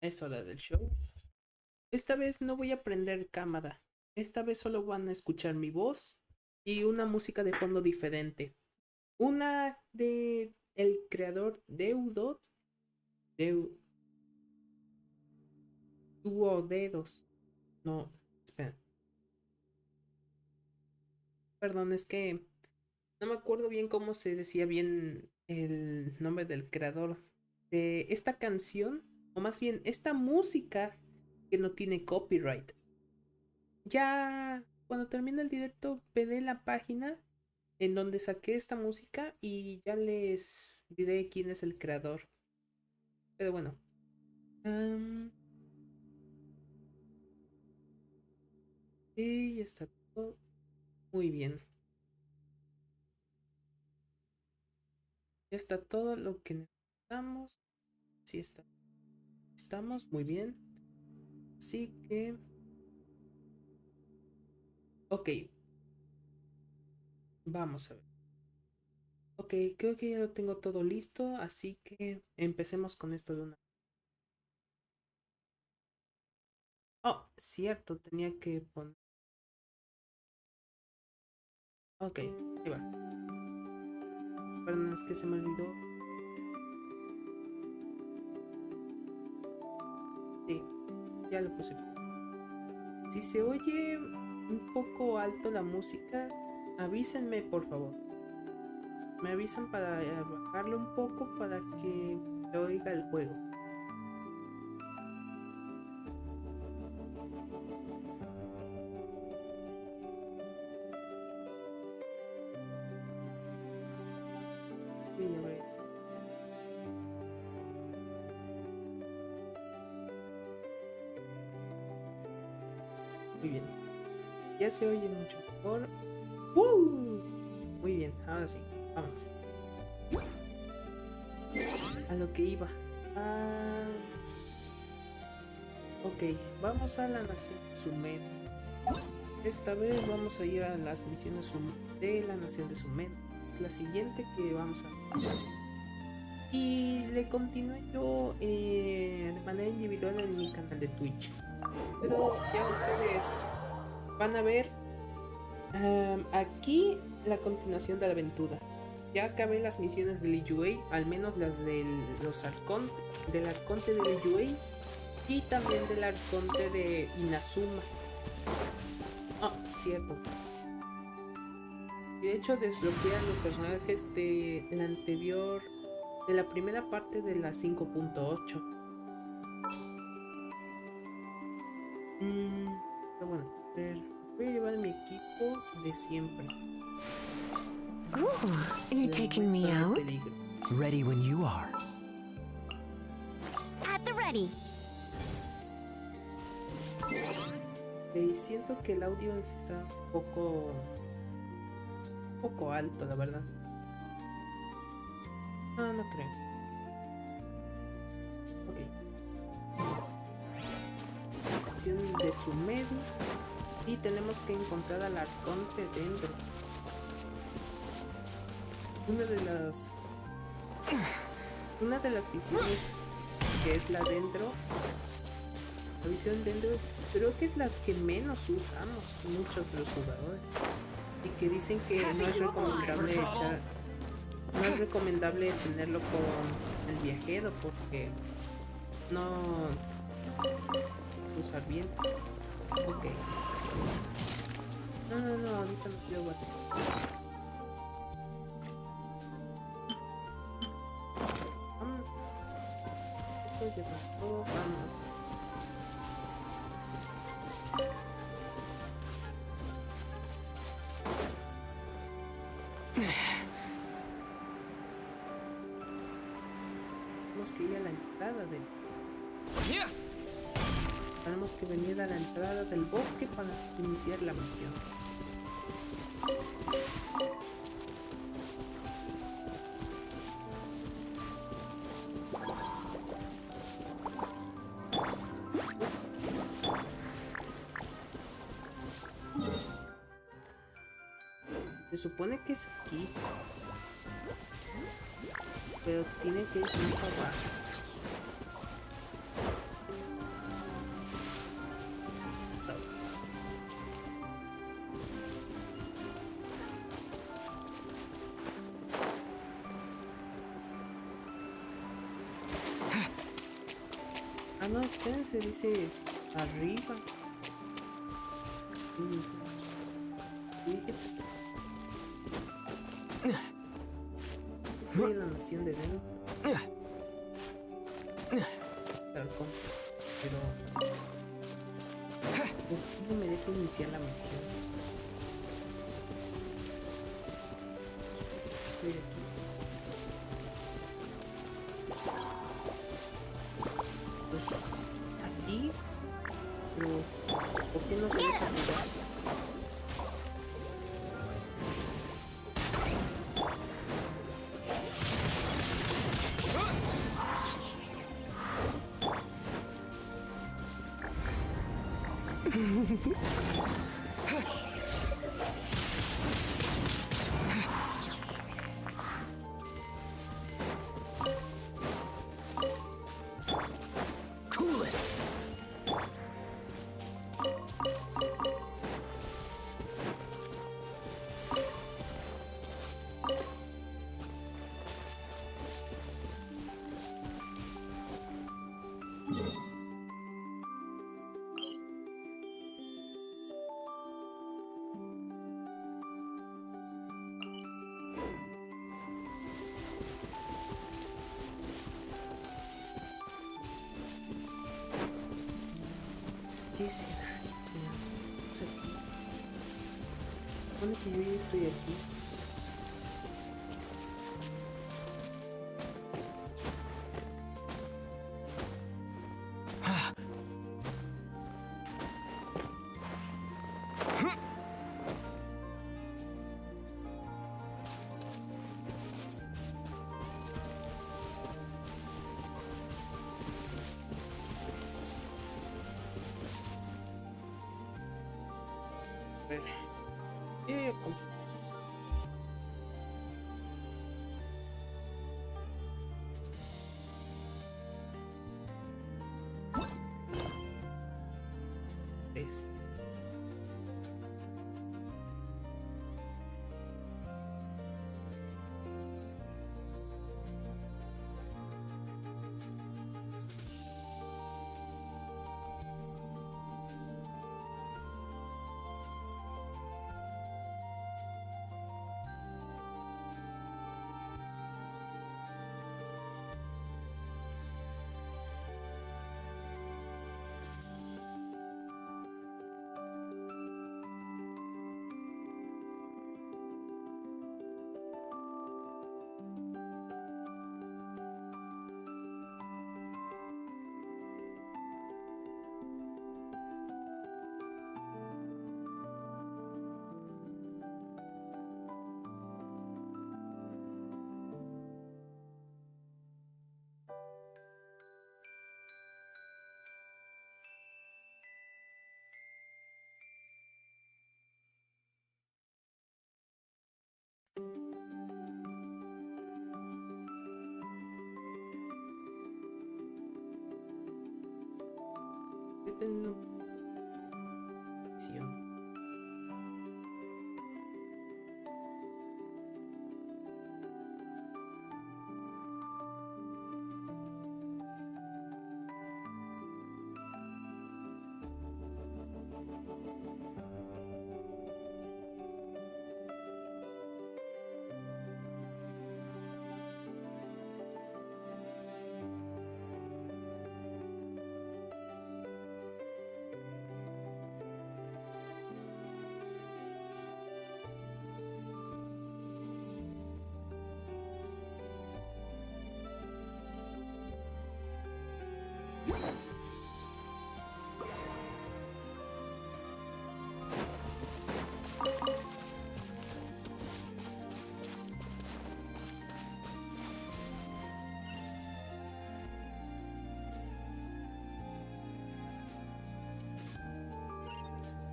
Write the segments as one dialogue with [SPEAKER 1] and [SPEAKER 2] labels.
[SPEAKER 1] Es hora del show. Esta vez no voy a prender cámara. Esta vez solo van a escuchar mi voz y una música de fondo diferente. Una de el creador Deudot, Deu, Duo Dedos. No, espera. Perdón, es que no me acuerdo bien cómo se decía bien el nombre del creador de esta canción, o más bien esta música que no tiene copyright. Ya cuando termine el directo veré la página en donde saqué esta música y ya les diré quién es el creador. Pero bueno, am, y ya está todo muy bien. Ya está todo lo que necesitamos. Sí está. Estamos muy bien. Así que, ok, vamos a ver. Ok, creo que ya lo tengo todo listo, así que empecemos con esto de una. Oh, cierto, tenía que poner. Ok, ahí va. Perdón, es que se me olvidó. Sí, ya lo puse. Si se oye un poco alto la música, avísenme por favor. Me avisan para bajarlo un poco para que se oiga el juego. Sí, a ver. Muy bien. Ya se oye mucho mejor. ¡Uh! Muy bien, ahora sí, vamos. A lo que iba. Ah, ok, vamos a la nación Sumeru. Esta vez vamos a ir a las misiones de la nación de Sumeru. Es la siguiente que vamos a ver. Y le continúo yo de manera individual en mi canal de Twitch. Pero ya ustedes van a ver aquí la continuación de la aventura. Ya acabé las misiones de Liyue, al menos las de los arcontes, del arconte de Liyue y también del arconte de Inazuma. Ah, cierto. Y de hecho desbloquean los personajes de la anterior, de la primera parte de la 5.8. Pero bueno, a ver, voy a llevar mi equipo de siempre.
[SPEAKER 2] Oh, you're taking me out?
[SPEAKER 1] Peligro.
[SPEAKER 3] Ready when you are.
[SPEAKER 2] At the ready.
[SPEAKER 1] Okay, siento que el audio está un poco alto, la verdad. No, no creo. Ok. Acción de Sumeru. Y tenemos que encontrar al arconte dentro. Una de las visiones que es la dentro. La visión dentro creo que es la que menos usamos muchos de los jugadores. Y que dicen que no es recomendable tenerlo con el viajero porque no usar bien. Ok. No, ahorita no quiero bater. Esto lleva todo, vamos. Tenemos que ir a la entrada del... Tenemos que venir a la entrada del bosque para iniciar la misión. Se supone que es aquí, pero tiene que ir más abajo. Ah, no, espérense, dice arriba. Fíjate. Estoy en la nación de dentro. Talcón. Pero ¿por qué no me dejo iniciar la misión? Estoy aquí. Pues está aquí. Pero ¿por qué no se deja jugar?
[SPEAKER 3] Cool it.
[SPEAKER 1] ¿Qué será? Sí, o sea, supone que yo ya estoy aquí. A ver, yo ya compré. Tres. Yo tengo una misión.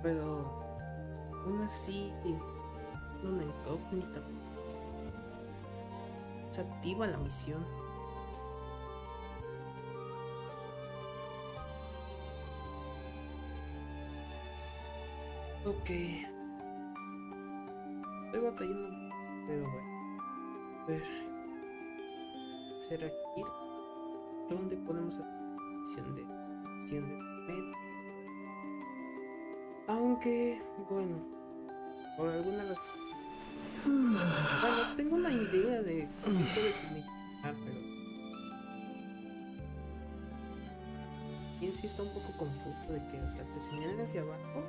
[SPEAKER 1] Pero aún así, una incógnita. Se activa la misión. Ok. Estoy batallando, pero bueno. A ver. ¿Será aquí? ¿Dónde ponemos la misión de nación de Sumeru. Aunque, bueno, por alguna razón. Bueno, tengo una idea de qué puede significar, pero bien sí está un poco confuso de que, o sea, te señalan hacia abajo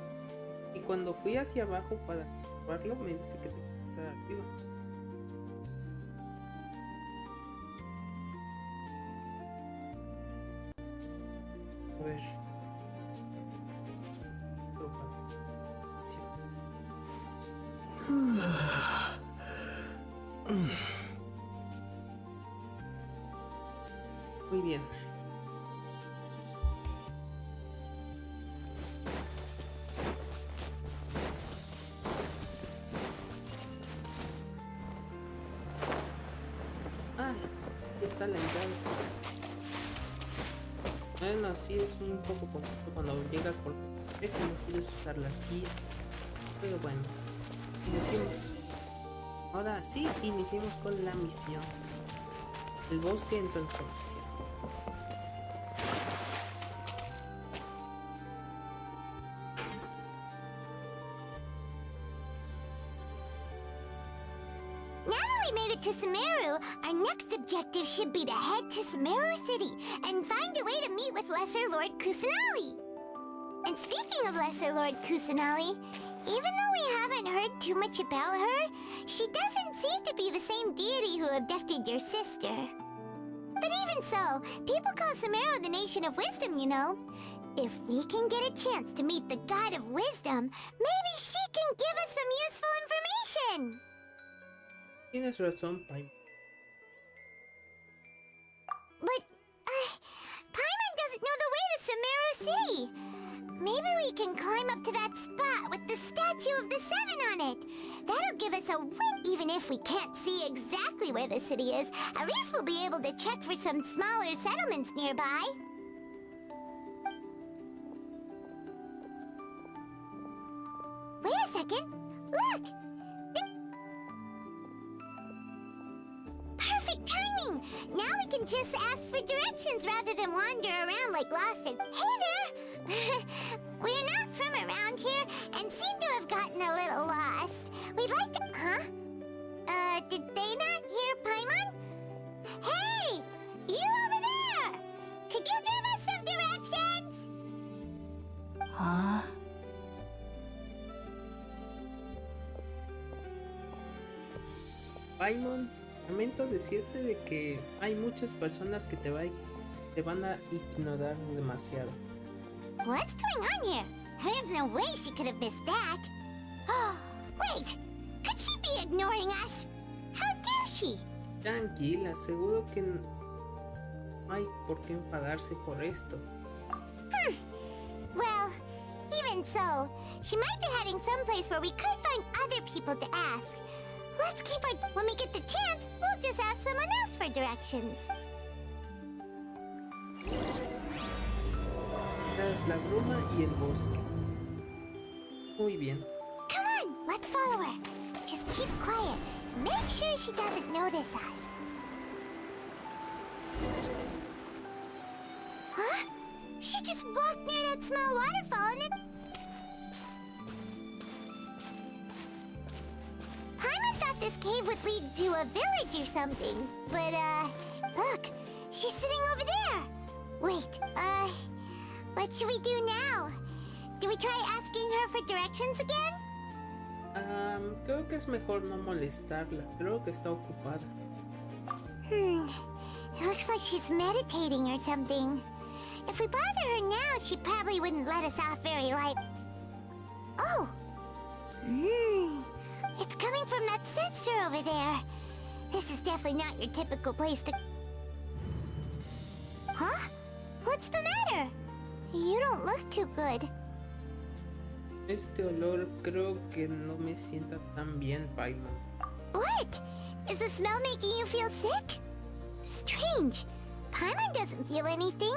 [SPEAKER 1] y cuando fui hacia abajo para probarlo me dice que tengo que estar arriba. A ver. Propagación. Muy bien. Ah, ya está la entrada. Bueno, así es un poco confuso cuando llegas por eso no puedes usar las guías. Pero bueno, iniciemos. Ahora sí, iniciemos con la misión. El bosque en transformación.
[SPEAKER 2] To Sumeru, our next objective should be to head to Sumeru City and find a way to meet with Lesser Lord Kusanali. And speaking of Lesser Lord Kusanali, even though we haven't heard too much about her, she doesn't seem to be the same deity who abducted your sister. But even so, people call Sumeru the Nation of Wisdom, you know. If we can get a chance to meet the God of Wisdom, maybe she can give us some useful information.
[SPEAKER 1] Tienes razón, Pai.
[SPEAKER 2] But, Paimon doesn't know the way to Sumeru City. Maybe we can climb up to that spot with the statue of the Seven on it. That'll give us a win. Even if we can't see exactly where the city is, at least we'll be able to check for some smaller settlements nearby. Wait a second. Look! Perfect timing! Now we can just ask for directions rather than wander around like lost and... Hey there! We're not from around here and seem to have gotten a little lost. We'd like to... Huh? Did they not hear Paimon? Hey! You over there! Could you give us some directions?
[SPEAKER 3] Huh?
[SPEAKER 1] Paimon, lamento decirte de que hay muchas personas que te van a ignorar demasiado.
[SPEAKER 2] What's going on here? There's no way she could have missed that. Oh, wait! Could she be ignoring us? How dare she?
[SPEAKER 1] Tranquila, seguro que no hay por qué enfadarse por esto.
[SPEAKER 2] Well, even so, she might be heading someplace where we could find other people to ask. Let's keep our... When we get the chance, we'll just ask someone else for directions.
[SPEAKER 1] Tras la bruma y el bosque. Muy bien.
[SPEAKER 2] Come on, let's follow her. Just keep quiet. Make sure she doesn't notice us. Huh? She just walked near that small waterfall and it... Paimon thought this cave would lead to a village or something. But, look, she's sitting over there. Wait, what should we do now? Do we try asking her for directions again?
[SPEAKER 1] Creo que es mejor no molestarla. Creo que está ocupada.
[SPEAKER 2] It looks like she's meditating or something. If we bother her now, she probably wouldn't let us off very light. Oh! It's coming from that sensor over there. This is definitely not your typical place to... Huh? What's the matter? You don't look too good.
[SPEAKER 1] Este olor creo que no me sienta tan bien, Paimon.
[SPEAKER 2] What? Is the smell making you feel sick? Strange. Paimon doesn't feel anything.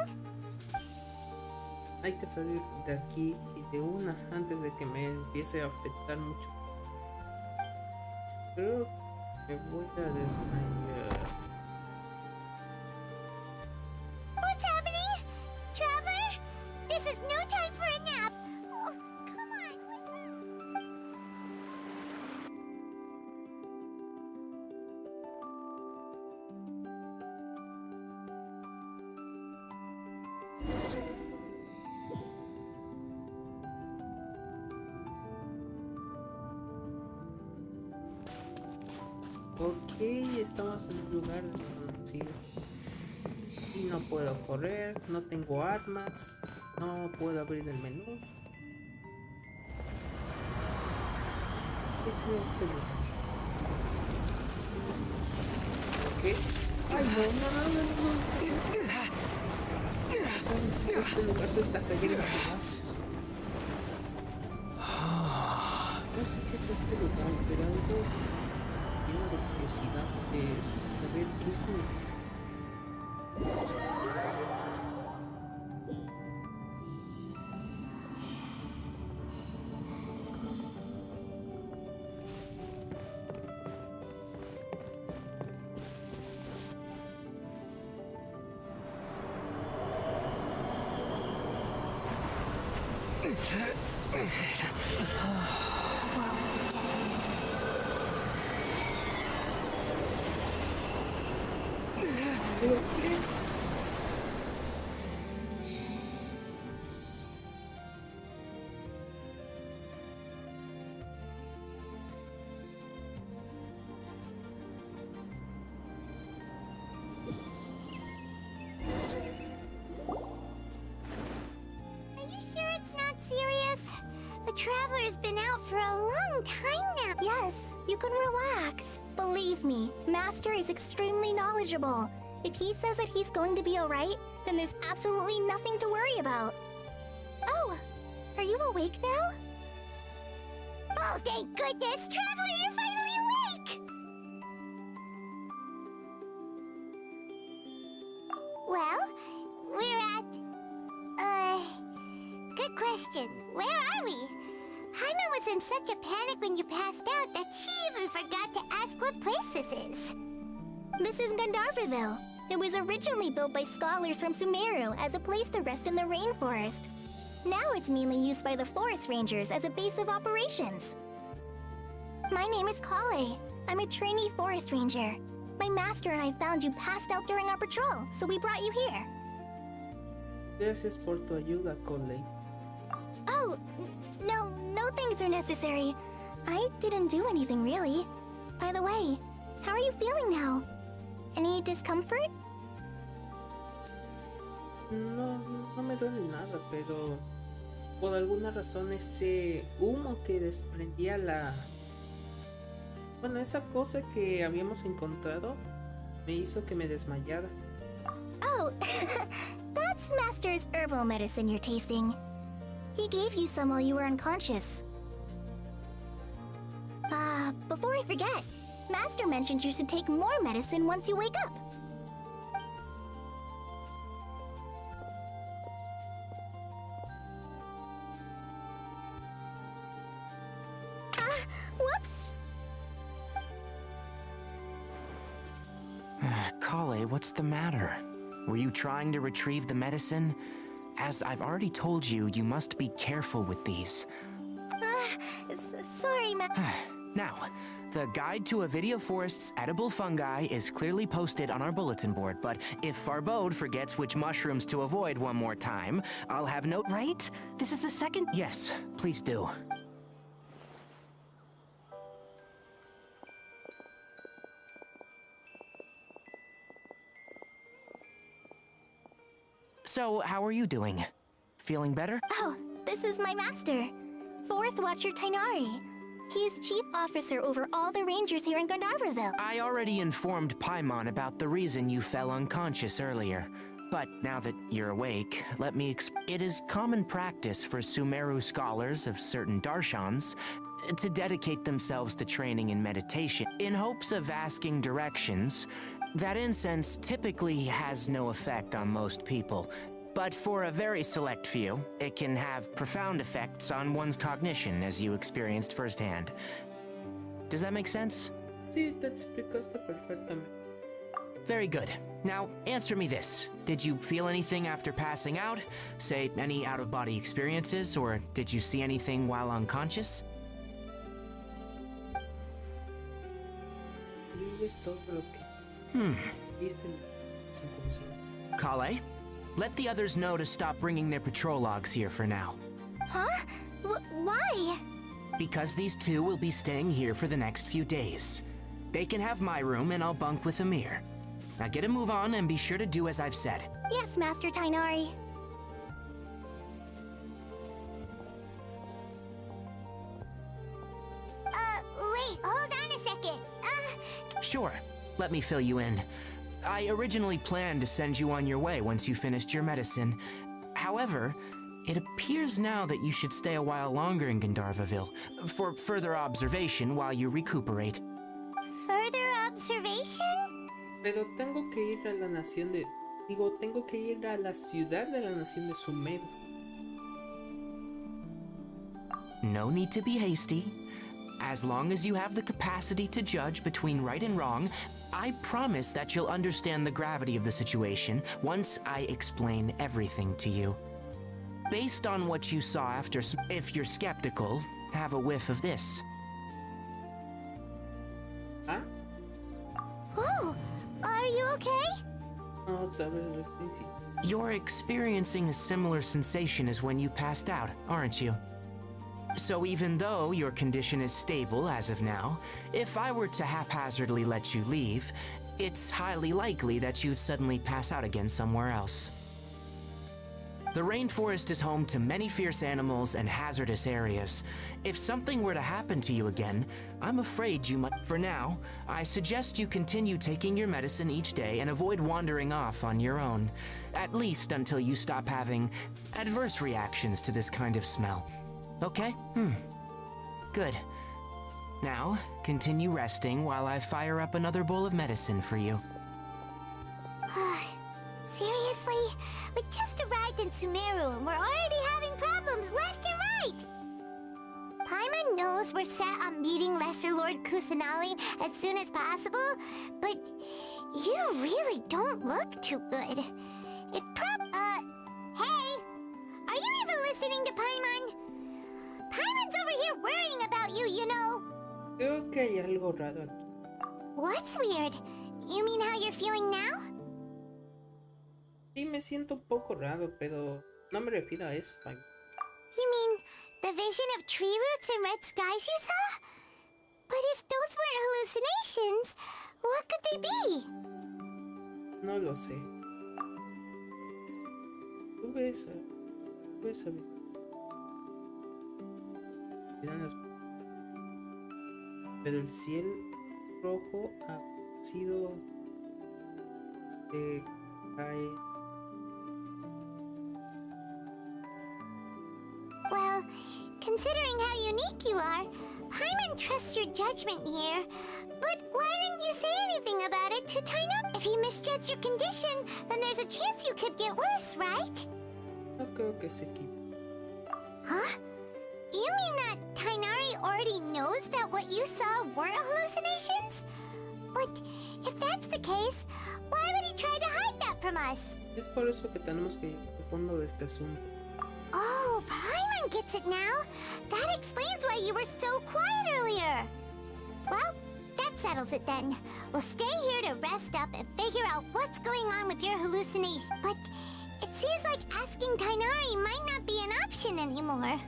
[SPEAKER 1] Hay que salir de aquí y de una antes de que me empiece a afectar mucho. Creo que me voy a desmayar.
[SPEAKER 2] What's happening? Traveler?
[SPEAKER 1] Ok, estamos en un lugar desconocido. Y no puedo correr, no tengo armas, no puedo abrir el menú. ¿Qué es este lugar? ¿Qué? ¡Ay, no! Este lugar se está cayendo a pedazos. No sé qué es este lugar, pero algo lleno de curiosidad de saber qué significa.
[SPEAKER 2] Traveler's been out for a long time now.
[SPEAKER 3] Yes, you can relax. Believe me, Master is extremely knowledgeable. If he says that he's going to be alright, then there's absolutely nothing to worry about. Oh, are you awake now?
[SPEAKER 2] Oh, thank goodness! Traveler, you're finally awake! Well, we're at... Good question. Where are we? Jaime was in such a panic when you passed out that she even forgot to ask what place this is.
[SPEAKER 3] This is Gandharvaville. It was originally built by scholars from Sumeru as a place to rest in the rainforest. Now it's mainly used by the forest rangers as a base of operations. My name is Kale. I'm a trainee forest ranger. My master and I found you passed out during our patrol, so we brought you here.
[SPEAKER 1] Gracias por tu ayuda, Coley.
[SPEAKER 3] Oh, no things are necessary. I didn't do anything really. By the way, how are you feeling now? Any discomfort?
[SPEAKER 1] No me duele nada, pero por alguna razón ese humo que desprendía Bueno, esa cosa que habíamos encontrado me hizo que me desmayara.
[SPEAKER 3] Oh, that's Master's herbal medicine you're tasting. He gave you some while you were unconscious. Before I forget, Master mentioned you should take more medicine once you wake up. Whoops!
[SPEAKER 4] Kale, what's the matter? Were you trying to retrieve the medicine? As I've already told you, you must be careful with these.
[SPEAKER 3] Sorry,
[SPEAKER 4] Now, the guide to Avidia Forest's edible fungi is clearly posted on our bulletin board, but if Farbode forgets which mushrooms to avoid one more time, I'll have no—
[SPEAKER 5] Right? This is the second—
[SPEAKER 4] Yes, please do. So, how are you doing? Feeling better?
[SPEAKER 3] Oh, this is my master, Forest Watcher Tainari. He is chief officer over all the rangers here in Gandharvaville.
[SPEAKER 4] I already informed Paimon about the reason you fell unconscious earlier. But now that you're awake, let me It is common practice for Sumeru scholars of certain darshans to dedicate themselves to training in meditation in hopes of asking directions. That incense typically has no effect on most people, but for a very select few, it can have profound effects on one's cognition, as you experienced firsthand. Does that make sense?
[SPEAKER 1] Sí, te explicaste perfectamente.
[SPEAKER 4] Very good. Now, answer me this. Did you feel anything after passing out? Say, any out-of-body experiences, or did you see anything while unconscious?
[SPEAKER 1] Vives todo lo que viste sin conciencia.
[SPEAKER 4] Kale, let the others know to stop bringing their patrol logs here for now.
[SPEAKER 3] Huh? Why?
[SPEAKER 4] Because these two will be staying here for the next few days. They can have my room and I'll bunk with Amir. Now get a move on and be sure to do as I've said.
[SPEAKER 3] Yes, Master Tainari.
[SPEAKER 2] Wait, hold on a second.
[SPEAKER 4] Sure, let me fill you in. I originally planned to send you on your way once you finished your medicine. However, it appears now that you should stay a while longer in Gandharvaville for further observation while you recuperate.
[SPEAKER 2] Further observation?
[SPEAKER 1] Pero tengo que ir a la nación de... Digo, tengo que ir a la ciudad de la nación de Sumeru.
[SPEAKER 4] No need to be hasty. As long as you have the capacity to judge between right and wrong, I promise that you'll understand the gravity of the situation once I explain everything to you. Based on what you saw after, if you're skeptical, have a whiff of this.
[SPEAKER 1] ¿Ah?
[SPEAKER 2] Whoa, are you okay?
[SPEAKER 1] No, tal vez lo estoy diciendo.
[SPEAKER 4] You're experiencing a similar sensation as when you passed out, aren't you? So even though your condition is stable as of now, if I were to haphazardly let you leave, it's highly likely that you'd suddenly pass out again somewhere else. The rainforest is home to many fierce animals and hazardous areas. If something were to happen to you again, I'm afraid you might. For now, I suggest you continue taking your medicine each day and avoid wandering off on your own, at least until you stop having adverse reactions to this kind of smell. Okay? Good. Now, continue resting while I fire up another bowl of medicine for you.
[SPEAKER 2] Seriously? We just arrived in Sumeru and we're already having problems left and right! Paimon knows we're set on meeting Lesser Lord Kusanali as soon as possible, but you really don't look too good. Hey! Are you even listening to Paimon? Paimon's over here worrying about you, you know.
[SPEAKER 1] Creo que hay algo raro aquí.
[SPEAKER 2] What's weird? You mean how you're feeling now?
[SPEAKER 1] Sí, me siento un poco raro, pero no me refiero a eso, Pai.
[SPEAKER 2] You mean the vision of tree roots and red skies you saw? But if those weren't hallucinations, what could they be?
[SPEAKER 1] No lo sé. Tú ves a ver. Pero el cielo rojo ha sido cae.
[SPEAKER 2] Well, considering how unique you are, Paimon trusts your judgment here. But why didn't you say anything about it to Tainari? If he misjudged your condition, then there's a chance you could get worse, right?
[SPEAKER 1] No creo que se equivoque.
[SPEAKER 2] Huh? You mean that Tainari already knows that what you saw weren't hallucinations? But if that's the case, why would he try to hide that from us?
[SPEAKER 1] Es por eso que tenemos que ir al fondo de este asunto.
[SPEAKER 2] Oh, Paimon gets it now. That explains why you were so quiet earlier. Well, that settles it then. We'll stay here to rest up and figure out what's going on with your hallucination. But it seems like asking Tainari might not be an option anymore.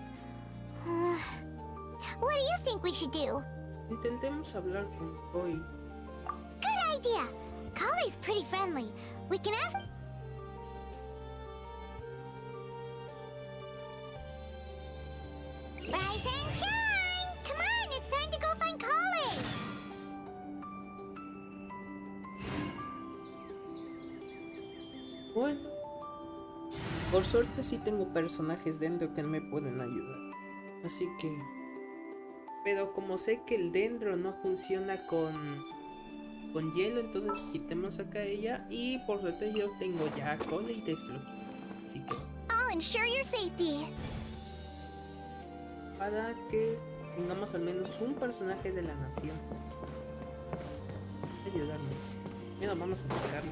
[SPEAKER 2] What do you think we should do?
[SPEAKER 1] Intentemos hablar con Koi.
[SPEAKER 2] Good idea. Kali's pretty friendly. We can ask... Rise and shine! Come on, it's time to go find Kali!
[SPEAKER 1] Bueno, por suerte sí tengo personajes dentro que me pueden ayudar. Así que... Pero como sé que el dendro no funciona con hielo, entonces quitemos acá ella. Y por suerte yo tengo ya cola y desbloqueo. Así que...
[SPEAKER 3] I'll ensure your safety.
[SPEAKER 1] Para que tengamos al menos un personaje de la nación. Ayudarme. Mira, vamos a buscarlo.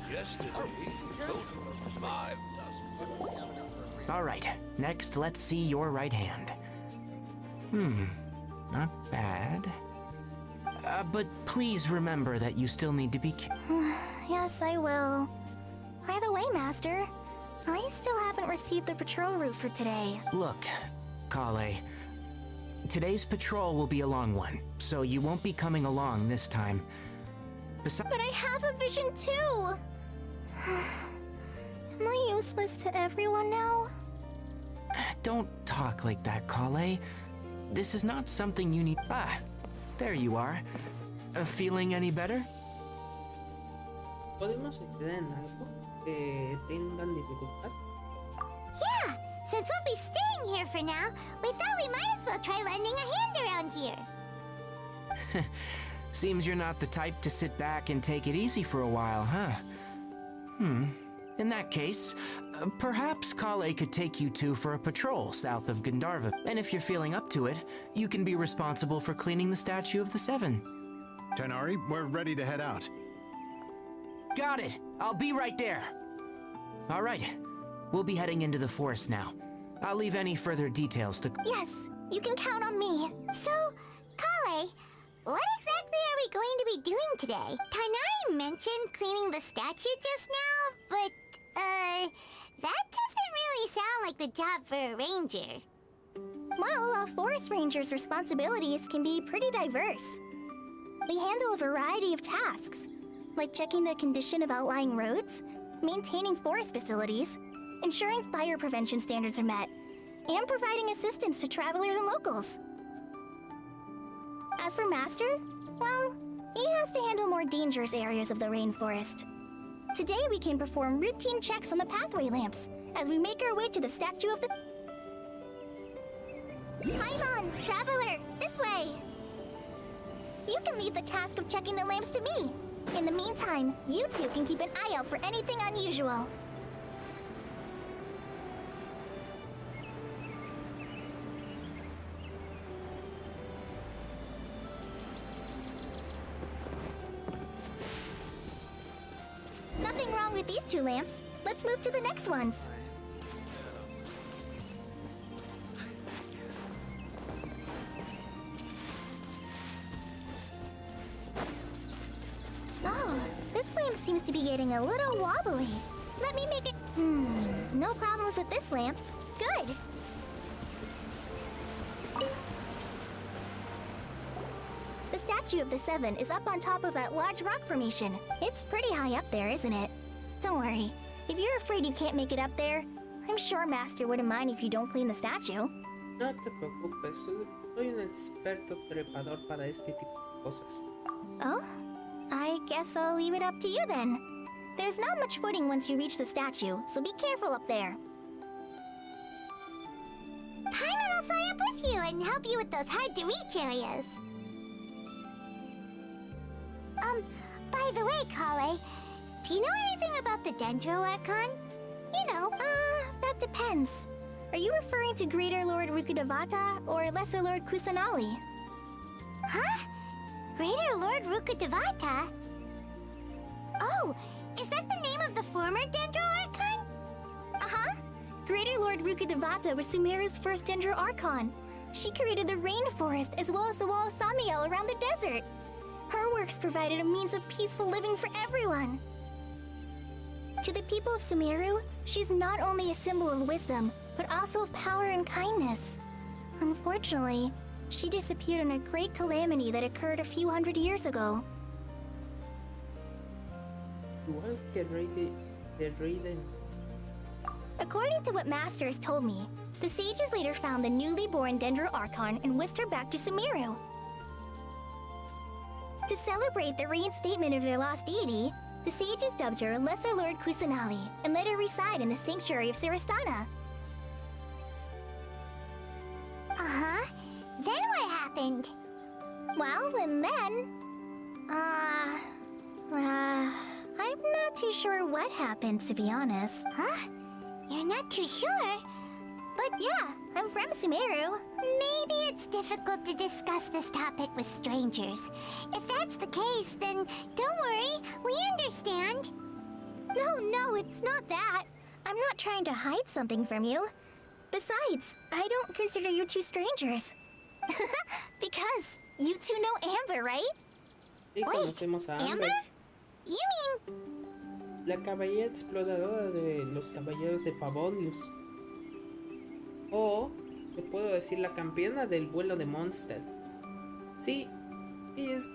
[SPEAKER 4] All right, next let's see your right hand. Not bad. But please remember that you still need to be...
[SPEAKER 3] Yes, I will. By the way, Master, I still haven't received the patrol route for today.
[SPEAKER 4] Look, Kale, today's patrol will be a long one, so you won't be coming along this time. Besides,
[SPEAKER 3] But I have a vision too! Am I useless to everyone now?
[SPEAKER 4] don't talk like that, Kale. This is not something you need. Ah, there you are. Feeling any better?
[SPEAKER 1] ¿Podemos ayudar en algo que tengan dificultad?
[SPEAKER 2] Yeah, since we'll be staying here for now, we thought we might as well try lending a hand around here.
[SPEAKER 4] Seems you're not the type to sit back and take it easy for a while, huh? In that case, perhaps Kale could take you two for a patrol south of Gandharva. And if you're feeling up to it, you can be responsible for cleaning the statue of the Seven.
[SPEAKER 5] Tighnari, we're ready to head out.
[SPEAKER 4] Got it! I'll be right there! Alright, we'll be heading into the forest now. I'll leave any further details to...
[SPEAKER 3] Yes, you can count on me.
[SPEAKER 2] So, Kale, what exactly are we going to be doing today? Tainari mentioned cleaning the statue just now, but, that doesn't really sound like the job for a ranger.
[SPEAKER 3] Well, a forest ranger's responsibilities can be pretty diverse. They handle a variety of tasks, like checking the condition of outlying roads, maintaining forest facilities, ensuring fire prevention standards are met, and providing assistance to travelers and locals. As for Master, well, he has to handle more dangerous areas of the rainforest. Today we can perform routine checks on the pathway lamps as we make our way to the statue of the... Paimon, traveler, this way! You can leave the task of checking the lamps to me. In the meantime, you two can keep an eye out for anything unusual. Nothing wrong with these two lamps. Let's move to the next ones. Oh, this lamp seems to be getting a little wobbly. Let me make it... no problems with this lamp. Good. The statue of the Seven is up on top of that large rock formation. It's pretty high up there, isn't it? Don't worry. If you're afraid you can't make it up there, I'm sure Master wouldn't mind if you don't clean the statue.
[SPEAKER 1] No te preocupes, soy un experto trepador para este tipo de cosas.
[SPEAKER 3] Oh? I guess I'll leave it up to you then. There's not much footing once you reach the statue, so be careful up there.
[SPEAKER 2] Paimon will fly up with you and help you with those hard-to-reach areas. By the way, Kale, do you know anything about the Dendro Archon? You know,
[SPEAKER 3] That depends. Are you referring to Greater Lord Rukudevata or Lesser Lord Kusanali?
[SPEAKER 2] Huh? Greater Lord Rukudevata? Oh, is that the name of the former Dendro Archon?
[SPEAKER 3] Uh-huh. Greater Lord Rukudevata was Sumeru's first Dendro Archon. She created the rainforest as well as the wall of Samiel around the desert. Her works provided a means of peaceful living for everyone. To the people of Sumeru, she's not only a symbol of wisdom, but also of power and kindness. Unfortunately, she disappeared in a great calamity that occurred a few hundred years ago.
[SPEAKER 1] Igual que el rey de...
[SPEAKER 3] According to what Master has told me, the sages later found the newly born Dendro Archon and whisked her back to Sumeru. To celebrate the reinstatement of their lost deity, the sages dubbed her Lesser Lord Kusanali and let her reside in the sanctuary of Sarastana.
[SPEAKER 2] Uh-huh. Then what happened?
[SPEAKER 3] Well, and then... I'm not too sure what happened, to be honest.
[SPEAKER 2] Huh? You're not too sure?
[SPEAKER 3] But yeah, I'm from Sumeru.
[SPEAKER 2] Maybe it's difficult to discuss this topic with strangers. If that's the case, then don't worry, we understand.
[SPEAKER 3] No, it's not that. I'm not trying to hide something from you. Besides, I don't consider you two strangers. Because you two know Amber, right?
[SPEAKER 1] Sí, conocemos a
[SPEAKER 2] Amber? You mean...
[SPEAKER 1] la caballera exploradora de los caballeros de Pavonius. O, te puedo decir, la campeona del vuelo de Mondstadt. Sí, ella es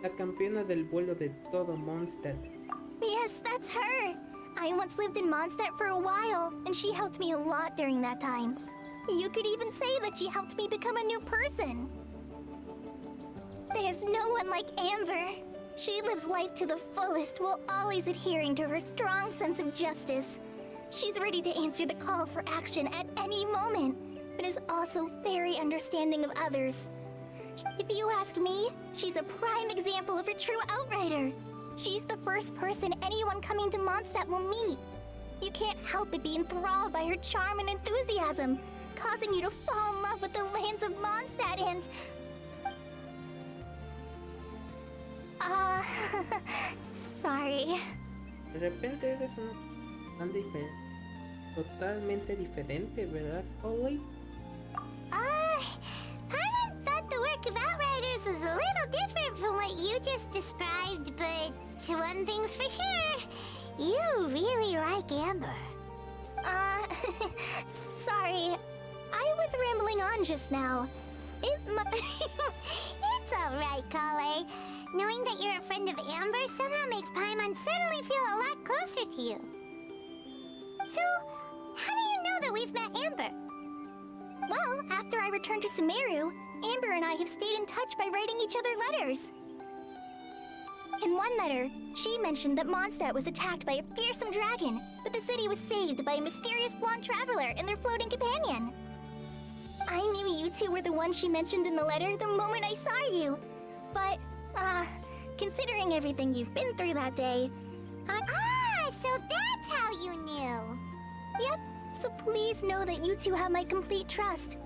[SPEAKER 1] La campeona del vuelo de todo Mondstadt.
[SPEAKER 3] Yes, that's her. I once lived in Mondstadt for a while, and she helped me a lot during that time. You could even say that she helped me become a new person. There's no one like Amber. She lives life to the fullest while always adhering to her strong sense of justice. She's ready to answer the call for action at any moment, but is also very understanding of others. If you ask me, she's a prime example of a true outrider. She's the first person anyone coming to Mondstadt will meet. You can't help but be enthralled by her charm and enthusiasm, causing you to fall in love with the lands of Mondstadt and... sorry.
[SPEAKER 1] De repente eres una tan totalmente diferente, ¿verdad, Chloe?
[SPEAKER 2] Paimon thought the work of Outriders was a little different from what you just described, but one thing's for sure, you really like Amber.
[SPEAKER 3] Sorry. I was rambling on just now.
[SPEAKER 2] It's alright, Kale. Knowing that you're a friend of Amber somehow makes Paimon suddenly feel a lot closer to you. So, how do you know that we've met Amber?
[SPEAKER 3] Well, after I returned to Sumeru, Amber and I have stayed in touch by writing each other letters. In one letter, she mentioned that Mondstadt was attacked by a fearsome dragon, but the city was saved by a mysterious blonde traveler and their floating companion. I knew you two were the ones she mentioned in the letter the moment I saw you. But, considering everything you've been through that day,
[SPEAKER 2] So that's how you knew.
[SPEAKER 3] Yep, so please know that you two have my complete trust.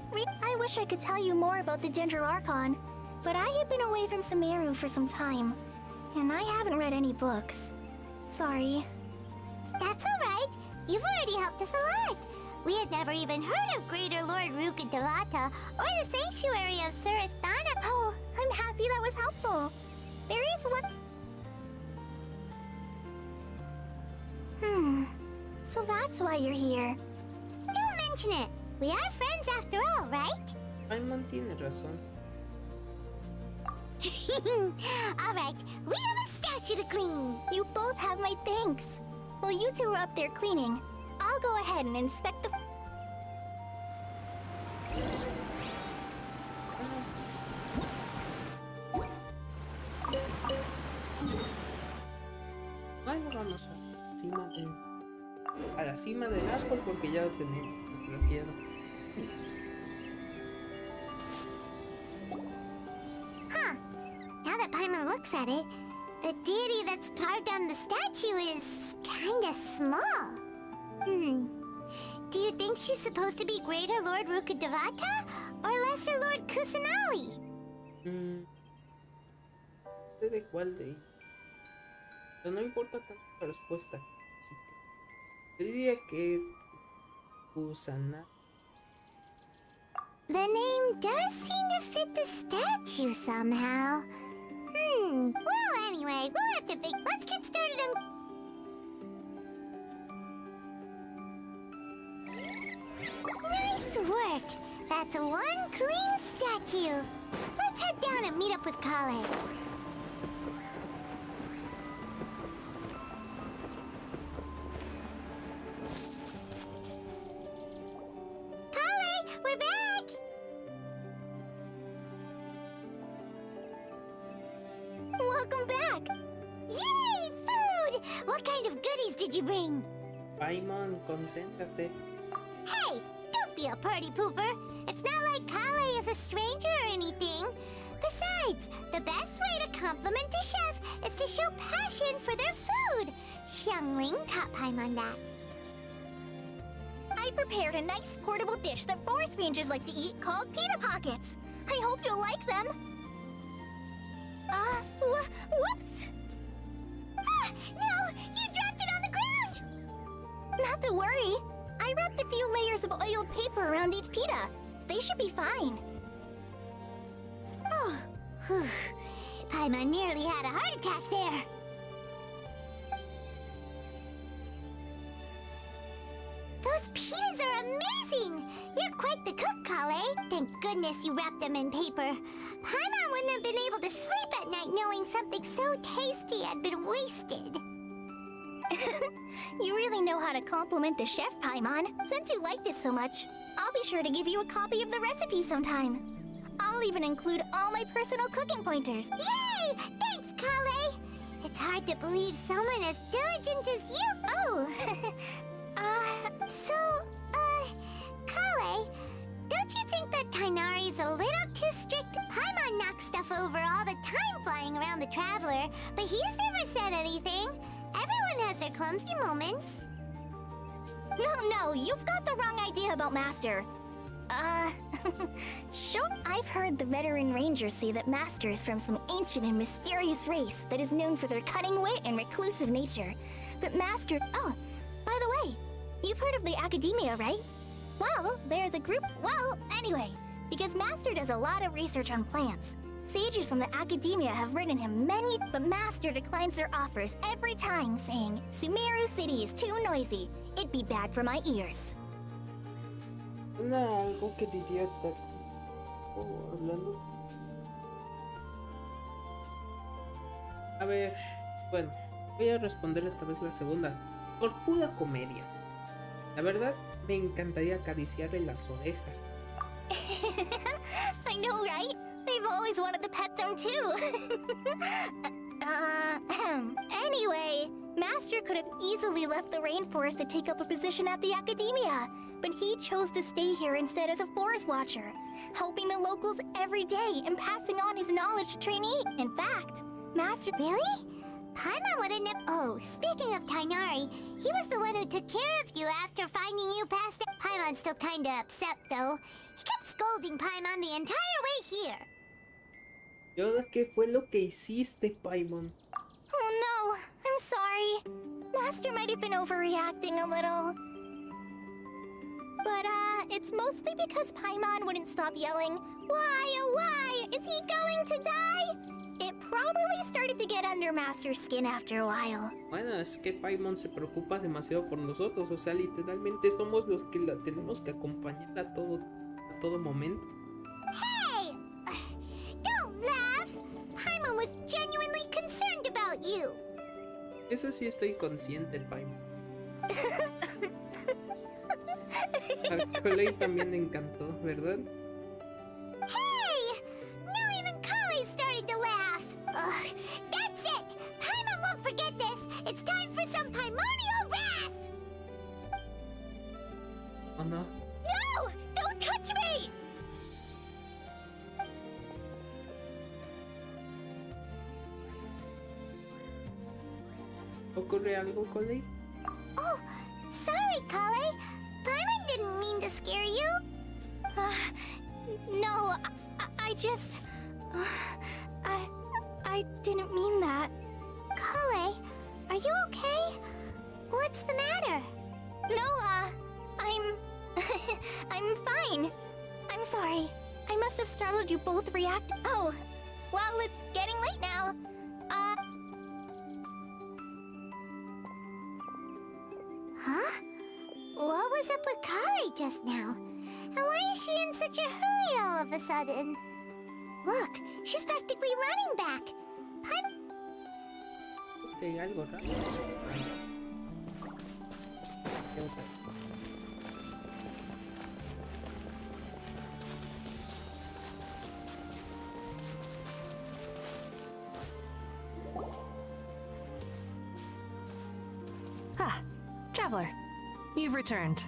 [SPEAKER 3] I wish I could tell you more about the Ginger Archon, but I have been away from Sumeru for some time, and I haven't read any books. Sorry.
[SPEAKER 2] That's alright. You've already helped us a lot. We had never even heard of Greater Lord Rukadevata or the Sanctuary of Surasthana.
[SPEAKER 3] Oh, I'm happy that was helpful. There is one... So that's why you're here.
[SPEAKER 2] Don't mention it. We are friends after all, right?
[SPEAKER 1] Paimon tiene razón.
[SPEAKER 2] Alright, we have a statue to clean.
[SPEAKER 3] You both have my thanks. While you two are up there cleaning, I'll go ahead and inspect the...
[SPEAKER 1] Ay, no vamos a la cima del árbol porque ya lo tenemos. Pues lo quiero.
[SPEAKER 2] Huh. Now that Paimon looks at it, the deity that's carved on the statue is kinda small. Do you think she's supposed to be Greater Lord Rukadevata or Lesser Lord Kusanali?
[SPEAKER 1] No sé de cuál de ellos. Pero no importa tanto la respuesta. Así que yo diría que es Kusana.
[SPEAKER 2] The name does seem to fit the statue somehow. Well, anyway, we'll have to think. Let's get started on... Nice work! That's one clean statue. Let's head down and meet up with Kale. Kale, we're back!
[SPEAKER 3] Welcome back!
[SPEAKER 2] Yay, food! What kind of goodies did you bring?
[SPEAKER 1] Paimon, concéntrate.
[SPEAKER 2] Hey, don't be a party pooper. It's not like Kale is a stranger or anything. Besides, the best way to compliment a chef is to show passion for their food. Xiangling taught Paimon that.
[SPEAKER 3] I prepared a nice portable dish that forest rangers like to eat called pita pockets. I hope you'll like them. Whoops!
[SPEAKER 2] Ah, no! You dropped it on the ground!
[SPEAKER 3] Not to worry. I wrapped a few layers of oiled paper around each pita. They should be fine.
[SPEAKER 2] Oh, whew. Paimon nearly had a heart attack there. Those pitas are amazing! You're quite the cook, Kale. Thank goodness you wrapped them in paper. Paimon wouldn't have been able to sleep at night knowing something so tasty had been wasted.
[SPEAKER 3] You really know how to compliment the chef, Paimon. Since you liked it so much, I'll be sure to give you a copy of the recipe sometime. I'll even include all my personal cooking pointers.
[SPEAKER 2] Yay! Thanks, Kale! It's hard to believe someone as diligent as you...
[SPEAKER 3] Oh,
[SPEAKER 2] Kale, don't you think that Tainari's a little too strict? Paimon knocks stuff over all the time flying around the Traveler, but he's never said anything. Everyone has their clumsy moments.
[SPEAKER 3] no, you've got the wrong idea about Master. Sure. I've heard the veteran rangers say that Master is from some ancient and mysterious race that is known for their cunning wit and reclusive nature. But Master... Oh, by the way, you've heard of the Academia, right? Well, there's a group... Well, anyway, because Master does a lot of research on plants. Sages from the Academia have written him many... But Master declines their offers every time, saying, Sumeru City is too noisy. It'd be bad for my ears.
[SPEAKER 1] Algo que diría hablando. A ver, bueno, voy a responder esta vez la segunda. Por pura comedia. La verdad, me encantaría acariciarle las orejas.
[SPEAKER 3] I know, right? I've always wanted to pet them too. Anyway, Master could have easily left the rainforest to take up a position at the Academia, but he chose to stay here instead as a forest watcher, helping the locals every day and passing on his knowledge to trainees. In fact, Master...
[SPEAKER 2] Really? Paimon wouldn't have... Oh, speaking of Tainari, he was the one who took care of you after finding you past it. Paimon's still kinda upset, though. He kept scolding Paimon the entire way here.
[SPEAKER 1] ¿Y ahora qué fue lo que hiciste, Paimon?
[SPEAKER 3] Oh no, I'm sorry. Master might have been overreacting a little. But, it's mostly because Paimon wouldn't stop yelling, Why, oh why, is he going to die? It probably started to get under Master's skin after a while.
[SPEAKER 1] Bueno, es que Paimon se preocupa demasiado por nosotros, o sea, literalmente somos los que la tenemos que acompañar a todo momento.
[SPEAKER 2] Hey! Don't laugh! Paimon was genuinely concerned about you.
[SPEAKER 1] Eso sí estoy consciente, Paimon. A Coley también le encantó, ¿verdad?
[SPEAKER 2] Hey! Now even Kale started to laugh. Ugh, that's it! Paimon won't forget this. It's time for some Paimonial wrath!
[SPEAKER 1] ¿O no?
[SPEAKER 3] No! Don't touch me!
[SPEAKER 1] ¿Ocurre algo, Coley?
[SPEAKER 2] Oh, sorry, Kale. Paimon didn't mean to scare you.
[SPEAKER 3] No, I just... I didn't mean that.
[SPEAKER 2] Kale, are you okay? What's the matter?
[SPEAKER 3] No, I'm... I'm fine. I'm sorry. I must have startled you both react... Oh, well, it's getting late now.
[SPEAKER 2] Huh? What was up with Kale just now? And why is she in such a hurry all of a sudden? Look, she's practically running back.
[SPEAKER 1] Ok, algo raro. ¿Qué otra?
[SPEAKER 6] Traveler, you've returned.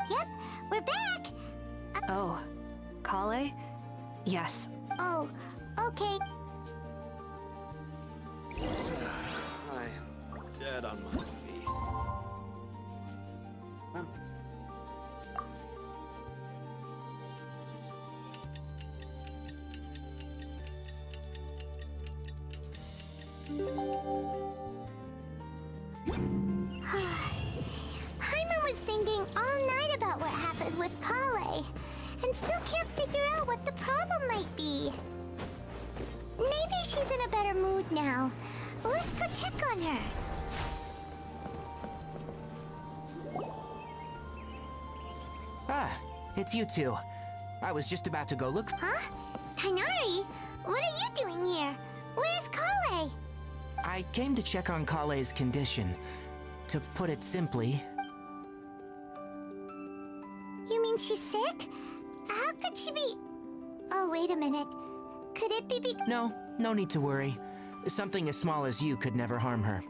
[SPEAKER 2] Yep, we're back.
[SPEAKER 6] Oh, Kale? Yes.
[SPEAKER 2] Oh, okay.
[SPEAKER 7] I am dead on my feet.
[SPEAKER 1] Vamos.
[SPEAKER 2] Paimon was thinking all night about what happened with Kale, and still can't figure out what the problem might be. Maybe she's in a better mood now. Let's go check on her.
[SPEAKER 4] Ah, it's you two. I was just about to go look.
[SPEAKER 2] Huh? Tainari? What are you doing here? Where's Kale?
[SPEAKER 4] I came to check on Kale's condition. To put it simply,
[SPEAKER 2] You mean she's sick? How could she be... Oh, wait a minute. Could it be
[SPEAKER 4] no need to worry. Something as small as you could never harm her.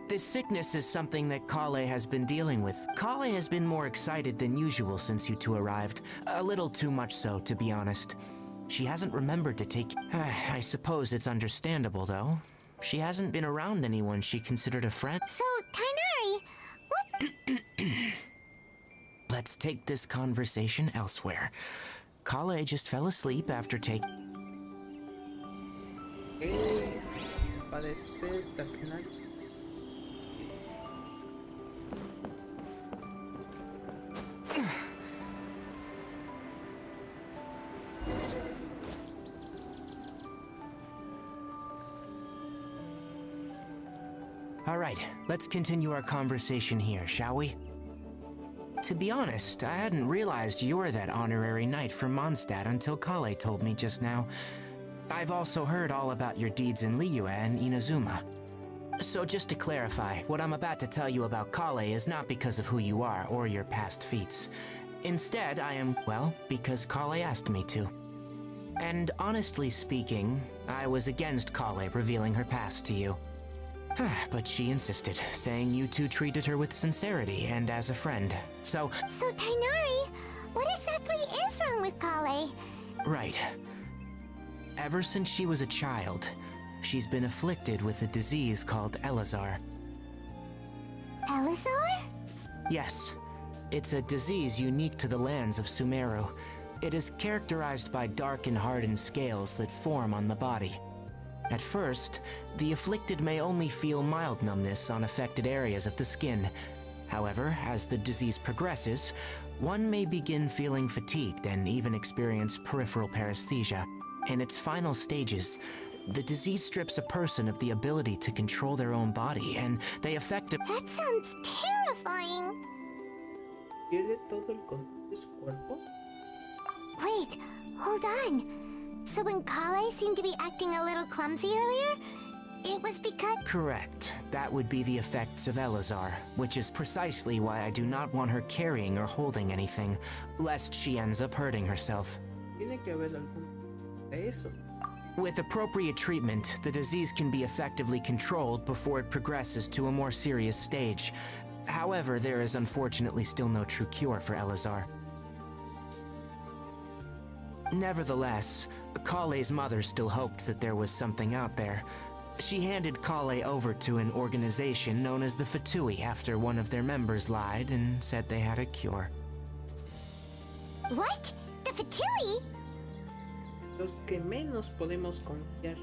[SPEAKER 4] This sickness is something that Kale has been dealing with. Kale has been more excited than usual since you two arrived. A little too much so, to be honest. She hasn't remembered to take... I suppose it's understandable, though. She hasn't been around anyone she considered a friend.
[SPEAKER 2] So, Tainari, what...
[SPEAKER 4] Let's take this conversation elsewhere. Kale just fell asleep after taking...
[SPEAKER 1] Parece terminar.
[SPEAKER 4] All right, let's continue our conversation here, shall we? To be honest, I hadn't realized you're that honorary knight from Mondstadt until Kale told me just now. I've also heard all about your deeds in Liyue and Inazuma. So just to clarify, what I'm about to tell you about Kale is not because of who you are or your past feats. Instead, I am, well, because Kale asked me to. And honestly speaking, I was against Kale revealing her past to you. But she insisted, saying you two treated her with sincerity and as a friend. So,
[SPEAKER 2] Tainari, what exactly is wrong with Kale?
[SPEAKER 4] right. Ever since she was a child, she's been afflicted with a disease called Elazar.
[SPEAKER 2] Elazar?
[SPEAKER 4] Yes, it's a disease unique to the lands of Sumeru. It is characterized by dark and hardened scales that form on the body. At first, the afflicted may only feel mild numbness on affected areas of the skin. However, as the disease progresses, one may begin feeling fatigued and even experience peripheral paresthesia. In its final stages, the disease strips a person of the ability to control their own body, and they affect a...
[SPEAKER 2] That sounds terrifying.
[SPEAKER 1] ¿Pierde todo el control de su cuerpo?
[SPEAKER 2] Wait, hold on. So when Kale seemed to be acting a little clumsy earlier, it was because...
[SPEAKER 4] Correct. That would be the effects of Elazar, which is precisely why I do not want her carrying or holding anything, lest she ends up hurting herself.
[SPEAKER 1] Tiene que haber algún de eso.
[SPEAKER 4] With appropriate treatment, the disease can be effectively controlled before it progresses to a more serious stage. However, there is unfortunately still no true cure for Elazar. Nevertheless, Kale's mother still hoped that there was something out there. She handed Kale over to an organization known as the Fatui after one of their members lied and said they had a cure.
[SPEAKER 2] What? The Fatui?
[SPEAKER 1] Los que menos podemos confiar.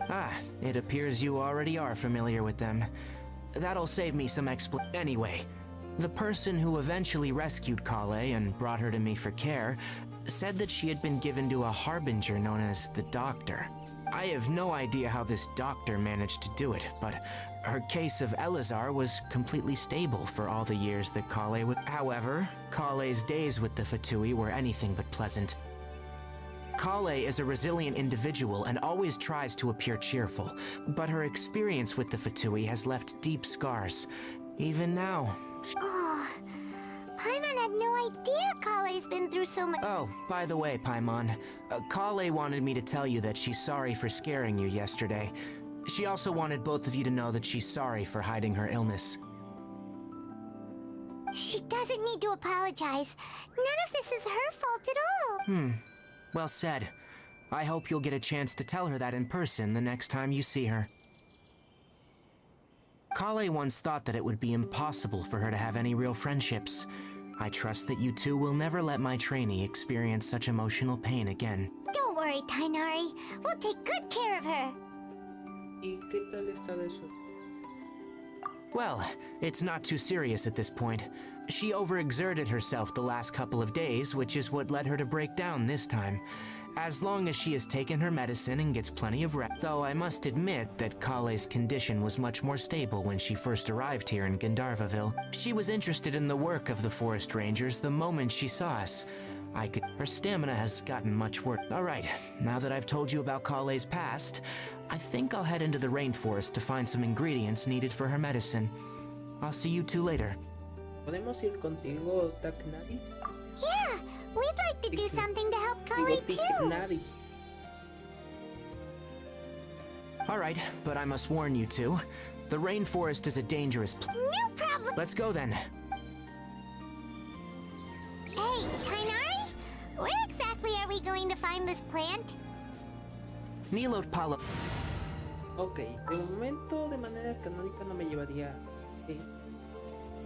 [SPEAKER 4] Ah, it appears you already are familiar with them. That'll save me some Anyway, the person who eventually rescued Kale and brought her to me for care said that she had been given to a harbinger known as the Doctor. I have no idea how this doctor managed to do it, but her case of Elazar was completely stable for all the years that Kale would. However, Kale's days with the Fatui were anything but pleasant. Kale is a resilient individual and always tries to appear cheerful, but her experience with the Fatui has left deep scars. Even now.
[SPEAKER 2] Oh, Paimon had no idea Kale's been through so much.
[SPEAKER 4] Oh, by the way, Paimon, Kale wanted me to tell you that she's sorry for scaring you yesterday. She also wanted both of you to know that she's sorry for hiding her illness.
[SPEAKER 2] She doesn't need to apologize. None of this is her fault at all.
[SPEAKER 4] Well said. I hope you'll get a chance to tell her that in person the next time you see her. Kale once thought that it would be impossible for her to have any real friendships. I trust that you two will never let my trainee experience such emotional pain again.
[SPEAKER 2] Don't worry, Tainari. We'll take good care of her.
[SPEAKER 1] ¿Y qué tal está de eso?
[SPEAKER 4] Well, it's not too serious at this point. She overexerted herself the last couple of days, which is what led her to break down this time. As long as she has taken her medicine and gets plenty of rest. Though I must admit that Kale's condition was much more stable when she first arrived here in Gandharvaville. She was interested in the work of the forest rangers the moment she saw us. Her stamina has gotten much worse. Alright, now that I've told you about Kale's past, I think I'll head into the rainforest to find some ingredients needed for her medicine. I'll see you two later.
[SPEAKER 1] ¿Podemos ir contigo, Taknari?
[SPEAKER 2] Yeah, we'd like to do something to help Kale
[SPEAKER 1] Digo,
[SPEAKER 2] too.
[SPEAKER 1] Tiknari.
[SPEAKER 4] Alright, but I must warn you two. The rainforest is a dangerous place.
[SPEAKER 2] No problem.
[SPEAKER 4] Let's go then.
[SPEAKER 2] Hey, Tainari, where exactly are we going to find this plant?
[SPEAKER 4] Nilot Palo.
[SPEAKER 1] Ok, de momento de manera canónica no me llevaría. Ok.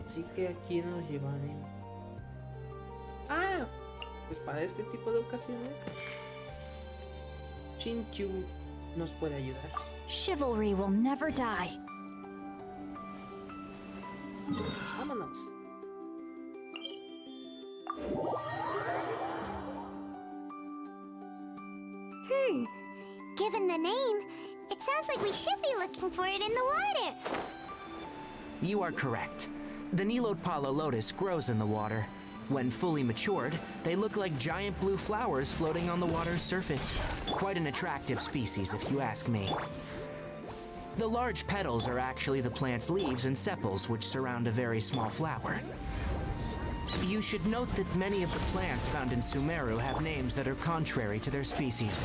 [SPEAKER 1] Así que aquí nos llevaremos. Ah, pues para este tipo de ocasiones, Chinchu nos puede ayudar.
[SPEAKER 8] Chivalry will never die.
[SPEAKER 1] Vámonos.
[SPEAKER 2] Given the name, it sounds like we should be looking for it in the water.
[SPEAKER 4] You are correct. The Nilot Palo lotus grows in the water. When fully matured, they look like giant blue flowers floating on the water's surface. Quite an attractive species, if you ask me. The large petals are actually the plant's leaves and sepals, which surround a very small flower. You should note that many of the plants found in Sumeru have names that are contrary to their species.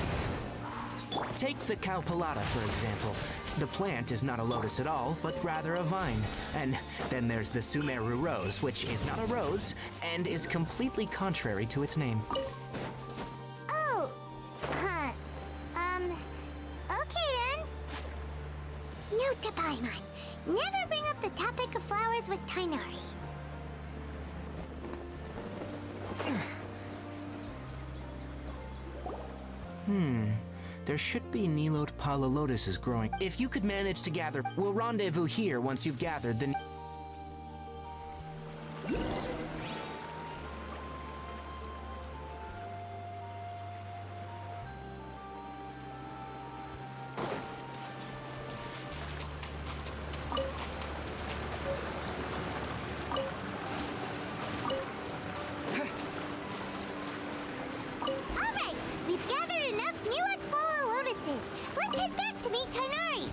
[SPEAKER 4] Take the Cowpelata, for example. The plant is not a lotus at all, but rather a vine. And then there's the Sumeru rose, which is not a rose, and is completely contrary to its name.
[SPEAKER 2] Oh, okay then. Note to Paimon, never bring up the topic of flowers with Tainari.
[SPEAKER 4] There should be Nilot Palo lotuses growing. If you could manage to gather, we'll rendezvous here once you've gathered the...
[SPEAKER 2] All right, we've gathered enough new Polo lotuses. Let's head back to meet Tainari.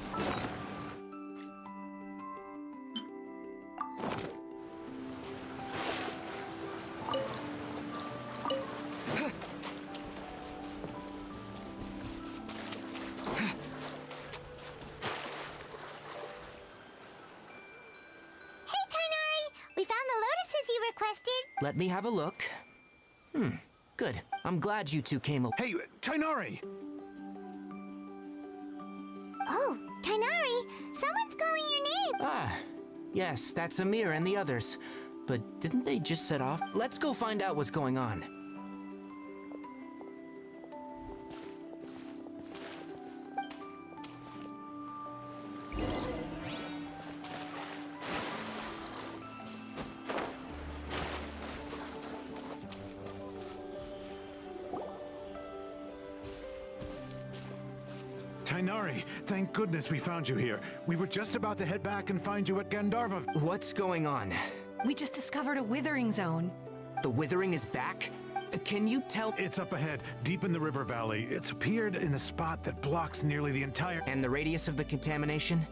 [SPEAKER 2] Hey, Tainari! We found the lotuses you requested.
[SPEAKER 4] Let me have a look. Good. I'm glad you two came.
[SPEAKER 5] Hey, Tainari!
[SPEAKER 2] Oh, Tainari, someone's calling your name.
[SPEAKER 4] Ah, yes, that's Amir and the others. But didn't they just set off? Let's go find out what's going on.
[SPEAKER 5] Tainari, thank goodness we found you here. We were just about to head back and find you at Gandharva.
[SPEAKER 4] What's going on?
[SPEAKER 6] We just discovered a withering zone.
[SPEAKER 4] The withering is back? Can you tell?
[SPEAKER 5] It's up ahead, deep in the river valley. It's appeared in a spot that blocks nearly the entire...
[SPEAKER 4] And the radius of the contamination?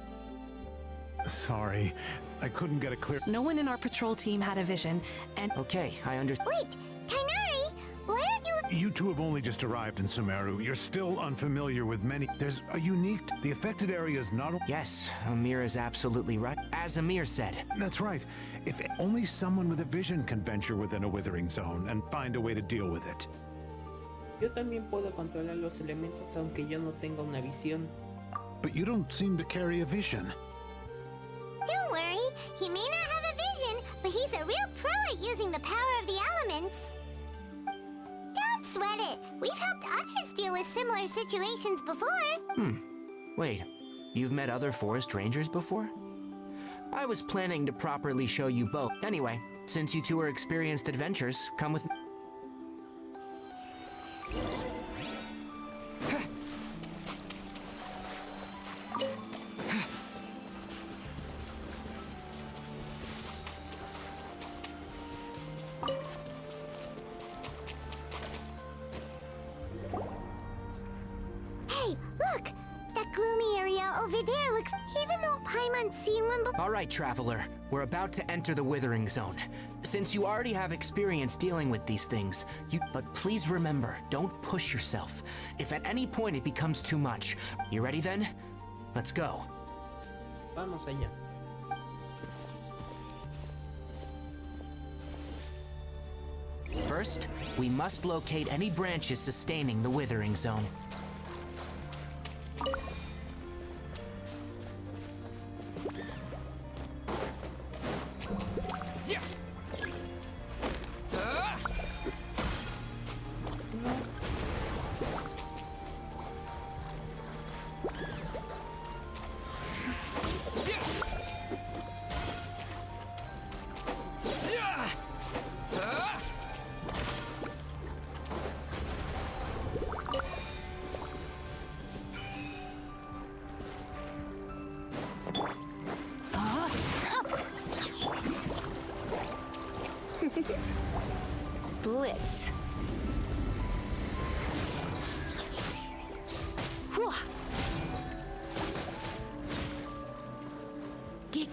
[SPEAKER 5] Sorry, I couldn't get a clear...
[SPEAKER 6] No one in our patrol team had a vision, and
[SPEAKER 4] Okay, I understand.
[SPEAKER 2] Wait, Tainari, why don't you...
[SPEAKER 5] You two have only just arrived in Sumeru. You're still unfamiliar with many... There's a unique... The affected area is not...
[SPEAKER 4] Yes, Amir is absolutely right. As Amir said,
[SPEAKER 5] That's right. If only someone with a vision can venture within a withering zone and find a way to deal with it.
[SPEAKER 1] Yo también puedo controlar los elementos aunque yo no tenga una visión.
[SPEAKER 5] But you don't seem to carry a vision.
[SPEAKER 2] Don't worry, he may not have a vision, but he's a real pro at using the power of the elements. Don't sweat it. We've helped others deal with similar situations before.
[SPEAKER 4] wait, you've met other forest rangers before? I was planning to properly show you both. Anyway, since you two are experienced adventurers, come with me.
[SPEAKER 2] once seen one before.
[SPEAKER 4] All right, Traveler. We're about to enter the Withering Zone. Since you already have experience dealing with these things, But please remember, don't push yourself. If at any point it becomes too much. You ready then? Let's go.
[SPEAKER 1] Vamos allá.
[SPEAKER 4] First, we must locate any branches sustaining the Withering Zone.
[SPEAKER 8] Blitz. Whew.
[SPEAKER 4] Get...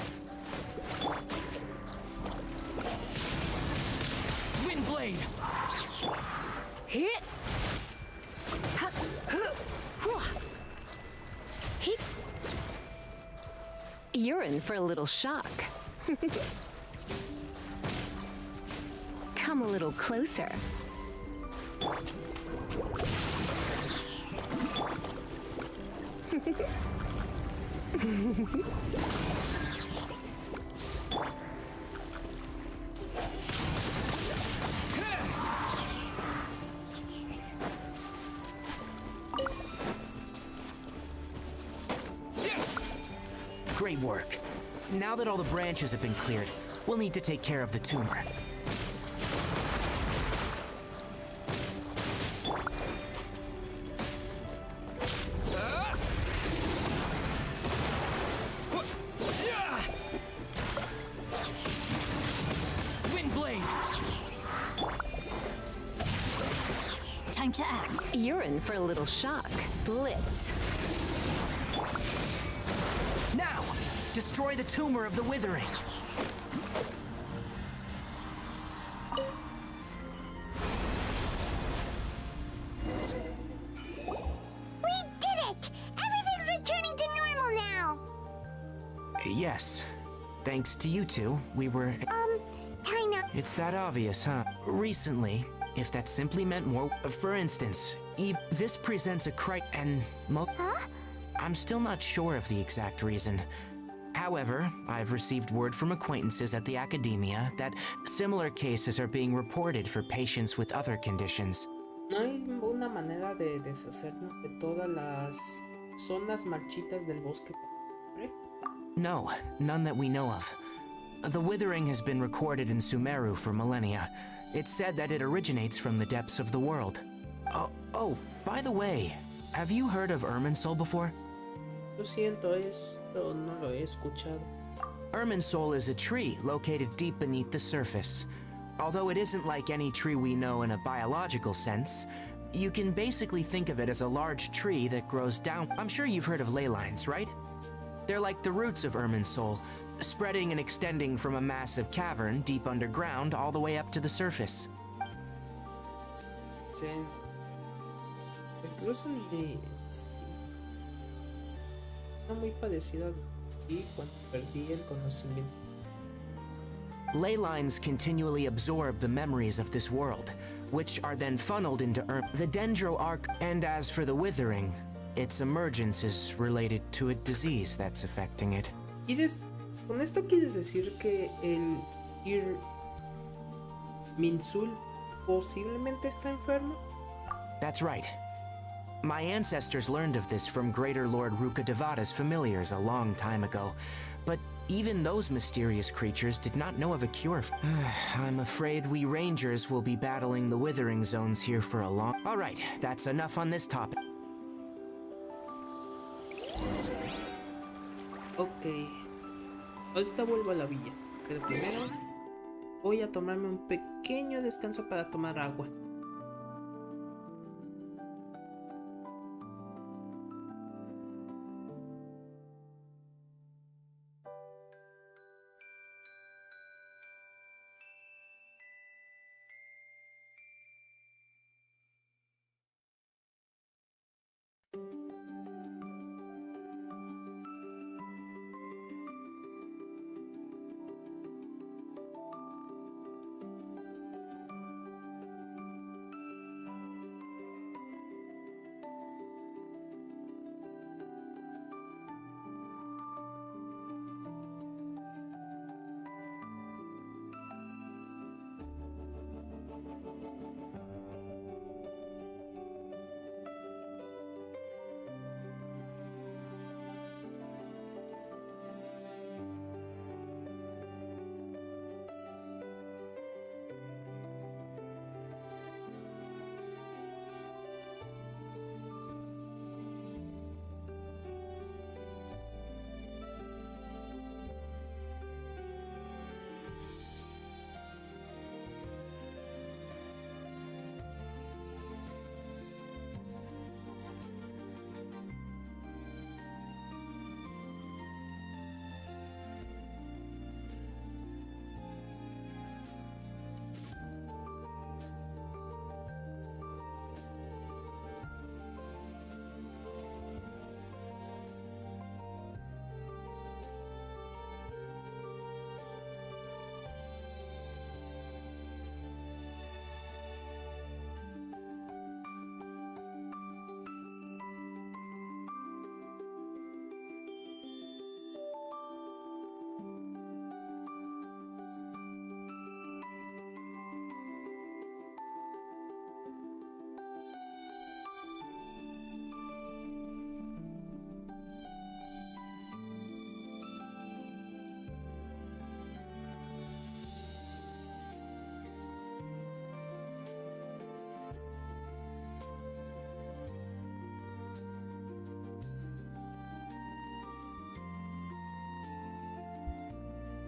[SPEAKER 4] Windblade!
[SPEAKER 8] Hit. Ha. Whew. Hit. You're in for a little shock. Come a little closer.
[SPEAKER 4] Great work. Now that all the branches have been cleared, we'll need to take care of the tumor.
[SPEAKER 8] Time to act. You're in for a little shock. Blitz.
[SPEAKER 4] Now, destroy the tumor of the Withering.
[SPEAKER 2] We did it! Everything's returning to normal now.
[SPEAKER 4] Yes. Thanks to you two, we were...
[SPEAKER 2] Kinda.
[SPEAKER 4] It's that obvious, huh? Recently, if that simply meant more... For instance, this presents a
[SPEAKER 2] Huh?
[SPEAKER 4] I'm still not sure of the exact reason. However, I've received word from acquaintances at the academia that similar cases are being reported for patients with other conditions.
[SPEAKER 1] No hay una manera de deshacernos de todas las zonas marchitas del bosque.
[SPEAKER 4] No, none that we know of. The Withering has been recorded in Sumeru for millennia. It's said that it originates from the depths of the world. Oh, by the way, have you heard of Irminsul before?
[SPEAKER 1] Lo siento, esto no lo he escuchado.
[SPEAKER 4] Irminsul is a tree located deep beneath the surface. Although it isn't like any tree we know in a biological sense, you can basically think of it as a large tree that grows down. I'm sure you've heard of ley lines, right? They're like the roots of Irminsul, spreading and extending from a massive cavern deep underground all the way up to the surface.
[SPEAKER 1] Sí. Incluso está muy parecido a ti cuando perdí el conocimiento.
[SPEAKER 4] Ley lines continually absorb the memories of this world, which are then funneled into the Dendro arc. And as for the Withering, its emergence is related to a disease that's affecting it.
[SPEAKER 1] ¿Con esto quieres decir que el Minsul posiblemente está enfermo?
[SPEAKER 4] That's right. My ancestors learned of this from Greater Lord Rukadevada's familiars a long time ago, but even those mysterious creatures did not know of a cure. I'm afraid we rangers will be battling the Withering Zones here for a long... All right, that's enough on this topic.
[SPEAKER 1] Ok. Ahorita vuelvo a la villa, pero primero voy a tomarme un pequeño descanso para tomar agua.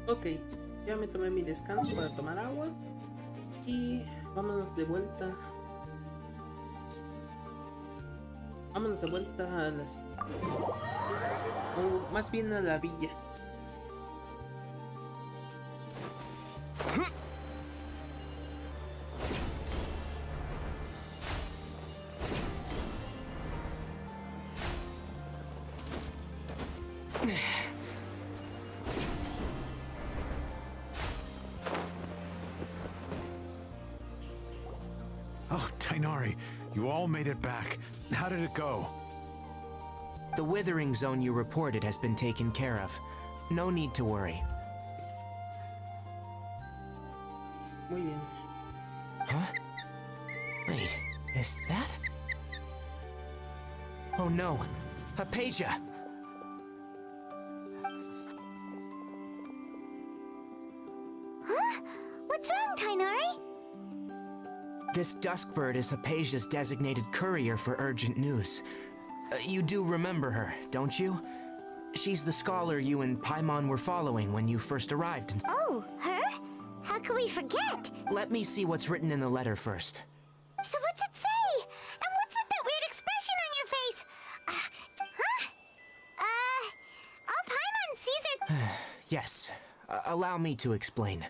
[SPEAKER 1] Ok, ya me tomé mi descanso para tomar agua y vámonos de vuelta. Vámonos de vuelta a la ciudad. O más bien a la villa.
[SPEAKER 5] Oh, Tainari, you all made it back. How did it go?
[SPEAKER 4] The withering zone you reported has been taken care of. No need to worry.
[SPEAKER 1] Muy bien.
[SPEAKER 4] Huh? Wait, is that? Oh no, Hypatia!
[SPEAKER 2] Huh? What's wrong, Tainari?
[SPEAKER 4] This Duskbird is Hypatia's designated courier for urgent news. You do remember her, don't you? She's the scholar you and Paimon were following when you first arrived.
[SPEAKER 2] Oh, her? How could we forget?
[SPEAKER 4] Let me see what's written in the letter first.
[SPEAKER 2] So what's it say? And what's with that weird expression on your face? Huh? Oh, Paimon sees her.
[SPEAKER 4] Yes, allow me to explain.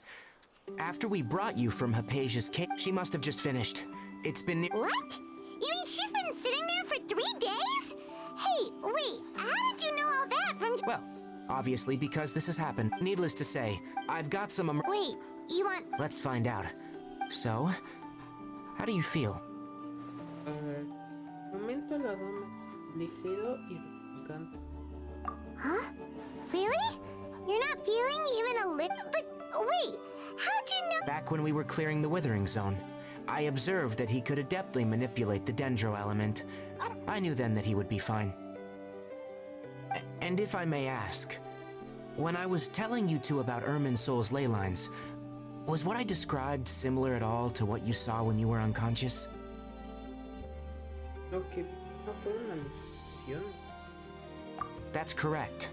[SPEAKER 4] After we brought you from Hypatia's cave, she must have just finished. It's been
[SPEAKER 2] What? You mean she's been sitting there for 3 days? Hey, wait, how did you know all that from...
[SPEAKER 4] Well, obviously because this has happened. Needless to say, I've got some
[SPEAKER 2] Wait, you want...
[SPEAKER 4] Let's find out. So, how do you feel?
[SPEAKER 1] Momento la dama es ligero y refrescante.
[SPEAKER 2] Huh? Really? You're not feeling even a little... But wait, how'd you know...
[SPEAKER 4] Back when we were clearing the withering zone, I observed that he could adeptly manipulate the dendro element. I knew then that he would be fine. And if I may ask, when I was telling you two about Irminsol's ley lines, was what I described similar at all to what you saw when you were unconscious?
[SPEAKER 1] Creo que no fue una alucinación.
[SPEAKER 4] That's correct.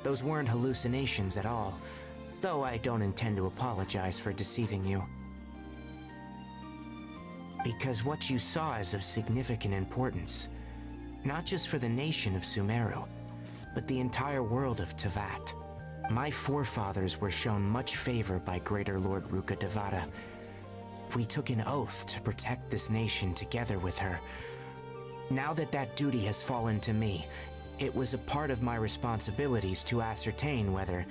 [SPEAKER 4] Those weren't hallucinations at all, though I don't intend to apologize for deceiving you. Because what you saw is of significant importance, not just for the nation of Sumeru, but the entire world of Tevat. My forefathers were shown much favor by Greater Lord Ruka Devata. We took an oath to protect this nation together with her. Now that that duty has fallen to me, it was a part of my responsibilities to ascertain whether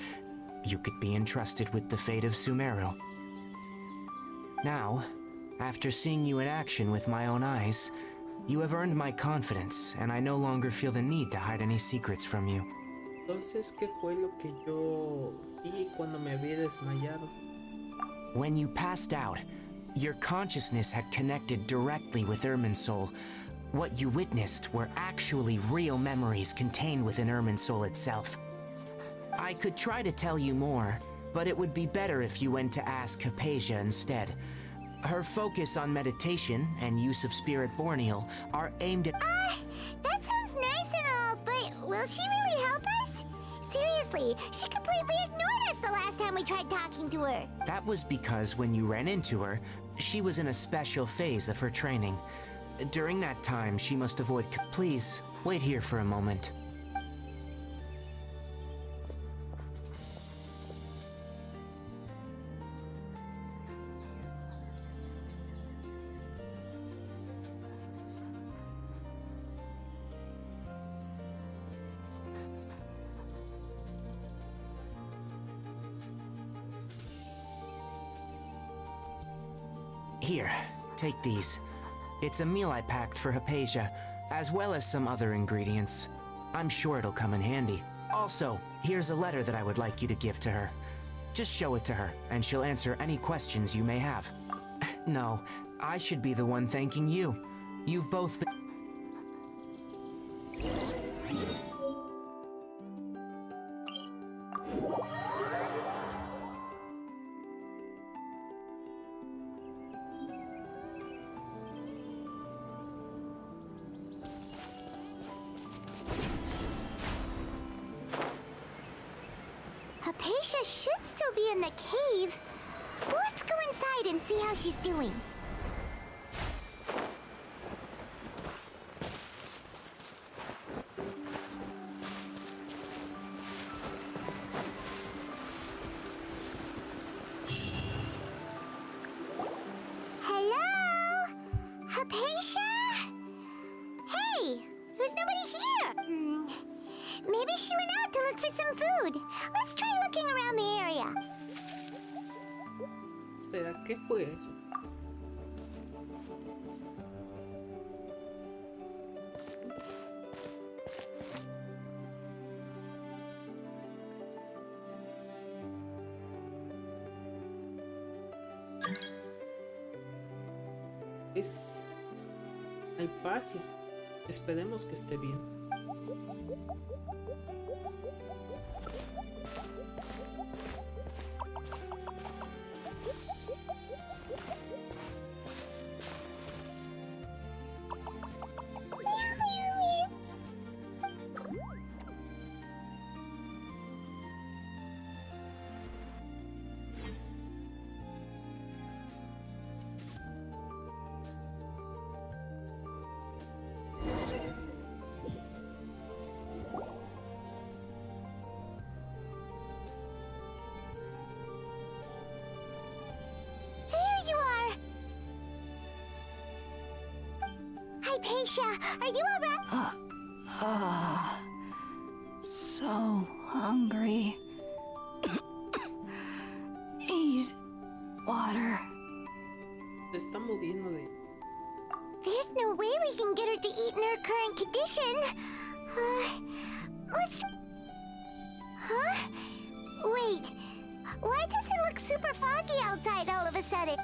[SPEAKER 4] you could be entrusted with the fate of Sumeru. Now, after seeing you in action with my own eyes, you have earned my confidence, and I no longer feel the need to hide any secrets from you.
[SPEAKER 1] Entonces, ¿qué fue lo que yo vi cuando me había desmayado?
[SPEAKER 4] When you passed out, your consciousness had connected directly with Irminsul. What you witnessed were actually real memories contained within Irminsul itself. I could try to tell you more, but it would be better if you went to ask Hypatia instead. Her focus on meditation and use of Spirit Borneal are aimed at...
[SPEAKER 2] That sounds nice and all, but will she really help us? Seriously, she completely ignored us the last time we tried talking to her.
[SPEAKER 4] That was because when you ran into her, she was in a special phase of her training. During that time, she must avoid... Please, wait here for a moment. Here, take these. It's a meal I packed for Hypatia, as well as some other ingredients. I'm sure it'll come in handy. Also, here's a letter that I would like you to give to her. Just show it to her, and she'll answer any questions you may have. No, I should be the one thanking you. You've both been...
[SPEAKER 2] Hypatia should still be in the cave. Let's go inside and see how she's doing. Hello? Hypatia? Hey, there's nobody here. Maybe she went out to look for some food. Let's try looking around the area.
[SPEAKER 1] Espera, ¿qué fue eso? Es Hypatia. Esperemos que esté bien.
[SPEAKER 2] Hypatia, are you alright?
[SPEAKER 6] So hungry. Need water.
[SPEAKER 1] Se está muriendo de...
[SPEAKER 2] There's no way we can get her to eat in her current condition. Let's... Huh? Wait. Why does it look super foggy outside all of a sudden?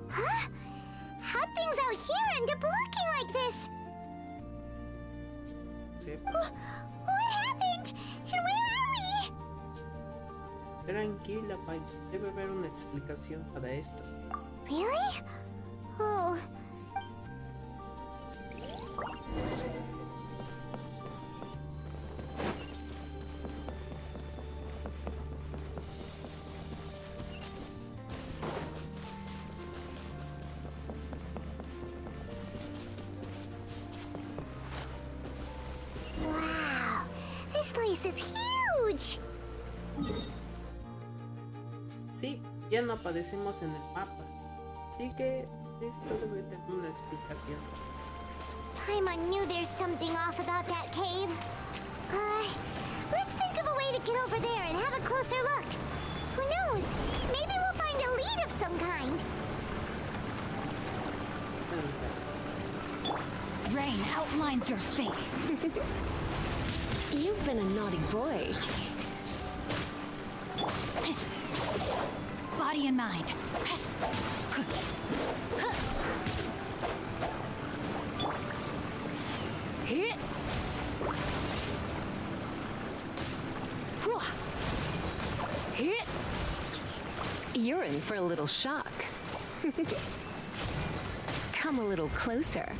[SPEAKER 2] Huh? How'd things out here end up looking like this? What happened? And where are we?
[SPEAKER 1] Tranquila, Pai. Debe haber una explicación para esto.
[SPEAKER 2] Really? Oh. Wow. This place is huge.
[SPEAKER 1] Sí, ya no aparecemos en el mapa. Así que esto debe tener una explicación.
[SPEAKER 2] Paimon knew there's something off about that cave. Let's think of a way to get over there and have a closer look. Who knows? Maybe we'll find a lead of some kind.
[SPEAKER 8] Rain outlines your fate. You've been a naughty boy. Body and mind. Hit. Hit. You're in for a little shock. Come a little closer.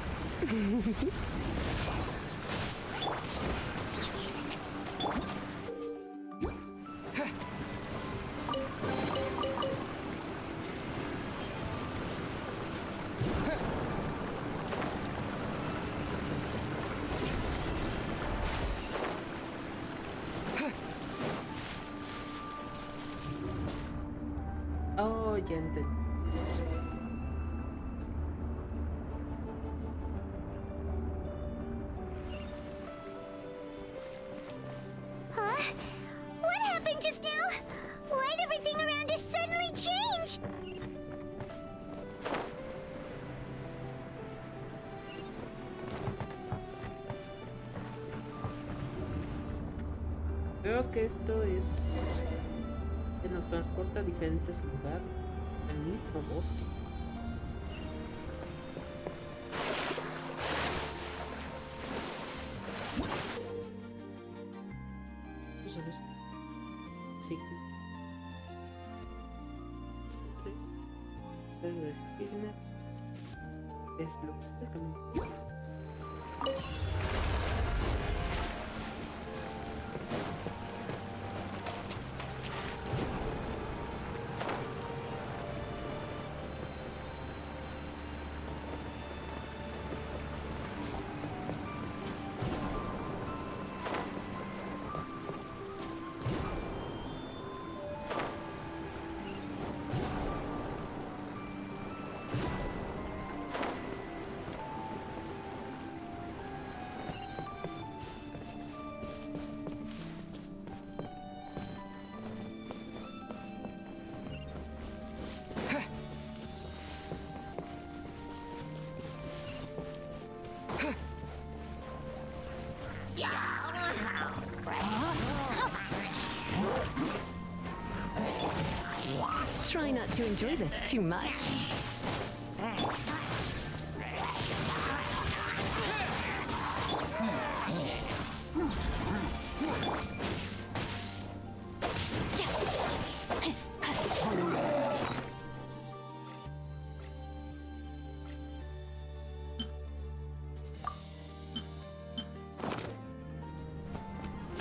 [SPEAKER 1] Oh, ya entendí.
[SPEAKER 2] Huh? What happened just now? Why'd everything around us suddenly change?
[SPEAKER 1] Creo que esto es que nos transporta a diferentes lugares, al mismo bosque. Eso es. Sí. Desbloquea el camino.
[SPEAKER 8] Try not to enjoy this too much.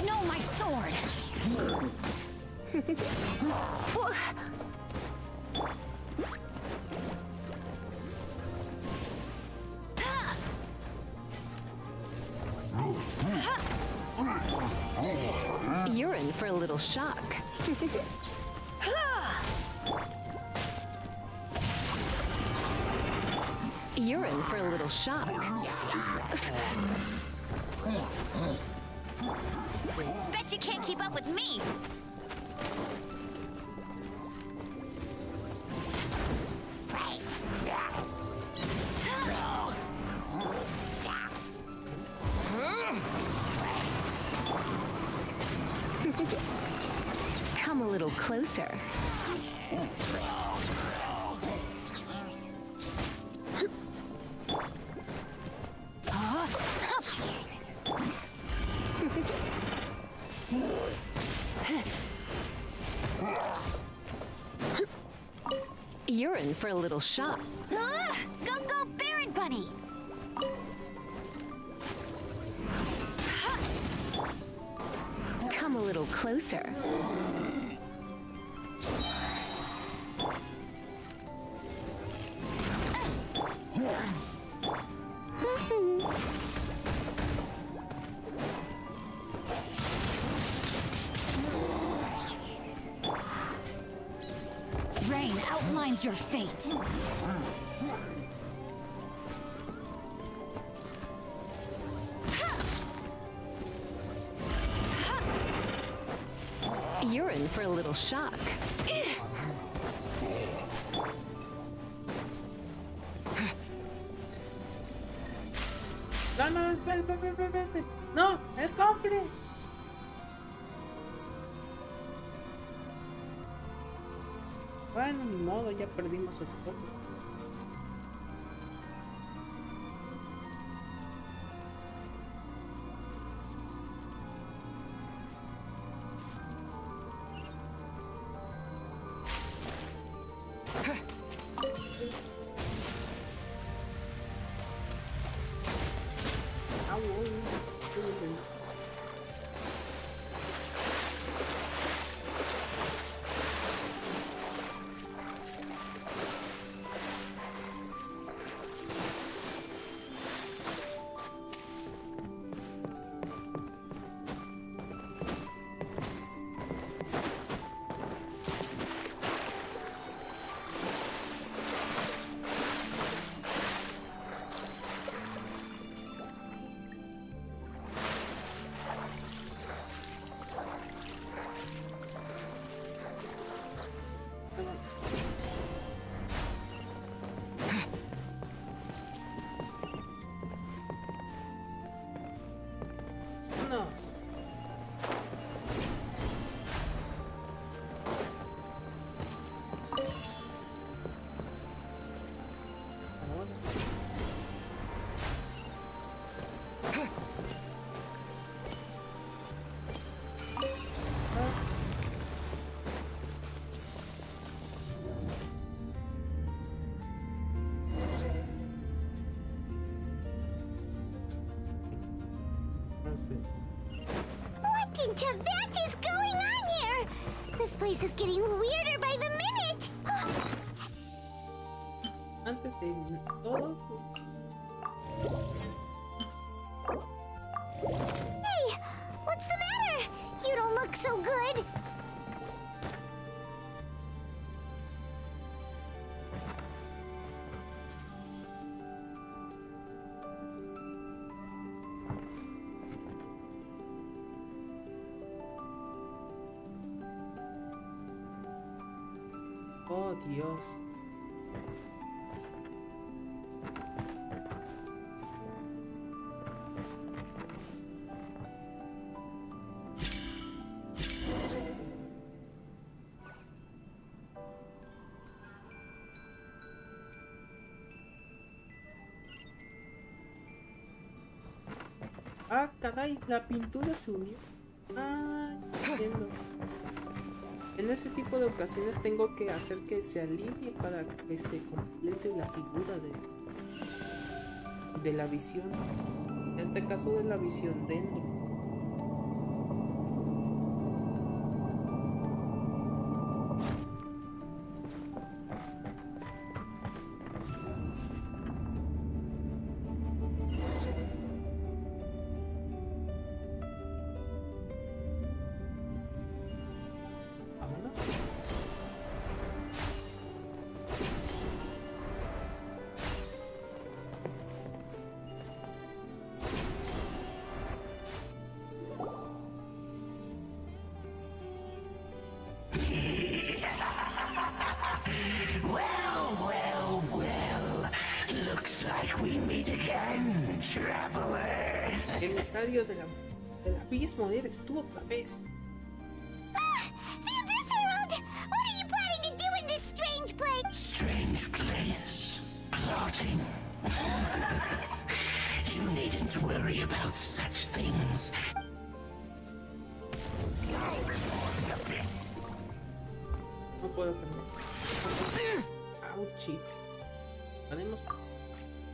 [SPEAKER 6] No, my sword!
[SPEAKER 8] You're in for a little shock. You're in for a little shock.
[SPEAKER 6] Bet you can't keep up with me!
[SPEAKER 8] Come a little closer. You're in for a little shock.
[SPEAKER 6] Go, go, Baron Bunny!
[SPEAKER 8] Come a little closer.
[SPEAKER 6] Rain outlines your fate.
[SPEAKER 8] You're in for a little shock.
[SPEAKER 1] No, no, espera, espera, espera, espera. No, el cofre. Bueno, ni modo, ya perdimos el cofre. más ver.
[SPEAKER 2] What in Tibet is going on here? This place is getting weirder by the minute.
[SPEAKER 1] Antes de todo,
[SPEAKER 2] Hey, what's the matter? You don't look so good.
[SPEAKER 1] oh Dios. Ah, caray, la pintura se unió. Ah, entiendo. En ese tipo de ocasiones tengo que hacer que se alivie para que se complete la figura de la visión. En este caso de la visión dentro. Emisario del abismo, eres tú otra vez.
[SPEAKER 2] The Abyss Herald! What are you planning to do in this strange place?
[SPEAKER 9] Strange place. Plotting. You needn't worry about such things.
[SPEAKER 1] No puedo cambiar. Auchi. Podemos.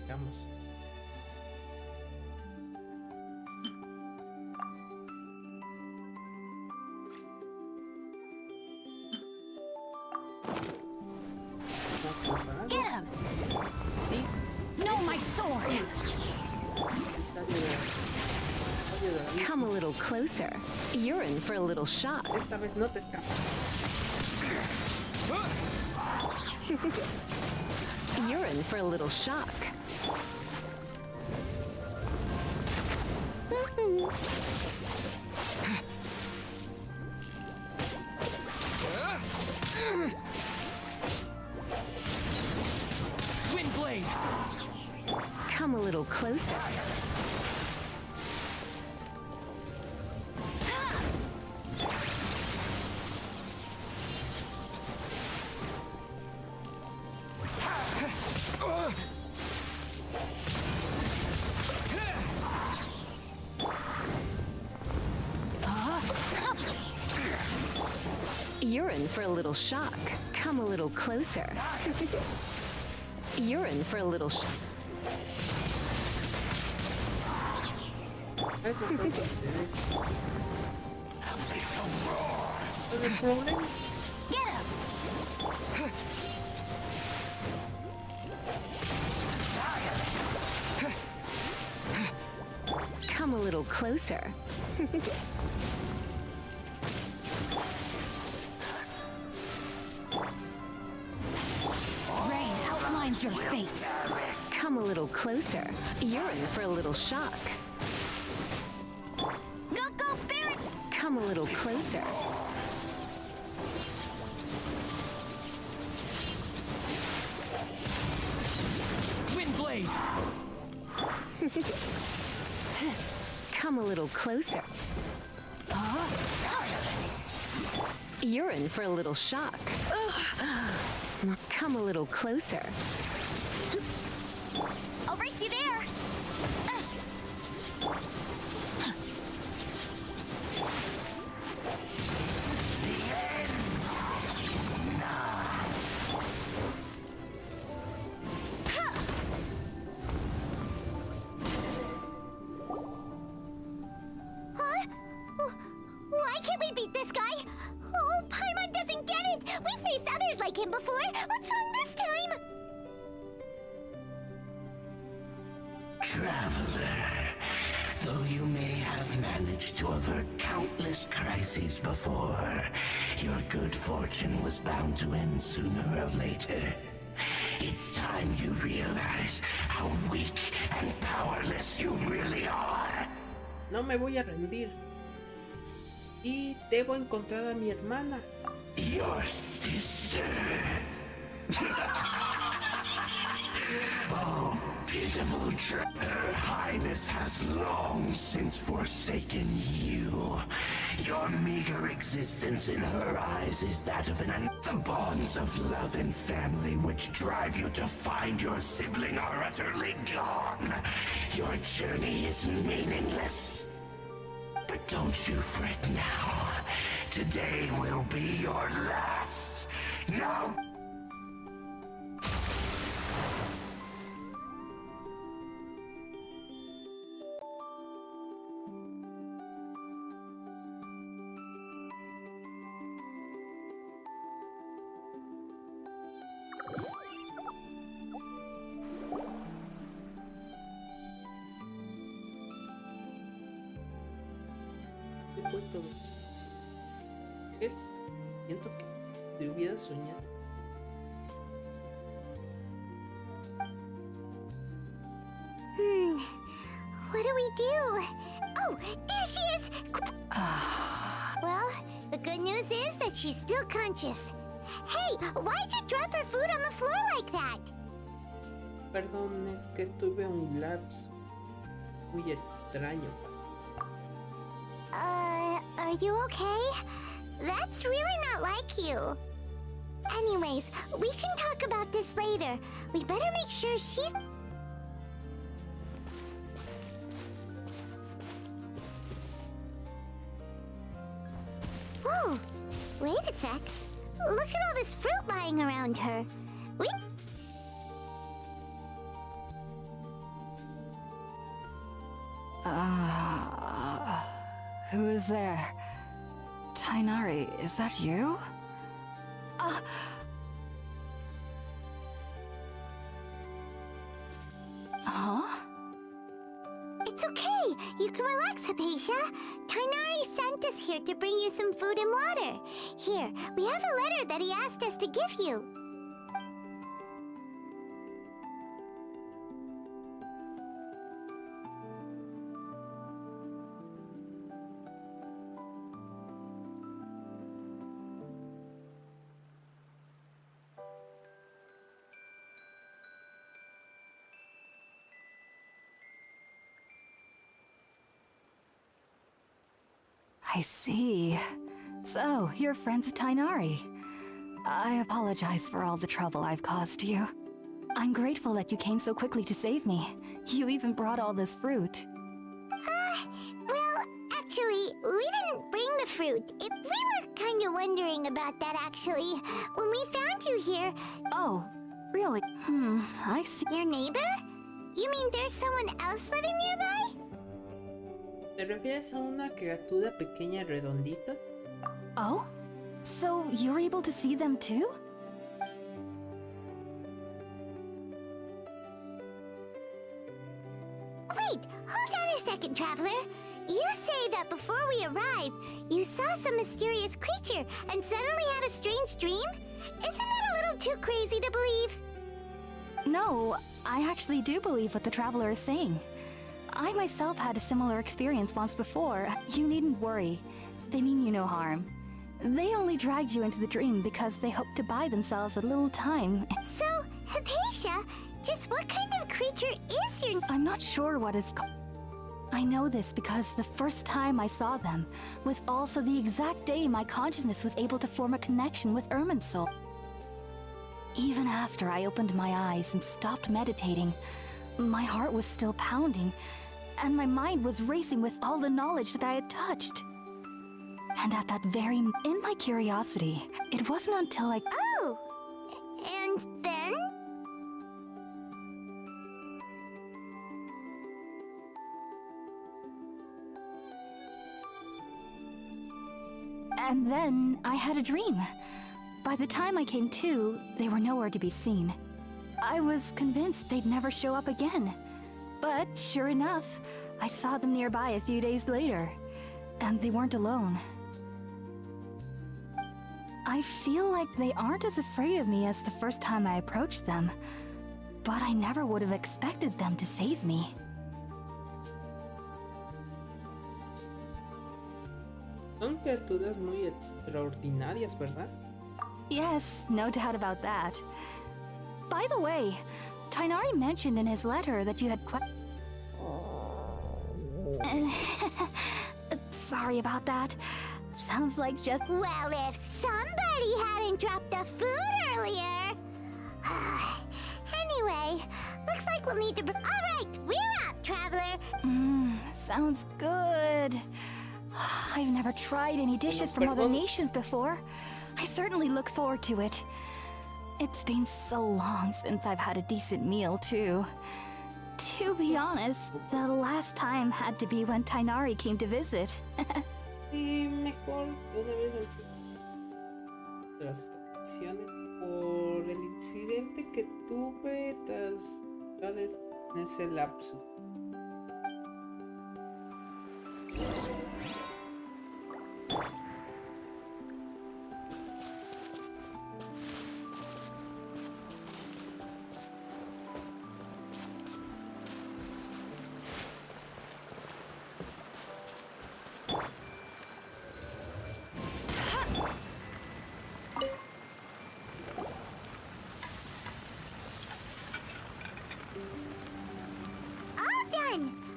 [SPEAKER 1] Vamos.
[SPEAKER 6] Get him!
[SPEAKER 1] Sí.
[SPEAKER 6] No, my sword!
[SPEAKER 8] Come a little closer. You're in for a little shock.
[SPEAKER 1] Esta vez no te escapas.
[SPEAKER 8] You're in for a little shock.
[SPEAKER 9] Windblade!
[SPEAKER 8] Come a little closer. You're in for a little shock. Come a little closer. You're in for a little shock.
[SPEAKER 1] Es mejor que ¿Tiene problemas?
[SPEAKER 6] Get him!
[SPEAKER 8] Come a little closer.
[SPEAKER 6] Rain outlines your fate.
[SPEAKER 8] Come a little closer. You're in for a little shock.
[SPEAKER 6] Go, Baron!
[SPEAKER 8] Come a little closer.
[SPEAKER 9] Windblade!
[SPEAKER 8] Come a little closer. You're in for a little shock. Come a little closer.
[SPEAKER 6] I'll race you there!
[SPEAKER 9] Traveler, though you may have managed to avert countless crises before, your good fortune was bound to end sooner or later. It's time you realize how weak and powerless you really are.
[SPEAKER 1] No me voy a rendir. Y debo encontrar a mi hermana.
[SPEAKER 9] Your sister. Oh, pitiful Her Highness has long since forsaken you. Your meager existence in her eyes is that of the bonds of love and family which drive you to find your sibling are utterly gone. Your journey is meaningless. But don't you fret now. Today will be your last. Now...
[SPEAKER 1] ¿Qué fue todo esto? Siento que te hubiera soñado.
[SPEAKER 2] What do we do? Oh, there she is! Well, the good news is that she's still conscious. Hey, why'd you drop her food on the floor like that?
[SPEAKER 1] Perdón, es que tuve un lapso muy extraño.
[SPEAKER 2] Are you okay? That's really not like you. Anyways, we can talk about this later. We better make sure she's... Whoa! Wait a sec. Look at all this fruit lying around her. We...
[SPEAKER 6] Who is there? Tainari, is that you? Huh?
[SPEAKER 2] It's okay. You can relax, Hypatia. Tainari sent us here to bring you some food and water. Here, we have a letter that he asked us to give you.
[SPEAKER 6] I see. So, you're friends of Tainari. I apologize for all the trouble I've caused you. I'm grateful that you came so quickly to save me. You even brought all this fruit.
[SPEAKER 2] Well, actually, we didn't bring the fruit. We were kind of wondering about that, actually. When we found you here...
[SPEAKER 6] Oh, really? I see.
[SPEAKER 2] Your neighbor? You mean there's someone else living nearby?
[SPEAKER 1] ¿Te refieres a una criatura pequeña redondita?
[SPEAKER 6] Oh? So you're able to see them too?
[SPEAKER 2] Wait, hold on a second, Traveler. You say that before we arrived, you saw some mysterious creature and suddenly had a strange dream? Isn't that a little too crazy to believe?
[SPEAKER 6] No, I actually do believe what the Traveler is saying. I myself had a similar experience once before. You needn't worry. They mean you no harm. They only dragged you into the dream because they hoped to buy themselves a little time.
[SPEAKER 2] So, Hypatia, just what kind of creature is your...
[SPEAKER 6] I'm not sure what it's called. I know this because the first time I saw them was also the exact day my consciousness was able to form a connection with Irminsul. Even after I opened my eyes and stopped meditating, my heart was still pounding, and my mind was racing with all the knowledge that I had touched. And at that in my curiosity, it wasn't until I...
[SPEAKER 2] Oh! And then?
[SPEAKER 6] And then I had a dream. By the time I came to, they were nowhere to be seen. I was convinced they'd never show up again. But sure enough, I saw them nearby a few days later, and they weren't alone. I feel like they aren't as afraid of me as the first time I approached them, but I never would have expected them to save me.
[SPEAKER 1] Son criaturas muy extraordinarias, ¿verdad?
[SPEAKER 6] Yes, no doubt about that. By the way, Tainari mentioned in his letter that you had Sorry about that. Sounds like just...
[SPEAKER 2] Well, if somebody hadn't dropped the food earlier. Anyway, looks like we'll need to. All right, we're out, traveler.
[SPEAKER 6] Sounds good. I've never tried any dishes from other nations before. I certainly look forward to it. It's been so long since I've had a decent meal, too. To be honest, the last time had to be when Tainari came to visit.
[SPEAKER 1] Y mejor una vez de las reflexiones por el incidente que tuve tras en ese lapso.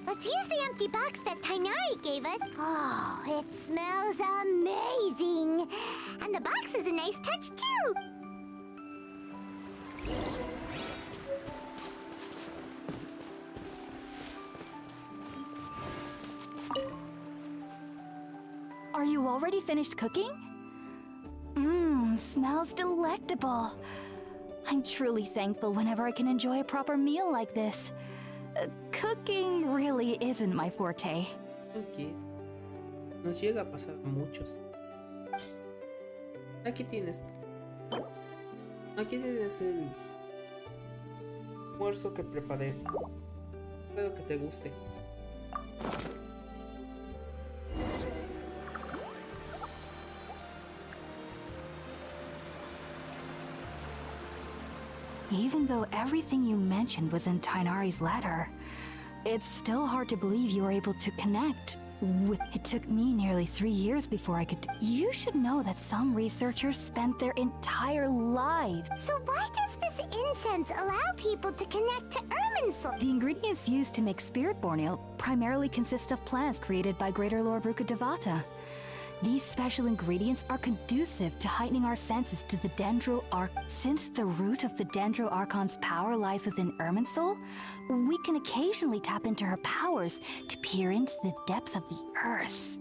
[SPEAKER 2] Let's use the empty box that Tainari gave us. Oh, it smells amazing. And the box is a nice touch, too.
[SPEAKER 6] Are you already finished cooking? Smells delectable. I'm truly thankful whenever I can enjoy a proper meal like this. Cooking really isn't my forte.
[SPEAKER 1] Aquí nos llega a pasar a muchos. Aquí tienes el almuerzo que preparé. Espero que te guste.
[SPEAKER 6] Even though everything you mentioned was in Tainari's letter, it's still hard to believe you were able to connect with... It took me nearly 3 years before I could... You should know that some researchers spent their entire lives...
[SPEAKER 2] So why does this incense allow people to connect to Irminsul?
[SPEAKER 6] The ingredients used to make spirit-born ale primarily consist of plants created by Greater Lord Rukkhadevata. These special ingredients are conducive to heightening our senses to the Dendro Arc. Since the root of the Dendro Archon's power lies within Irminsul, we can occasionally tap into her powers to peer into the depths of the earth.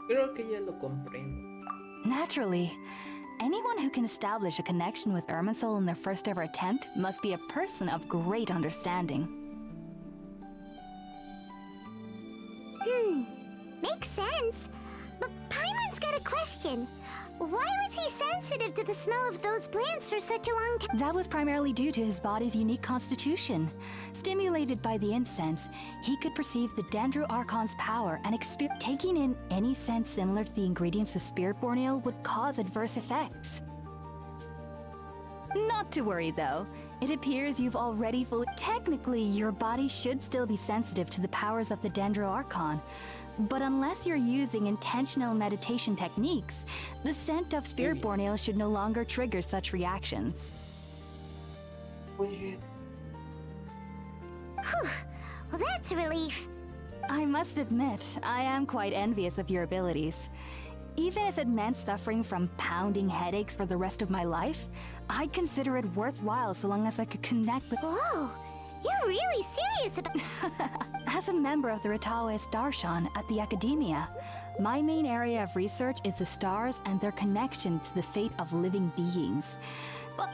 [SPEAKER 1] Creo que ya lo comprendo.
[SPEAKER 6] Naturally, anyone who can establish a connection with Irminsul in their first ever attempt must be a person of great understanding.
[SPEAKER 2] Makes sense. But Paimon's got a question. Why was he sensitive to the smell of those plants for such a long time?
[SPEAKER 6] That was primarily due to his body's unique constitution. Stimulated by the incense, he could perceive the Dendro Archon's power and taking in any scent similar to the ingredients of Spirit-born Ale would cause adverse effects. Not to worry though. It appears you've already fully... Technically, your body should still be sensitive to the powers of the Dendro Archon. But unless you're using intentional meditation techniques, the scent of Spirit-born Ale should no longer trigger such reactions.
[SPEAKER 1] Muy bien.
[SPEAKER 2] Whew. Well, that's a relief.
[SPEAKER 6] I must admit, I am quite envious of your abilities. Even if it meant suffering from pounding headaches for the rest of my life, I'd consider it worthwhile so long as I could connect with...
[SPEAKER 2] Whoa! You're really serious about...
[SPEAKER 6] As a member of the Rataoist Darshan at the Academia, my main area of research is the stars and their connection to the fate of living beings.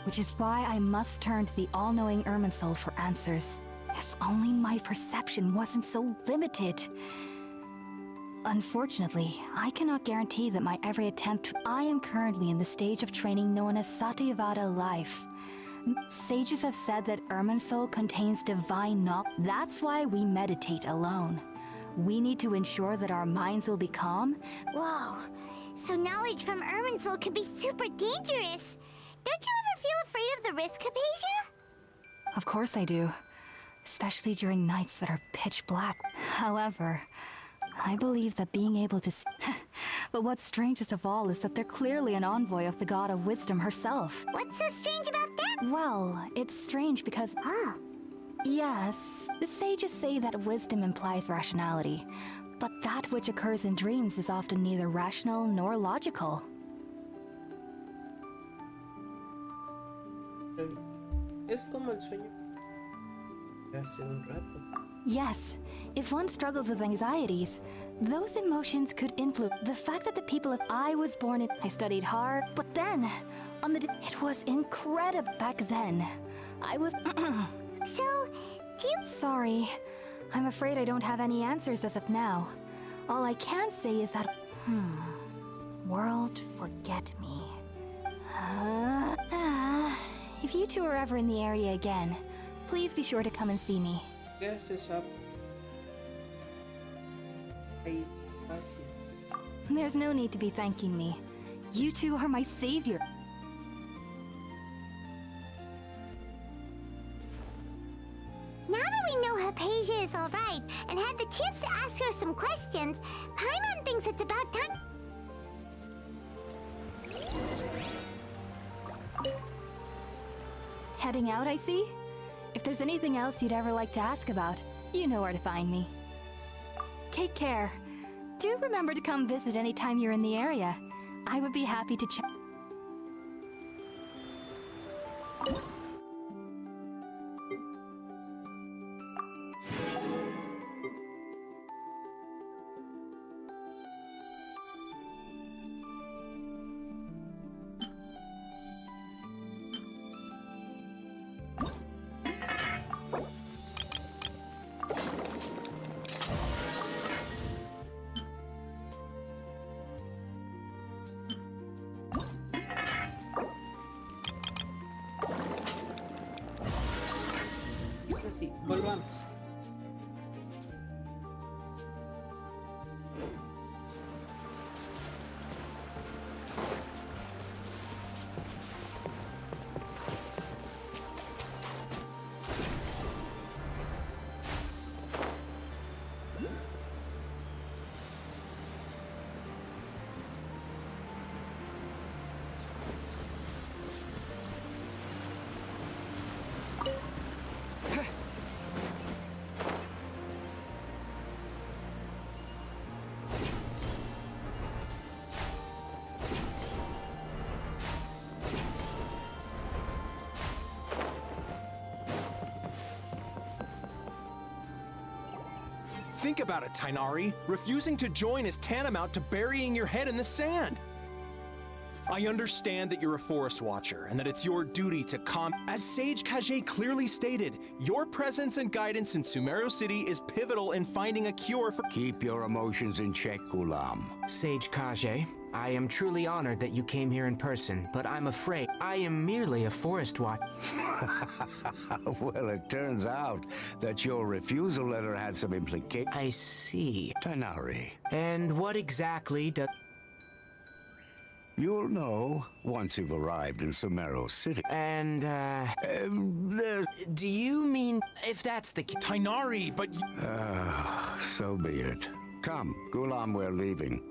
[SPEAKER 6] Which is why I must turn to the all-knowing Irminsul for answers. If only my perception wasn't so limited. Unfortunately, I cannot guarantee that my every attempt... I am currently in the stage of training known as Satyavada life. Sages have said that Irminsul contains divine knowledge. That's why we meditate alone. We need to ensure that our minds will be calm.
[SPEAKER 2] Whoa. So knowledge from Irminsul can be super dangerous. Don't you ever feel afraid of the risk, Hypatia?
[SPEAKER 6] Of course I do. Especially during nights that are pitch black. However, I believe that being able to but what's strangest of all is that they're clearly an envoy of the god of wisdom herself.
[SPEAKER 2] What's so strange about that?
[SPEAKER 6] Well, it's strange because...
[SPEAKER 2] Oh.
[SPEAKER 6] Yes, the sages say that wisdom implies rationality, but that which occurs in dreams is often neither rational nor logical.
[SPEAKER 1] Es como el sueño de hace un rato.
[SPEAKER 6] Yes, if one struggles with anxieties, those emotions could influence the fact that the people of I was born in. I studied hard, but then, on the it was incredible back then. I was.
[SPEAKER 2] So, do you...
[SPEAKER 6] Sorry, I'm afraid I don't have any answers as of now. All I can say is that. World, forget me. If you two are ever in the area again, please be sure to come and see me.
[SPEAKER 1] Gracias a... Ahí, fácil.
[SPEAKER 6] There's no need to be thanking me. You two are my savior.
[SPEAKER 2] Now that we know Hypatia is alright and had the chance to ask her some questions, Paimon thinks it's about time.
[SPEAKER 6] Heading out, I see? If there's anything else you'd ever like to ask about, you know where to find me. Take care. Do remember to come visit anytime you're in the area. I would be happy to chat.
[SPEAKER 1] Sí, volvamos.
[SPEAKER 10] Think about it, Tainari. Refusing to join is tantamount to burying your head in the sand. I understand that you're a forest watcher and that it's your duty to As Sage Kage clearly stated, your presence and guidance in Sumeru City is pivotal in finding a cure for—
[SPEAKER 9] Keep your emotions in check, Gulam.
[SPEAKER 4] Sage Kage, I am truly honored that you came here in person, but I'm afraid I am merely a forest watcher.
[SPEAKER 9] Well, it turns out that your refusal letter had some implications.
[SPEAKER 4] I see.
[SPEAKER 9] Tainari,
[SPEAKER 4] And what exactly does...
[SPEAKER 9] you'll know once you've arrived in Sumeru City.
[SPEAKER 4] And,
[SPEAKER 9] There's...
[SPEAKER 4] do you mean if that's the case?
[SPEAKER 10] Tainari, but
[SPEAKER 9] So be it. Come, Gulam, we're leaving.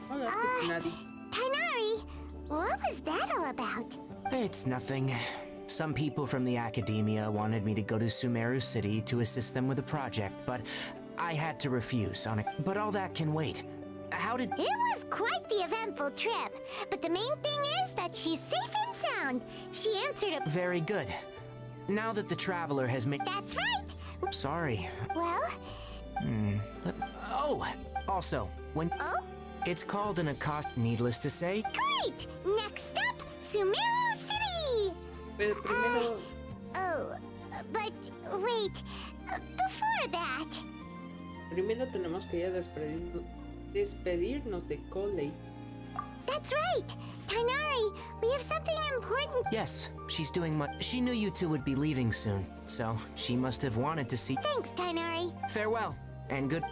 [SPEAKER 1] Hola, nadie.
[SPEAKER 2] Tainari, what was that all about?
[SPEAKER 4] It's nothing. Some people from the academia wanted me to go to Sumeru City to assist them with a project, but I had to refuse on it. But all that can wait. How did...
[SPEAKER 2] It was quite the eventful trip, but the main thing is that she's safe and sound. She answered a...
[SPEAKER 4] Very good. Now that the traveler has made...
[SPEAKER 2] That's right.
[SPEAKER 4] Sorry.
[SPEAKER 2] Well,
[SPEAKER 4] Oh! Also, when...
[SPEAKER 2] oh,
[SPEAKER 4] It's called an Akash, needless to say.
[SPEAKER 2] great! Next up, Sumeru City!
[SPEAKER 1] Pero primero,
[SPEAKER 2] Oh, but wait. Before that,
[SPEAKER 1] primero tenemos que ya despedirnos de Coley.
[SPEAKER 2] that's right. Tainari, we have something important.
[SPEAKER 4] Yes, she's doing much. She knew you two would be leaving soon, so she must have wanted to see.
[SPEAKER 2] Thanks, Tainari.
[SPEAKER 4] Farewell, and good.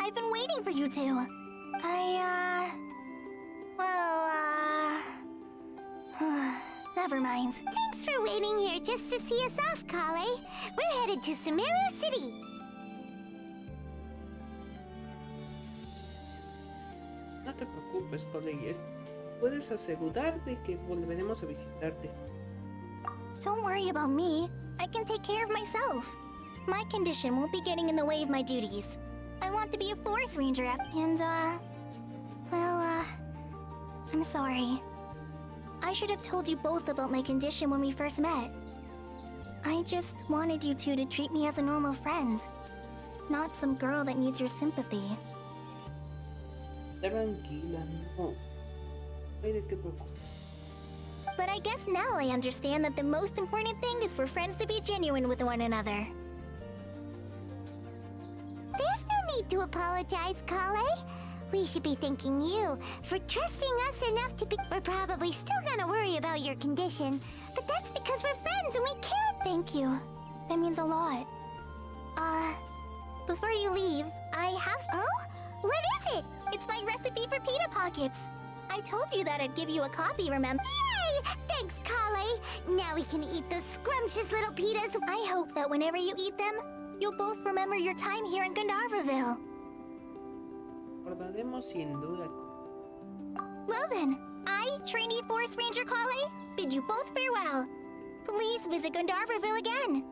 [SPEAKER 3] I've been waiting for you two. Never mind.
[SPEAKER 2] Thanks for waiting here just to see us off, Kale. We're headed to Sumeru City.
[SPEAKER 1] No te preocupes, Coley. Puedes asegurar de que volveremos a visitarte.
[SPEAKER 3] Don't worry about me. I can take care of myself. My condition won't be getting in the way of my duties. I want to be a forest ranger and, I'm sorry. I should have told you both about my condition when we first met. I just wanted you two to treat me as a normal friend, not some girl that needs your sympathy.
[SPEAKER 1] Tranquila, no. No hay de qué preocupar.
[SPEAKER 3] But I guess now I understand that the most important thing is for friends to be genuine with one another.
[SPEAKER 2] There's no need to apologize, Kale. We should be thanking you for trusting us enough to be... We're probably still gonna worry about your condition, but that's because we're friends and we care.
[SPEAKER 3] Thank you. That means a lot. Before you leave, I have...
[SPEAKER 2] Oh? What is it?
[SPEAKER 3] It's my recipe for pita pockets. I told you that I'd give you a copy, remember?
[SPEAKER 2] Yay! Thanks, Kale. Now we can eat those scrumptious little pitas.
[SPEAKER 3] I hope that whenever you eat them, you'll both remember your time here in Gandharvaville.
[SPEAKER 1] Recordaremos sin duda.
[SPEAKER 3] Well then, I, trainee Forest Ranger Kale, bid you both farewell. Please visit Gandharvaville again.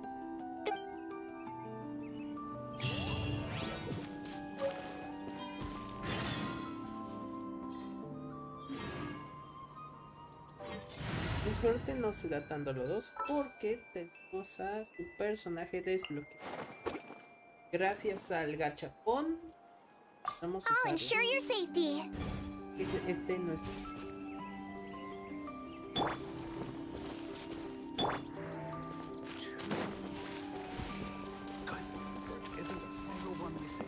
[SPEAKER 1] Mi suerte no será tan dolorosa porque tenemos a su personaje desbloqueado. Gracias al gachapón vamos a
[SPEAKER 3] I'll
[SPEAKER 1] usarlo.
[SPEAKER 3] ensure your safety.
[SPEAKER 1] Este no es.
[SPEAKER 10] Isn't a single one missing.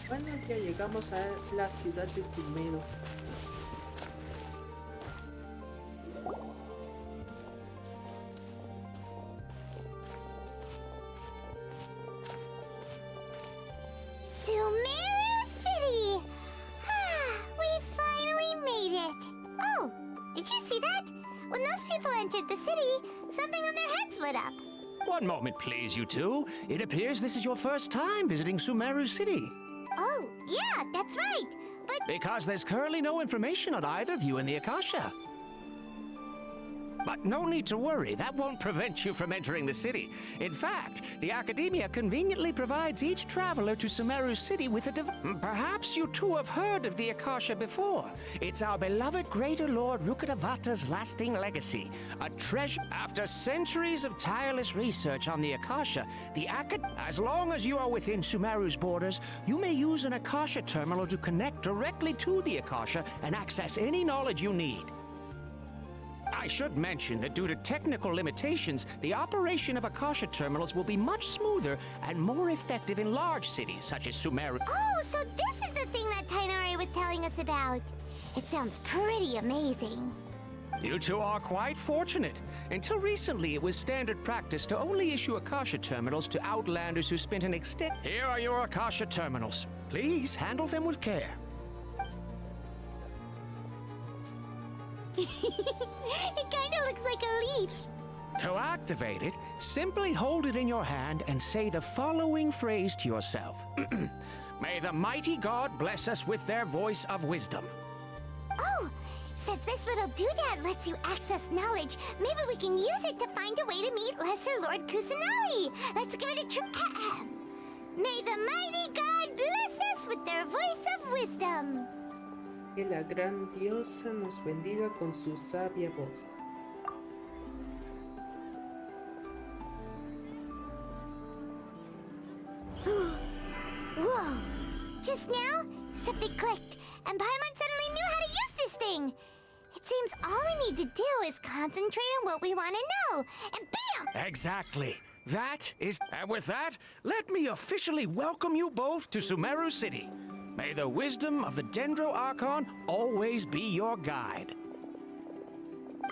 [SPEAKER 1] Bueno, ya llegamos a la ciudad de Sumeru.
[SPEAKER 2] Sumeru City! We finally made it! Oh, did you see that? When those people entered the city, something on their heads lit up.
[SPEAKER 11] One moment, please, you two. It appears this is your first time visiting Sumeru City.
[SPEAKER 2] Oh, yeah, that's right. But
[SPEAKER 11] Because there's currently no information on either of you in the Akasha. But no need to worry, that won't prevent you from entering the city. In fact, the Academia conveniently provides each traveler to Sumeru City with a Perhaps you two have heard of the Akasha before. It's our beloved Greater Lord Rukkhadevata's lasting legacy, a treasure. After centuries of tireless research on the Akasha, as long as you are within Sumeru's borders, you may use an Akasha terminal to connect directly to the Akasha and access any knowledge you need. I should mention that due to technical limitations, the operation of Akasha terminals will be much smoother and more effective in large cities such as Sumeru.
[SPEAKER 2] Oh, so this is the thing that Tainari was telling us about. It sounds pretty amazing.
[SPEAKER 11] You two are quite fortunate. Until recently, it was standard practice to only issue Akasha terminals to outlanders who spent an extent. Here are your Akasha terminals. Please handle them with care.
[SPEAKER 2] It kind of looks like a leaf.
[SPEAKER 11] To activate it, simply hold it in your hand and say the following phrase to yourself. May the mighty God bless us with their voice of wisdom.
[SPEAKER 2] Oh, since this little doodad lets you access knowledge, maybe we can use it to find a way to meet Lesser Lord Kusanali. Let's give it a try. May the mighty God bless us with their voice of wisdom.
[SPEAKER 1] Que la gran diosa nos bendiga con su sabia voz.
[SPEAKER 2] Whoa! Just now, something clicked, and Paimon suddenly knew how to use this thing. It seems all we need to do is concentrate on what we want to know, and bam!
[SPEAKER 11] Exactly. That is... And with that, let me officially welcome you both to Sumeru City. May the wisdom of the Dendro Archon always be your guide.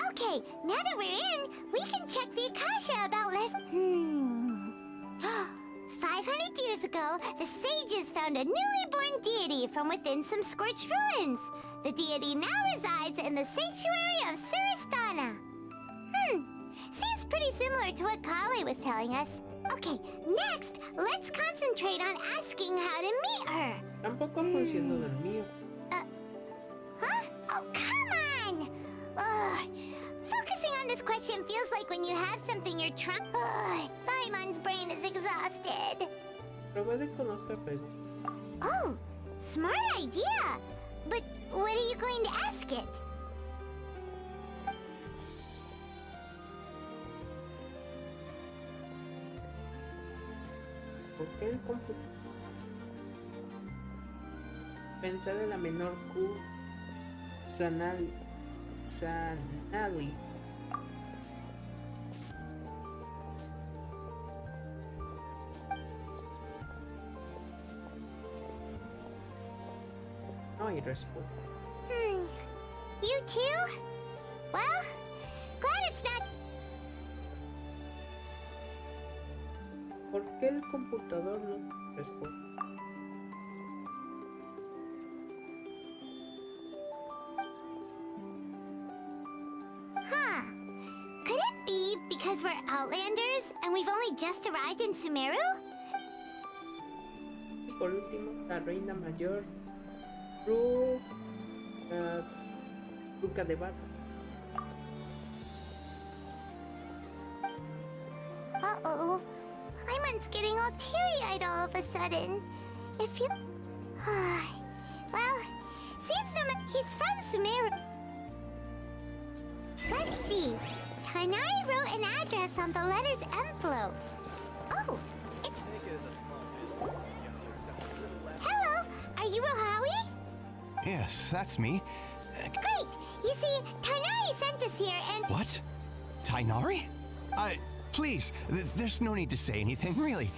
[SPEAKER 2] Okay, now that we're in, we can check the Akasha about less... 500 years ago, the sages found a newly born deity from within some scorched ruins. The deity now resides in the sanctuary of Suristana. Seems pretty similar to what Kali was telling us. Okay, next, let's concentrate on asking how to meet her.
[SPEAKER 1] Tampoco funcionó del mío.
[SPEAKER 2] Huh? Oh, come on! Ugh. Focusing on this question feels like when you have something you're trying... Paimon's brain is exhausted.
[SPEAKER 1] Probé con otra pregunta.
[SPEAKER 2] Oh, smart idea! But what are you going to ask it?
[SPEAKER 1] ¿Por qué el computador? Pensar en la menor Q. Sanali. No hay respuesta.
[SPEAKER 2] You too? Well, glad it's not...
[SPEAKER 1] ¿Por qué el computador no responde?
[SPEAKER 2] Huh. Could it be because we're Outlanders and we've only just arrived in Sumeru?
[SPEAKER 1] Y por último, la reina mayor, Ruka de Bata.
[SPEAKER 2] Uh-oh. Paimon's getting all teary-eyed all of a sudden. If you... well, seems he's from Sumeru. Let's see. Tainari wrote an address on the letter's envelope. Oh, it's... Hello, are you Rohawi?
[SPEAKER 10] Yes, that's me.
[SPEAKER 2] Great! You see, Tainari sent us here and...
[SPEAKER 10] What? Tainari? Please, there's no need to say anything, really.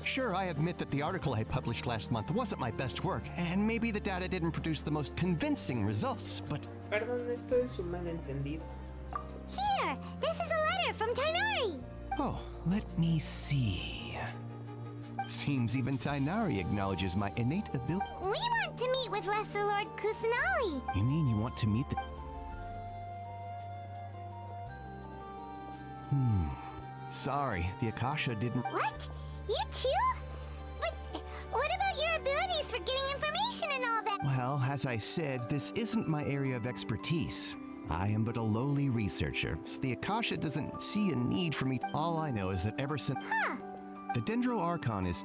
[SPEAKER 10] Sure, I admit that the article I published last month wasn't my best work, and maybe the data didn't produce the most convincing results, but...
[SPEAKER 1] Perdón, esto es un malentendido.
[SPEAKER 2] Here! This is a letter from Tainari!
[SPEAKER 10] Oh, let me see. Seems even Tainari acknowledges my innate ability.
[SPEAKER 2] We want to meet with Lesser Lord Kusanali!
[SPEAKER 10] You mean you want to meet the... Sorry, the Akasha didn't...
[SPEAKER 2] What? You too? But what about your abilities for getting information and all that?
[SPEAKER 10] Well, as I said, this isn't my area of expertise. I am but a lowly researcher, so the Akasha doesn't see a need for me. All I know is that ever since...
[SPEAKER 2] Huh?
[SPEAKER 10] The Dendro Archon is...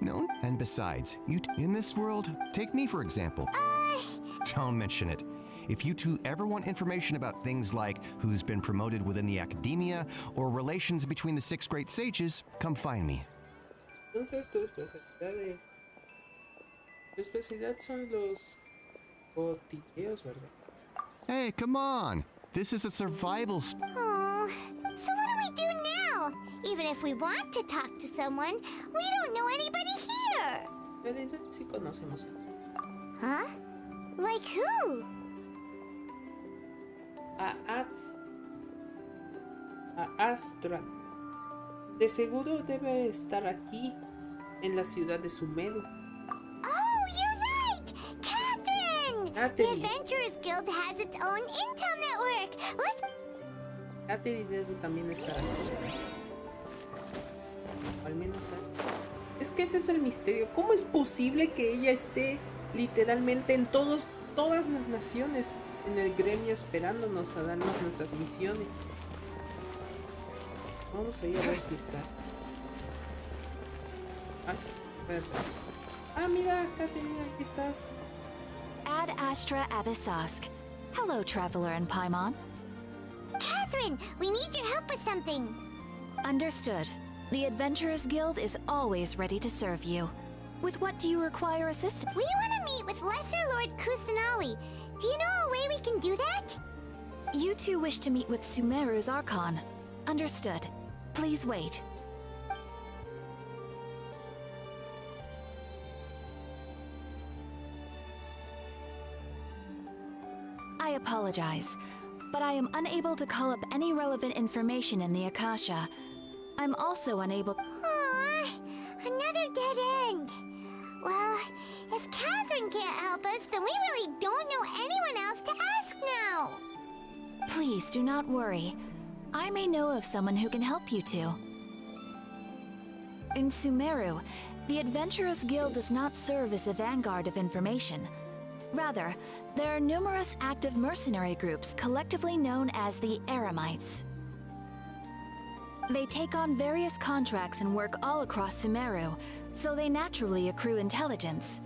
[SPEAKER 10] No, and besides, in this world, take me for example. Don't mention it. If you two ever want information about things like who's been promoted within the academia or relations between the 6 great sages, come find me.
[SPEAKER 1] Entonces tu especialidad son los cotilleos, ¿verdad?
[SPEAKER 10] Hey, come on!
[SPEAKER 12] This is a survival.
[SPEAKER 2] Oh, so what do we do now? Even if we want to talk to someone, we don't know anybody here.
[SPEAKER 1] En realidad sí conocemos.
[SPEAKER 2] Huh? Like who?
[SPEAKER 1] A Astra. De seguro debe estar aquí, en la ciudad de Sumeru.
[SPEAKER 2] Oh, you're right! Catherine! The Adventurers Guild has its own intel network. Let's...
[SPEAKER 1] Catherine debe también estar aquí. Al menos es que ese es el misterio. ¿Cómo es posible que ella esté literalmente en todas las naciones en el gremio esperándonos a darnos nuestras misiones? Vamos a ir a ver si está. Ay, espérate. Ah, mira, Katherine, aquí estás.
[SPEAKER 13] Ad Astra Abyssask. Hello, Traveler and Paimon.
[SPEAKER 2] Catherine, we need your help with something.
[SPEAKER 13] Understood. The Adventurers Guild is always ready to serve you. With what do you require assistance?
[SPEAKER 2] We want to meet with Lesser Lord Kusanali. Do you know a way we can do that?
[SPEAKER 13] You two wish to meet with Sumeru's Archon. Understood. Please wait. I apologize, but I am unable to call up any relevant information in the Akasha. I'm also unable...
[SPEAKER 2] Aww, another dead end. Well, if Catherine can't help us, then we really don't know anyone else to ask now.
[SPEAKER 13] Please do not worry. I may know of someone who can help you two. In Sumeru, the Adventurers Guild does not serve as the vanguard of information. Rather, there are numerous active mercenary groups collectively known as the Eremites. They take on various contracts and work all across Sumeru, so they naturally accrue intelligence.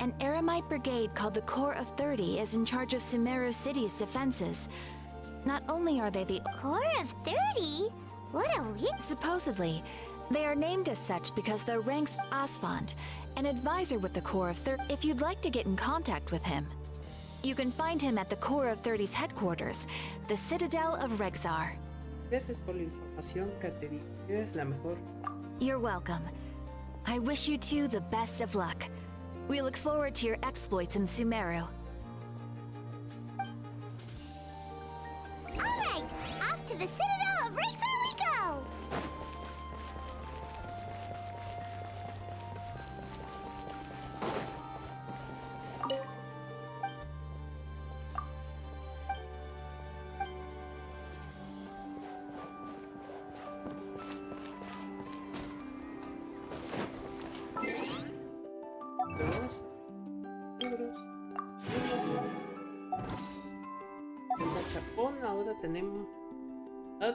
[SPEAKER 13] An Eremite brigade called the Corps of 30 is in charge of Sumeru City's defenses. Not only are they the
[SPEAKER 2] Corps of 30? What a weird...
[SPEAKER 13] Supposedly, they are named as such because their ranks Asfand, an advisor with the Corps of 30. If you'd like to get in contact with him, you can find him at the Corps of 30's headquarters, the Citadel of Rexar.
[SPEAKER 1] Gracias por la información, Katherine. Eres la mejor.
[SPEAKER 13] You're welcome. I wish you two the best of luck. We look forward to your exploits in Sumeru.
[SPEAKER 2] Alright, off to the Citadel of Rexar we go!
[SPEAKER 1] El gachapón ahora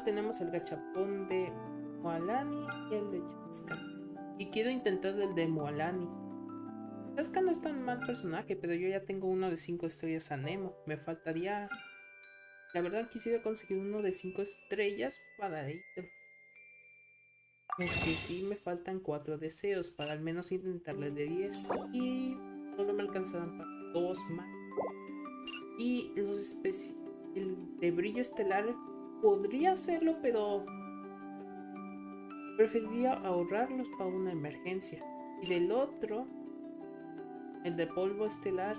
[SPEAKER 1] tenemos el gachapón de Moalani y el de Chaska. Y quiero intentar el de Moalani. Chaska no es tan mal personaje, pero yo ya tengo uno de 5 estrellas a Nemo. Me faltaría... La verdad quisiera conseguir uno de 5 estrellas para ello. Porque sí me faltan 4 deseos para al menos intentarle de 10. Y solo me alcanzarán para 2 más. Y el de brillo estelar podría hacerlo, pero preferiría ahorrarlos para una emergencia. Y del otro, el de polvo estelar,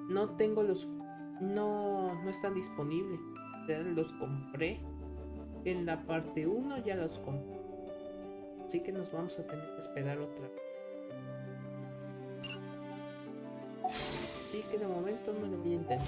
[SPEAKER 1] no tengo los... No están disponibles. Los compré. En la parte 1 ya los compré. Así que nos vamos a tener que esperar otra vez. Así que de momento no lo voy a intentar.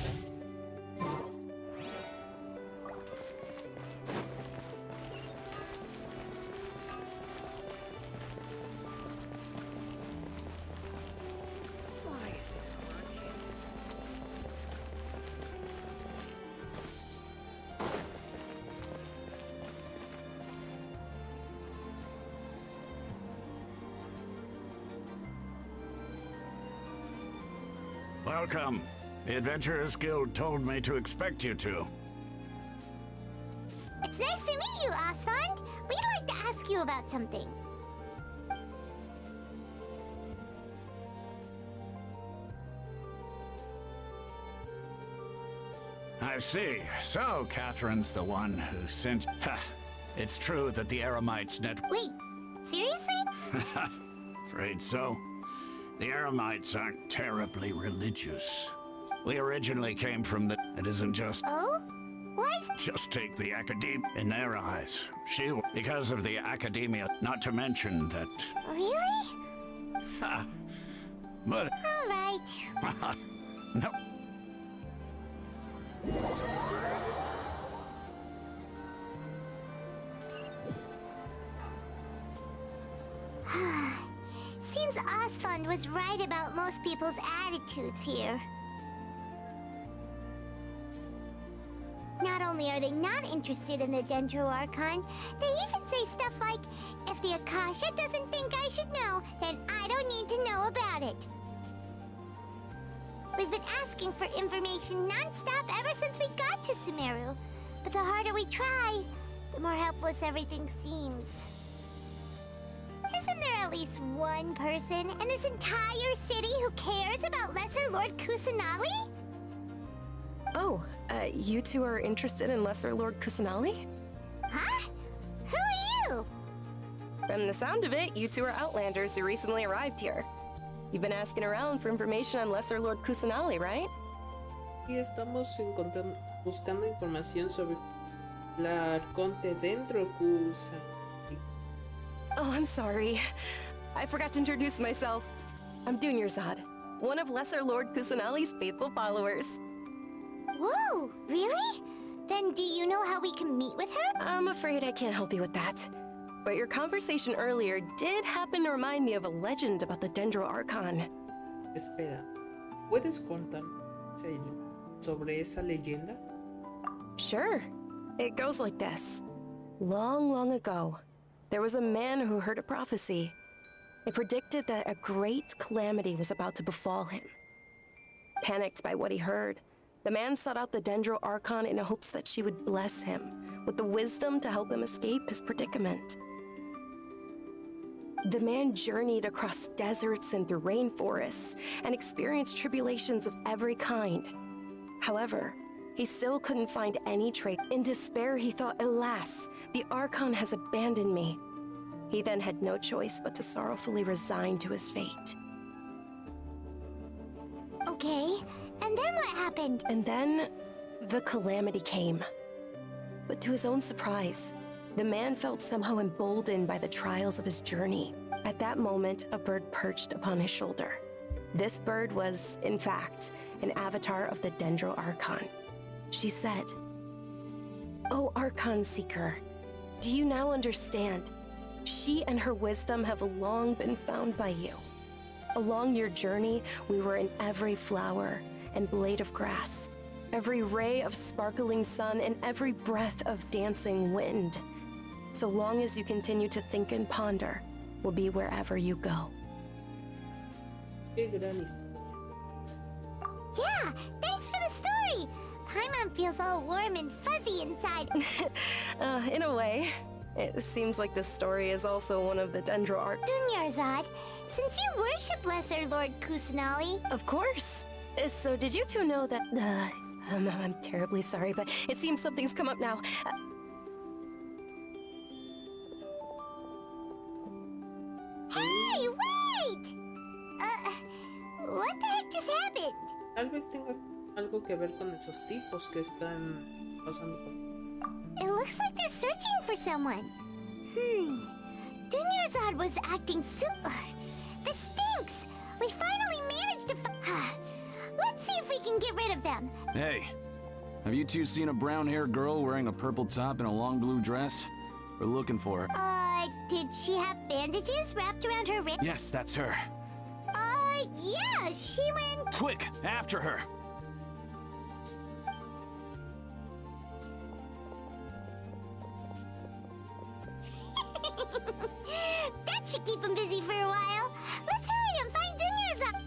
[SPEAKER 5] Welcome. The Adventurers Guild told me to expect you two.
[SPEAKER 2] It's nice to meet you, Asfand. We'd like to ask you about something.
[SPEAKER 5] I I see. So, Catherine's the one who sent... Ha! It's true that the Eremites net...
[SPEAKER 2] Wait, seriously?
[SPEAKER 5] Afraid so. The Eremites aren't terribly religious. We originally came from the... It isn't just...
[SPEAKER 2] Oh? Why?
[SPEAKER 5] Just take the Academia in their eyes. Because of the Academia, not to mention that...
[SPEAKER 2] Really?
[SPEAKER 5] Ha! But...
[SPEAKER 2] All right.
[SPEAKER 5] No.
[SPEAKER 2] Seems Osfond was right about most people's attitudes here. Not only are they not interested in the Dendro Archon, they even say stuff like, if the Akasha doesn't think I should know, then I don't need to know about it. We've been asking for information non-stop ever since we got to Sumeru. But the harder we try, the more helpless everything seems. Isn't there at least one person in this entire city who cares about Lesser Lord Kusanali?
[SPEAKER 12] Oh, you two are interested in Lesser Lord Kusanali?
[SPEAKER 2] Huh? Who are you?
[SPEAKER 12] From the sound of it, you two are Outlanders who recently arrived here. You've been asking around for information on Lesser Lord Kusanali, right?
[SPEAKER 1] Y estamos buscando información sobre la Arconte Dendro Kusanali.
[SPEAKER 12] Oh, I'm sorry. I forgot to introduce myself. I'm Dunyarzad, one of Lesser Lord Kusanali's faithful followers.
[SPEAKER 2] Whoa, really? Then do you know how we can meet with her?
[SPEAKER 12] I'm afraid I can't help you with that. But your conversation earlier did happen to remind me of a legend about the Dendro Archon.
[SPEAKER 1] Espera, ¿puedes contar sobre esa leyenda?
[SPEAKER 12] Sure. It goes like this. Long, long ago, there was a man who heard a prophecy. It predicted that a great calamity was about to befall him. Panicked by what he heard, the man sought out the Dendro Archon in hopes that she would bless him with the wisdom to help him escape his predicament. The man journeyed across deserts and through rainforests and experienced tribulations of every kind. However, he still couldn't find any trace. In despair, he thought, alas, the Archon has abandoned me. He then had no choice but to sorrowfully resign to his fate.
[SPEAKER 2] Okay, and then what happened?
[SPEAKER 12] And then, the calamity came. But to his own surprise, the man felt somehow emboldened by the trials of his journey. At that moment, a bird perched upon his shoulder. This bird was, in fact, an avatar of the Dendro Archon. She said, "O Archon Seeker, do you now understand? She and her wisdom have long been found by you. Along your journey, we were in every flower and blade of grass, every ray of sparkling sun, and every breath of dancing wind. So long as you continue to think and ponder, we'll be wherever you go."
[SPEAKER 1] Qué gran historia.
[SPEAKER 2] Yeah, thanks for the story. Paimon feels all warm and fuzzy inside.
[SPEAKER 12] In a way. It seems like this story is also one of the Dendro Arch.
[SPEAKER 2] Dunyarzad, since you worship Lesser Lord Kusanali...
[SPEAKER 12] Of course. So did you two know that... I'm terribly sorry, but it seems something's come up now.
[SPEAKER 2] Hey, wait! What the heck just happened?
[SPEAKER 1] Tal vez tenga algo que ver con esos tipos que están pasando por...
[SPEAKER 2] It looks like they're searching for someone. Dunyarzad was acting This stinks! We finally managed to Let's see if we can get rid of them.
[SPEAKER 14] Hey, have you two seen a brown-haired girl wearing a purple top and a long blue dress? We're looking for her.
[SPEAKER 2] Did she have bandages wrapped around her wrist?
[SPEAKER 14] Yes, that's her.
[SPEAKER 2] Yeah, she went...
[SPEAKER 14] Quick, after her!
[SPEAKER 2] That should keep him busy for a while. Let's hurry and find Dunyarzad.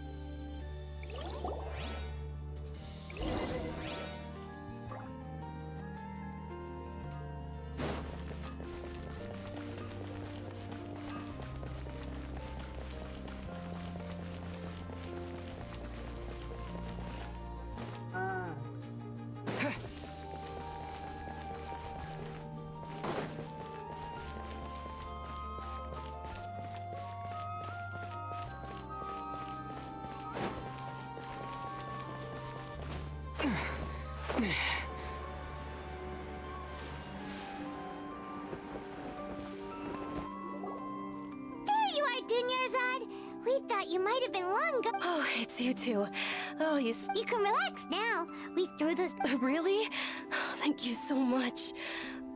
[SPEAKER 2] We thought you might have been long gone.
[SPEAKER 12] Oh, it's you two. Oh, you
[SPEAKER 2] can relax now. We threw those...
[SPEAKER 12] Really? Thank you so much.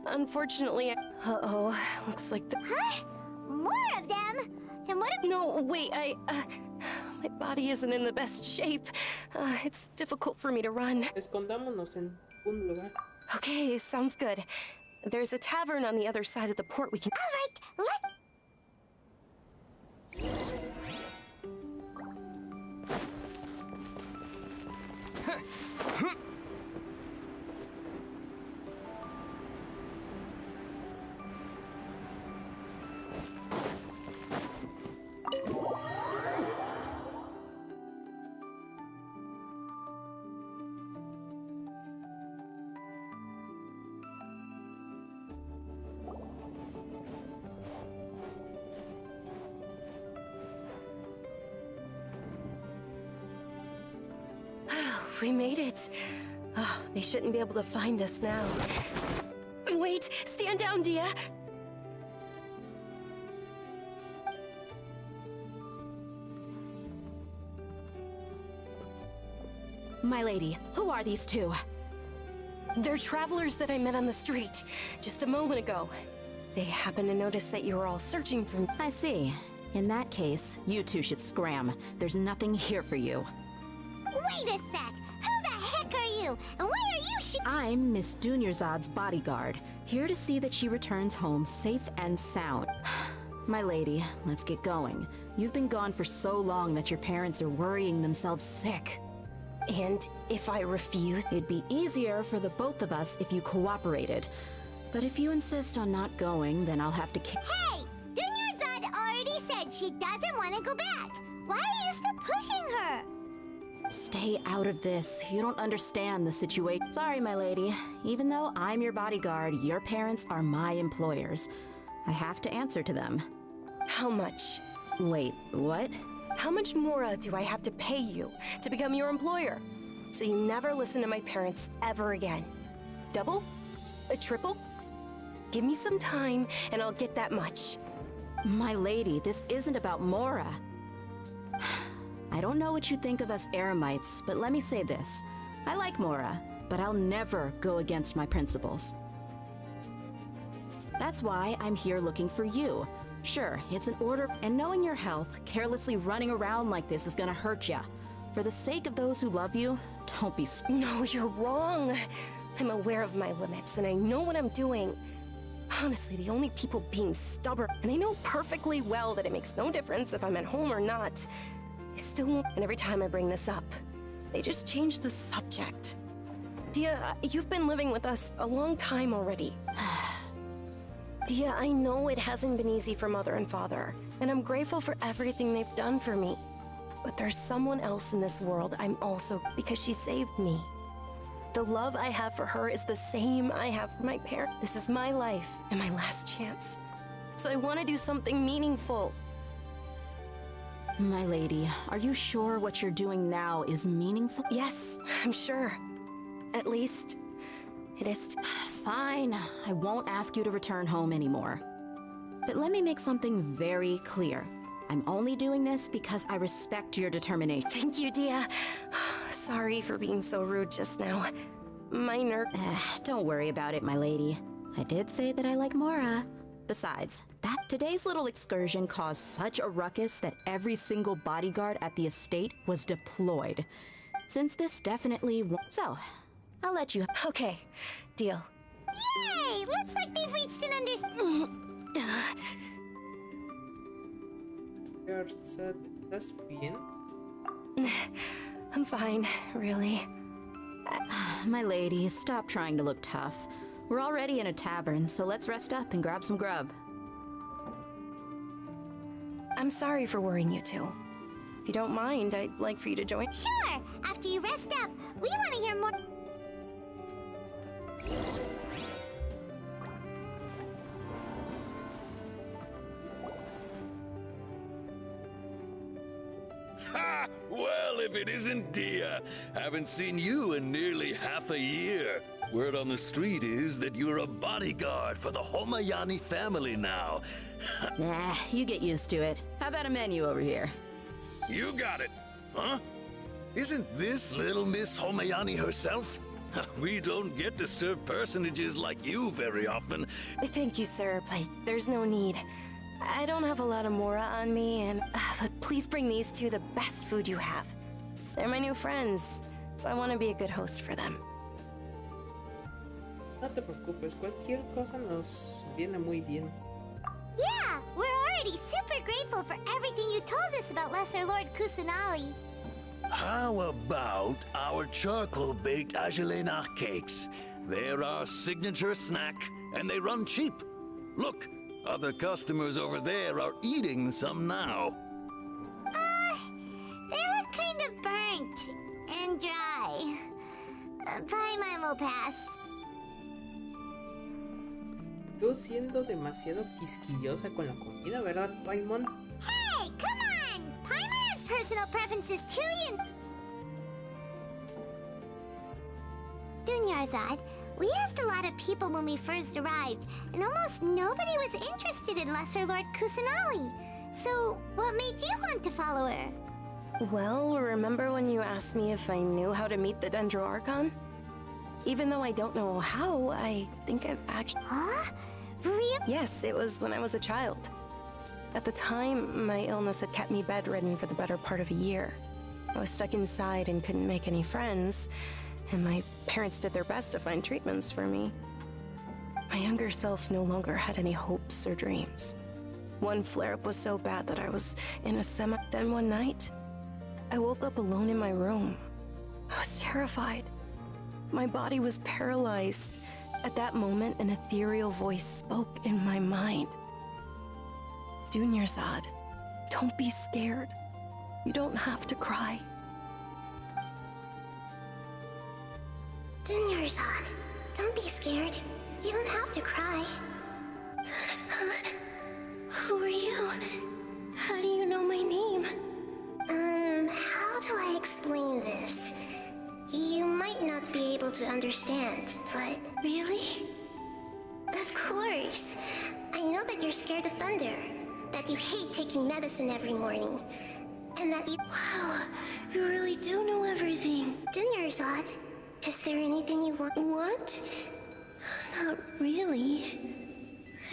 [SPEAKER 12] Unfortunately, uh-oh. Looks like the...
[SPEAKER 2] Huh? More of them? Then what if...
[SPEAKER 12] No, wait, my body isn't in the best shape. It's difficult for me to run.
[SPEAKER 1] Escondámonos en un lugar.
[SPEAKER 12] Okay, sounds good. There's a tavern on the other side of the port we can...
[SPEAKER 2] All right, let's...
[SPEAKER 12] We made it. Oh, they shouldn't be able to find us now. Wait, stand down, Dia.
[SPEAKER 15] My lady, who are these two?
[SPEAKER 12] They're travelers that I met on the street just a moment ago. They happened to notice that you were all searching for me.
[SPEAKER 15] I see. In that case, you two should scram. There's nothing here for you.
[SPEAKER 2] Wait a sec! Who the heck are you? And why are you
[SPEAKER 15] I'm Miss Dunyarzad's bodyguard, here to see that she returns home safe and sound. My lady, let's get going. You've been gone for so long that your parents are worrying themselves sick.
[SPEAKER 12] And if I refuse?
[SPEAKER 15] It'd be easier for the both of us if you cooperated. But if you insist on not going, then I'll have to
[SPEAKER 2] Hey! Dunyarzad already said she doesn't want to go back. Why are you still pushing her?
[SPEAKER 15] Stay out of this. You don't understand the situation. Sorry, my lady. Even though I'm your bodyguard, your parents are my employers. I have to answer to them.
[SPEAKER 12] How much?
[SPEAKER 15] Wait, what?
[SPEAKER 12] How much more do I have to pay you to become your employer? So you never listen to my parents ever again. Double? A triple? Give me some time and I'll get that much.
[SPEAKER 15] My lady, this isn't about Mora. I don't know what you think of us Eremites, but let me say this. I like Mora, but I'll never go against my principles. That's why I'm here looking for you. Sure, it's an order, and knowing your health, carelessly running around like this is gonna hurt ya. For the sake of those who love you, don't be
[SPEAKER 12] No, you're wrong. I'm aware of my limits, and I know what I'm doing. Honestly, the only people being stubborn, and I know perfectly well that it makes no difference if I'm at home or not. I still won't, and every time I bring this up, they just change the subject. Dia, you've been living with us a long time already. Dia, I know it hasn't been easy for Mother and Father, and I'm grateful for everything they've done for me. But there's someone else in this world I'm also because she saved me. The love I have for her is the same I have for my parents. This is my life and my last chance. So I want to do something meaningful.
[SPEAKER 15] My lady, are you sure what you're doing now is meaningful?
[SPEAKER 12] Yes, I'm sure. At least, it is.
[SPEAKER 15] Fine, I won't ask you to return home anymore. But let me make something very clear. I'm only doing this because I respect your determination.
[SPEAKER 12] Thank you, Dia. Sorry for being so rude just now. My nerve.
[SPEAKER 15] Don't worry about it, my lady. I did say that I like Mora. Besides, today's little excursion caused such a ruckus that every single bodyguard at the estate was deployed. Since this definitely So, I'll let you...
[SPEAKER 12] Okay, deal.
[SPEAKER 2] Yay! Looks like they've reached an understanding.
[SPEAKER 1] ¿Estás bien?
[SPEAKER 12] I'm fine, really.
[SPEAKER 15] My lady, stop trying to look tough. We're already in a tavern, so let's rest up and grab some grub.
[SPEAKER 12] I'm sorry for worrying you two. If you don't mind, I'd like for you to join.
[SPEAKER 2] Sure! After you rest up, we want to hear more.
[SPEAKER 16] Ha! Well, if it isn't Dia. Haven't seen you in nearly half a year. Word on the street is that you're a bodyguard for the Homayani family now.
[SPEAKER 15] Nah, you get used to it. How about a menu over here?
[SPEAKER 16] You got it. Huh? Isn't this little Miss Homayani herself? We don't get to serve personages like you very often.
[SPEAKER 12] Thank you, sir, but there's no need. I don't have a lot of mora on me, and but please bring these two the best food you have. They're my new friends, so I want to be a good host for them.
[SPEAKER 1] No te preocupes, cualquier cosa nos viene muy bien.
[SPEAKER 2] Yeah, we're already super grateful for everything you told us about Lesser Lord Kusanali.
[SPEAKER 16] How about our charcoal-baked agelena cakes? They're our signature snack, and they run cheap. Look, other customers over there are eating some now.
[SPEAKER 2] They look kind of burnt and dry. Paimon will pass.
[SPEAKER 1] Yo siendo demasiado quisquillosa con la comida, ¿verdad, Paimon?
[SPEAKER 2] Hey, come on! Paimon has personal preferences too, you... Dunyarzad, we asked a lot of people when we first arrived, and almost nobody was interested in Lesser Lord Kusanali. So, what made you want to follow her?
[SPEAKER 12] Well, remember when you asked me if I knew how to meet the Dendro Archon? Even though I don't know how, I think I've actually...
[SPEAKER 2] Huh? Really?
[SPEAKER 12] Yes, it was when I was a child. At the time, my illness had kept me bedridden for the better part of a year. I was stuck inside and couldn't make any friends, and my parents did their best to find treatments for me. My younger self no longer had any hopes or dreams. One flare-up was so bad that I was in a semi... Then one night, I woke up alone in my room. I was terrified. My body was paralyzed. At that moment, an ethereal voice spoke in my mind. Dunyarzad, don't be scared. You don't have to cry.
[SPEAKER 2] Dunyarzad, don't be scared. You don't have to cry. Who are you? How do you know my name? How do I explain this? You might not be able to understand, but... Really? Of course. I know that you're scared of thunder, that you hate taking medicine every morning, and that you... Wow, you really do know everything. Dunyarzad, is there anything you want? What? Not really.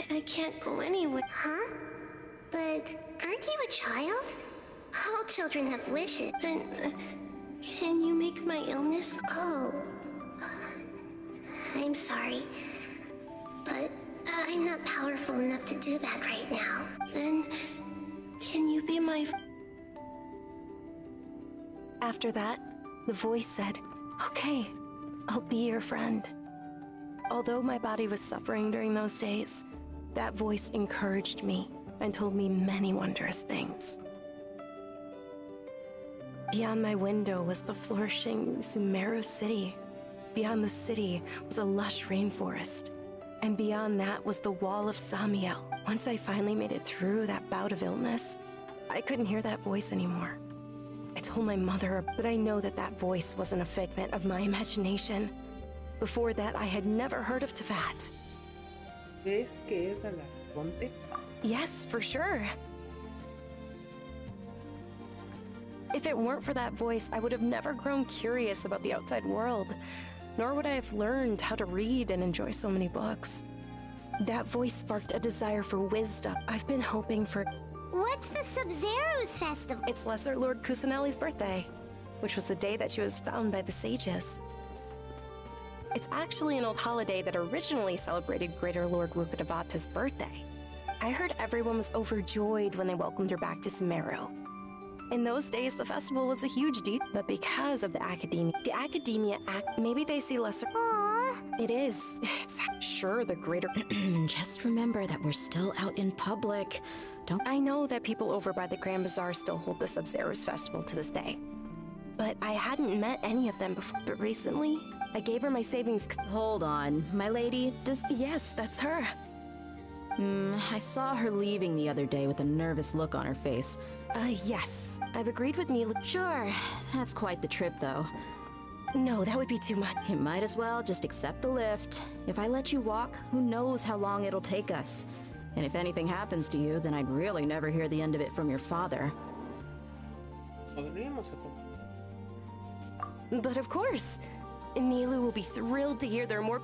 [SPEAKER 2] I can't go anywhere. Huh? But aren't you a child? All children have wishes, but... Can you make my illness go? I'm sorry, but I'm not powerful enough to do that right now. Then, can you be my...
[SPEAKER 12] After that, the voice said, "Okay, I'll be your friend." Although my body was suffering during those days, that voice encouraged me and told me many wondrous things. Beyond my window was the flourishing Sumeru city. Beyond the city was a lush rainforest. And beyond that was the wall of Samiel. Once I finally made it through that bout of illness, I couldn't hear that voice anymore. I told my mother, but I know that that voice wasn't a figment of my imagination. Before that, I had never heard of Teyvat.
[SPEAKER 1] ¿Crees que era la Conte?
[SPEAKER 12] Yes, for sure. If it weren't for that voice, I would have never grown curious about the outside world, nor would I have learned how to read and enjoy so many books. That voice sparked a desire for wisdom. I've been hoping for...
[SPEAKER 2] What's the Sub-Zero's festival?
[SPEAKER 12] It's Lesser Lord Kusanali's birthday, which was the day that she was found by the sages. It's actually an old holiday that originally celebrated Greater Lord Rukkhadevata's birthday. I heard everyone was overjoyed when they welcomed her back to Sumeru. In those days, the festival was a huge deal, but because of the Academia Act, maybe they see lesser...
[SPEAKER 2] Aww.
[SPEAKER 12] It is. It's sure the greater...
[SPEAKER 15] Just remember that we're still out in public. Don't...
[SPEAKER 12] I know that people over by the Grand Bazaar still hold the Sub-Zero's festival to this day. But I hadn't met any of them before. But recently, I gave her my savings...
[SPEAKER 15] Hold on, my lady, does...
[SPEAKER 12] Yes, that's her.
[SPEAKER 15] I saw her leaving the other day with a nervous look on her face.
[SPEAKER 12] Yes. I've agreed with Neela.
[SPEAKER 15] Sure, that's quite the trip, though.
[SPEAKER 12] No, that would be too much.
[SPEAKER 15] You might as well just accept the lift. If I let you walk, who knows how long it'll take us. And if anything happens to you, then I'd really never hear the end of it from your father.
[SPEAKER 1] Podríamos acompañar.
[SPEAKER 12] But of course, Nilu will be thrilled to hear there are more.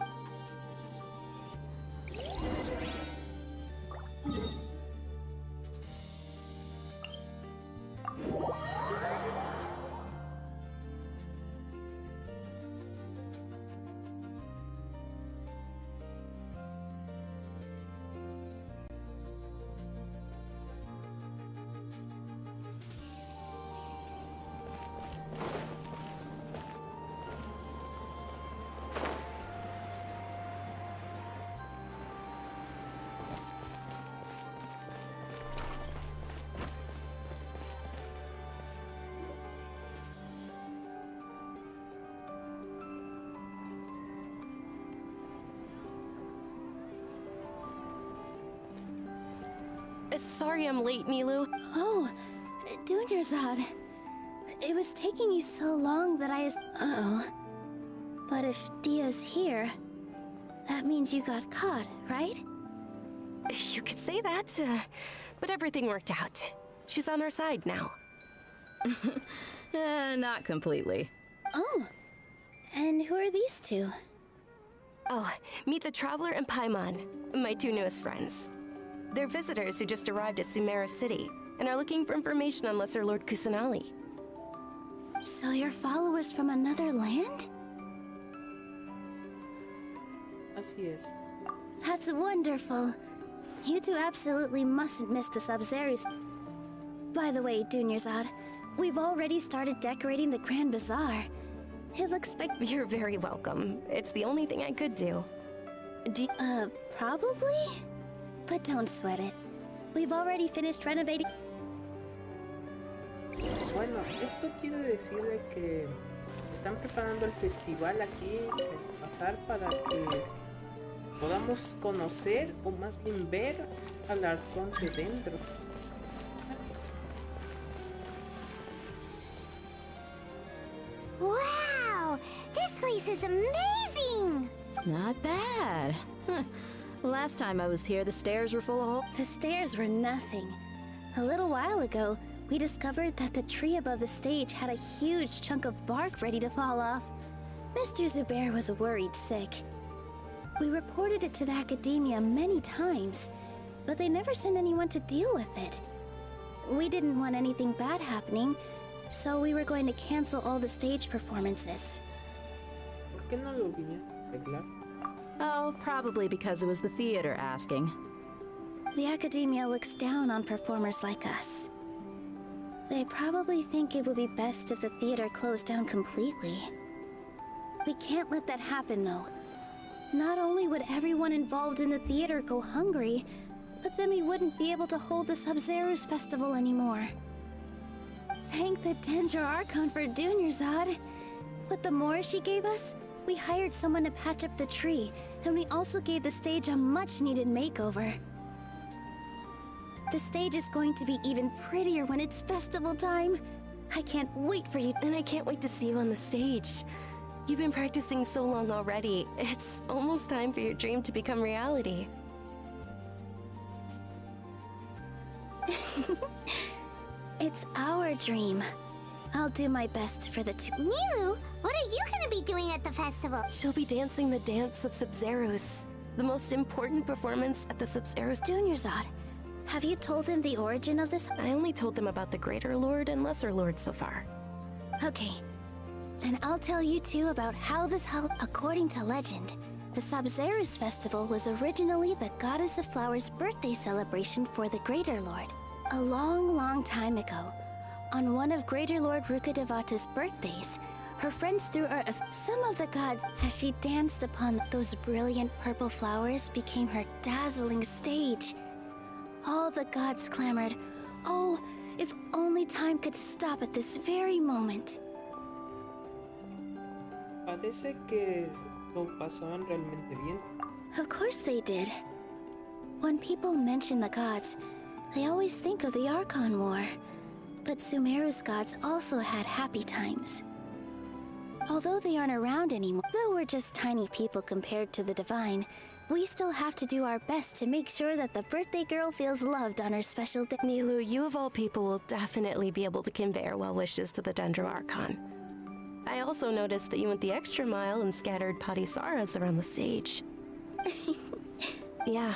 [SPEAKER 12] Sorry I'm late, Nilu.
[SPEAKER 3] Oh, Dunyarzad. It was taking you so long that Uh-oh. But if Dia's here, that means you got caught, right?
[SPEAKER 12] You could say that, but everything worked out. She's on our side now.
[SPEAKER 15] Not completely.
[SPEAKER 3] Oh, and who are these two?
[SPEAKER 12] Oh, meet the Traveler and Paimon, my two newest friends. They're visitors who just arrived at Sumeru City and are looking for information on Lesser Lord Kusanali.
[SPEAKER 3] So you're followers from another land?
[SPEAKER 1] Así es.
[SPEAKER 3] That's wonderful. You two absolutely mustn't miss the Sub-Zerus. By the way, Dunyarzad, we've already started decorating the Grand Bazaar. It looks
[SPEAKER 12] You're very welcome. It's the only thing I could do.
[SPEAKER 3] Probably? But don't sweat it. We've already finished renovating.
[SPEAKER 1] Bueno, esto quiere decirle que están preparando el festival aquí, el pasar, para que podamos conocer, o más bien ver, al arconte dentro.
[SPEAKER 2] Wow! This place is amazing!
[SPEAKER 15] Not bad. Last time I was here, the stairs were full of holes.
[SPEAKER 3] The stairs were nothing. A little while ago, we discovered that the tree above the stage had a huge chunk of bark ready to fall off. Mr. Zubair was worried sick. We reported it to the academia many times, but they never sent anyone to deal with it. We didn't want anything bad happening, so we were going to cancel all the stage performances.
[SPEAKER 1] ¿Por qué no lo vine a arreglar?
[SPEAKER 15] Oh, probably because it was the theater asking.
[SPEAKER 3] The academia looks down on performers like us. They probably think it would be best if the theater closed down completely. We can't let that happen, though. Not only would everyone involved in the theater go hungry, but then we wouldn't be able to hold the Sub-Zerus festival anymore. Thank the Danger Archon for Dunyarzad. With the more she gave us, we hired someone to patch up the tree, and we also gave the stage a much-needed makeover. The stage is going to be even prettier when it's festival time. I can't wait for you.
[SPEAKER 12] And I can't wait to see you on the stage. You've been practicing so long already. It's almost time for your dream to become reality.
[SPEAKER 3] It's our dream. I'll do my best for the two.
[SPEAKER 2] Nilu, what are you gonna be doing at the festival?
[SPEAKER 12] She'll be dancing the dance of Sub-Zerus, the most important performance at the Sub-Zerus.
[SPEAKER 3] Dunyarzad, have you told him the origin of this?
[SPEAKER 12] I only told them about the Greater Lord and Lesser Lord so far.
[SPEAKER 3] Okay. Then I'll tell you two about how this held. According to legend, the Sub-Zerus festival was originally the Goddess of Flowers' birthday celebration for the Greater Lord. A long, long time ago, on one of Greater Lord Rukkhadevata's birthdays, her friends threw her some of the gods. As she danced upon those brilliant purple flowers became her dazzling stage. All the gods clamored, "Oh, if only time could stop at this very moment."
[SPEAKER 1] Parece que lo pasaban realmente bien.
[SPEAKER 3] Of course they did. When people mention the gods, they always think of the Archon War. But Sumeru's gods also had happy times. Although they aren't around anymore, though we're just tiny people compared to the divine, we still have to do our best to make sure that the birthday girl feels loved on her special day.
[SPEAKER 12] Nilu, you of all people will definitely be able to convey our well wishes to the Dendro Archon. I also noticed that you went the extra mile and scattered Patisaras around the stage. Yeah.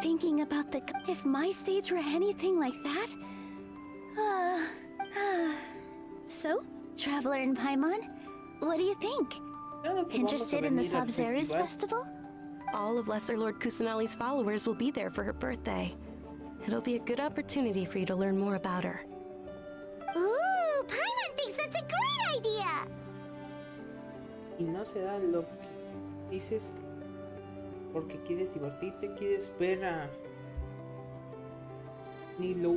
[SPEAKER 3] Thinking about if my stage were anything like that? So, Traveler and Paimon, what do you think? Interested in the Sub-Zero's festival?
[SPEAKER 12] All of Lesser Lord Kusanali's followers will be there for her birthday. It'll be a good opportunity for you to learn more about her.
[SPEAKER 2] Ooh, Paimon thinks that's a great idea!
[SPEAKER 1] Y no se da lo que dices porque quieres divertirte, quieres ver a Nilo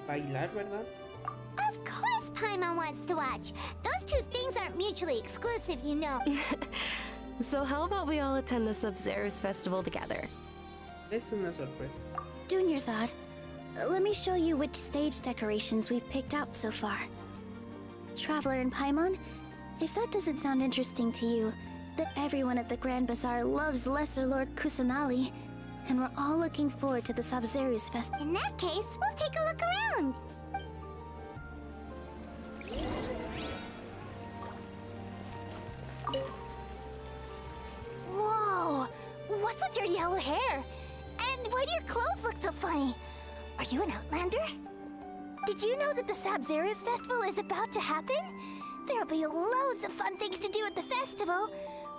[SPEAKER 1] bailar, ¿verdad?
[SPEAKER 2] Of course Paimon wants to watch. Those two things aren't mutually exclusive, you know.
[SPEAKER 12] So how about we all attend the Sub-Zero's festival together?
[SPEAKER 1] Es una sorpresa.
[SPEAKER 3] Dunyarzad, let me show you which stage decorations we've picked out so far. Traveler and Paimon, if that doesn't sound interesting to you, that everyone at the Grand Bazaar loves Lesser Lord Kusanali, and we're all looking forward to the Sub-Zero's festival.
[SPEAKER 2] In that case, we'll take a look around.
[SPEAKER 3] Whoa! What's with your yellow hair? And why do your clothes look so funny? Are you an Outlander? Did you know that the Sub-Zero's festival is about to happen? There'll be loads of fun things to do at the festival.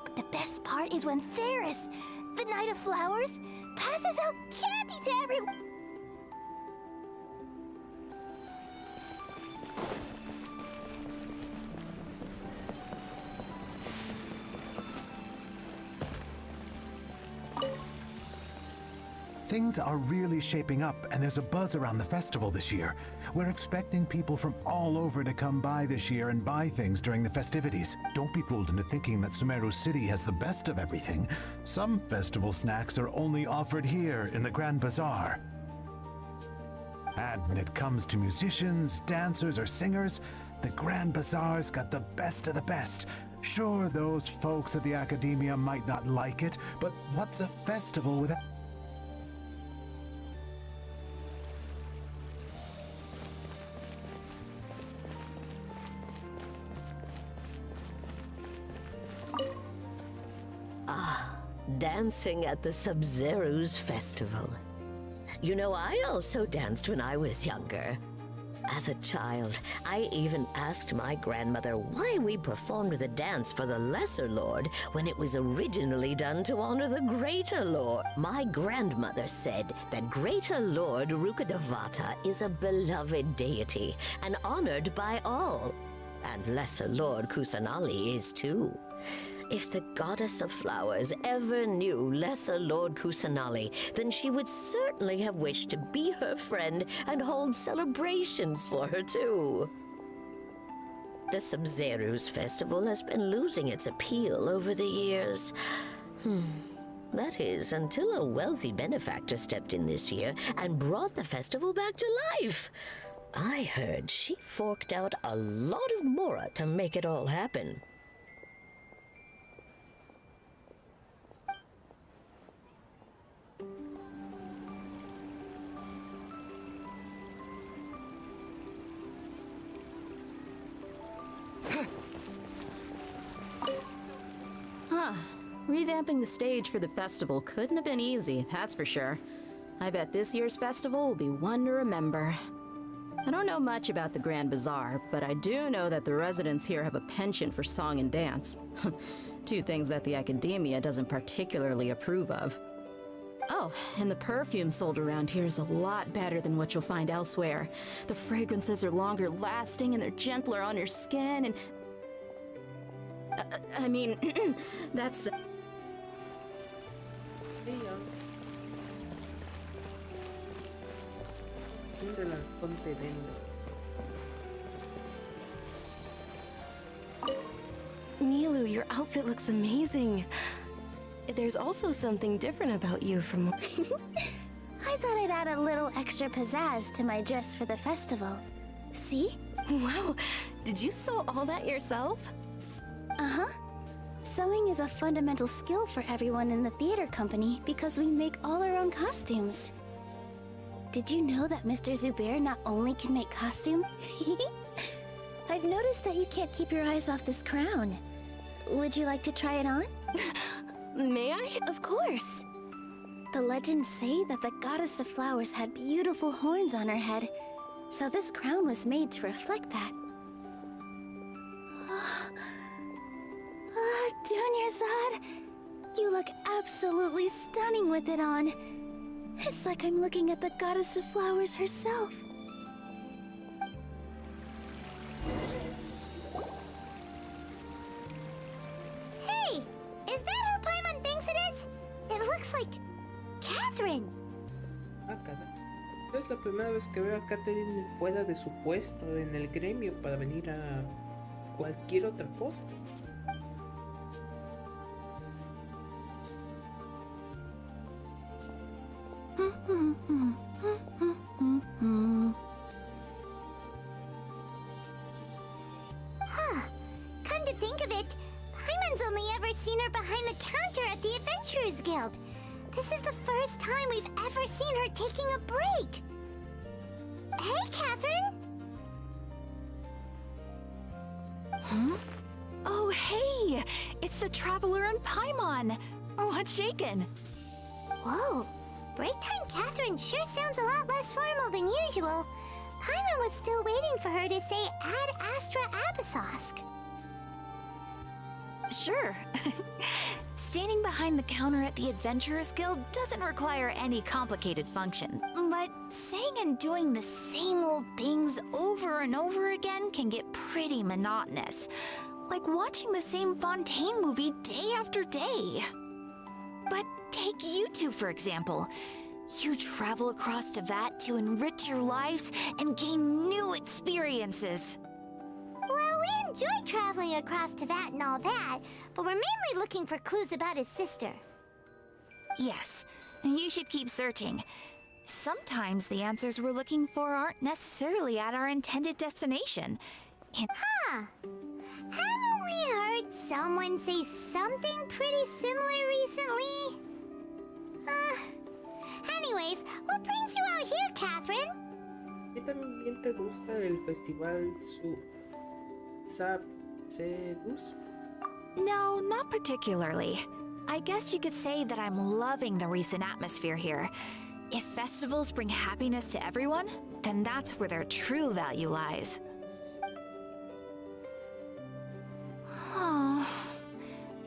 [SPEAKER 3] But the best part is when Ferris, the Knight of Flowers, passes out candy to everyone.
[SPEAKER 17] Things are really shaping up, and there's a buzz around the festival this year. We're expecting people from all over to come by this year and buy things during the festivities. Don't be fooled into thinking that Sumeru City has the best of everything. Some festival snacks are only offered here in the Grand Bazaar. And when it comes to musicians, dancers, or singers, the Grand Bazaar's got the best of the best. Sure, those folks at the Academia might not like it, but what's a festival without...
[SPEAKER 8] Dancing at the Sub-Zero's festival. You know, I also danced when I was younger. As a child, I even asked my grandmother why we performed the dance for the Lesser Lord when it was originally done to honor the Greater Lord. My grandmother said that Greater Lord Rukkhadevata is a beloved deity and honored by all. And Lesser Lord Kusanali is too. If the Goddess of Flowers ever knew Lesser Lord Kusanali, then she would certainly have wished to be her friend and hold celebrations for her too. The Sub-Zero's festival has been losing its appeal over the years. That is, until a wealthy benefactor stepped in this year and brought the festival back to life. I heard she forked out a lot of mora to make it all happen.
[SPEAKER 15] Revamping the stage for the festival couldn't have been easy, that's for sure. I bet this year's festival will be one to remember. I don't know much about the Grand Bazaar, but I do know that the residents here have a penchant for song and dance. Two things that the Academia doesn't particularly approve of. Oh, and the perfume sold around here is a lot better than what you'll find elsewhere. The fragrances are longer lasting and they're gentler on your skin and... I mean, that's...
[SPEAKER 12] Nilu, your outfit looks amazing. There's also something different about you from...
[SPEAKER 3] I thought I'd add a little extra pizzazz to my dress for the festival. See?
[SPEAKER 12] Wow, did you sew all that yourself?
[SPEAKER 3] Uh-huh. Sewing is a fundamental skill for everyone in the theater company because we make all our own costumes. Did you know that Mr. Zubair not only can make costume? I've noticed that you can't keep your eyes off this crown. Would you like to try it on?
[SPEAKER 12] May I?
[SPEAKER 3] Of course. The legends say that the goddess of flowers had beautiful horns on her head, so this crown was made to reflect that. Dunyarzad, you look absolutely stunning with it on. It's like I'm looking at the goddess of flowers herself.
[SPEAKER 2] Hey! Is that who Paimon thinks it is? It looks like Catherine.
[SPEAKER 1] Ah, caray. Es la primera vez que veo a Catherine fuera de su puesto en el gremio para venir a cualquier otra cosa.
[SPEAKER 2] Huh. Come to think of it, Paimon's only ever seen her behind the counter at the Adventurers Guild. This is the first time we've ever seen her taking a break. Hey, Catherine!
[SPEAKER 13] Huh? Oh, hey! It's the Traveler and Paimon! What's shaken?
[SPEAKER 2] Whoa! Break time Catherine sure sounds a lot less formal than usual. Paimon was still waiting for her to say Ad Astra Abyssosque.
[SPEAKER 13] Sure. Standing behind the counter at the Adventurers Guild doesn't require any complicated function. But saying and doing the same old things over and over again can get pretty monotonous. Like watching the same Fontaine movie day after day. But take you two, for example. You travel across Teyvat to enrich your lives and gain new experiences.
[SPEAKER 2] Well, we enjoy traveling across Teyvat and all that, but we're mainly looking for clues about his sister.
[SPEAKER 13] Yes, you should keep searching. Sometimes the answers we're looking for aren't necessarily at our intended destination.
[SPEAKER 2] Huh. Haven't we heard someone say something pretty similar recently? Anyways, what brings you out here, Catherine?
[SPEAKER 1] ¿Qué también te gusta el festival Sedus?
[SPEAKER 13] No, not particularly. I guess you could say that I'm loving the recent atmosphere here. If festivals bring happiness to everyone, then that's where their true value lies. Oh,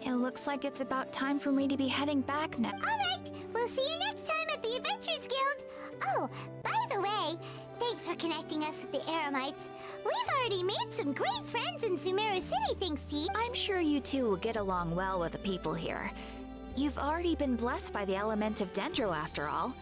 [SPEAKER 13] it looks like it's about time for me to be heading back now.
[SPEAKER 2] Alright, we'll see you next time at the Adventurers Guild. Oh, by the way, thanks for connecting us with the Eremites. We've already made some great friends in Sumeru City thanks to you.
[SPEAKER 13] I'm sure you two will get along well with the people here. You've already been blessed by the element of Dendro after all.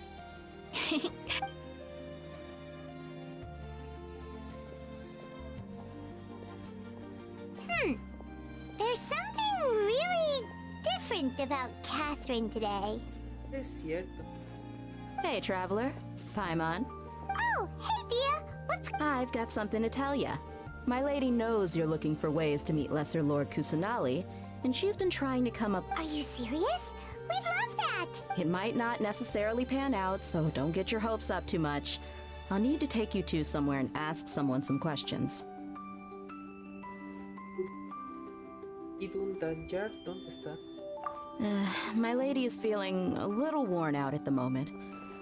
[SPEAKER 2] There's something really different about Catherine today.
[SPEAKER 1] Es cierto.
[SPEAKER 15] Hey, Traveler. Paimon.
[SPEAKER 2] Oh, hey, Dia. What's...
[SPEAKER 15] I've got something to tell ya. My lady knows you're looking for ways to meet Lesser Lord Kusanali, and she's been trying to come up...
[SPEAKER 2] Are you serious? We'd love that!
[SPEAKER 15] It might not necessarily pan out, so don't get your hopes up too much. I'll need to take you two somewhere and ask someone some questions.
[SPEAKER 1] ¿Y Dundanjar dónde está?
[SPEAKER 15] My lady is feeling a little worn out at the moment.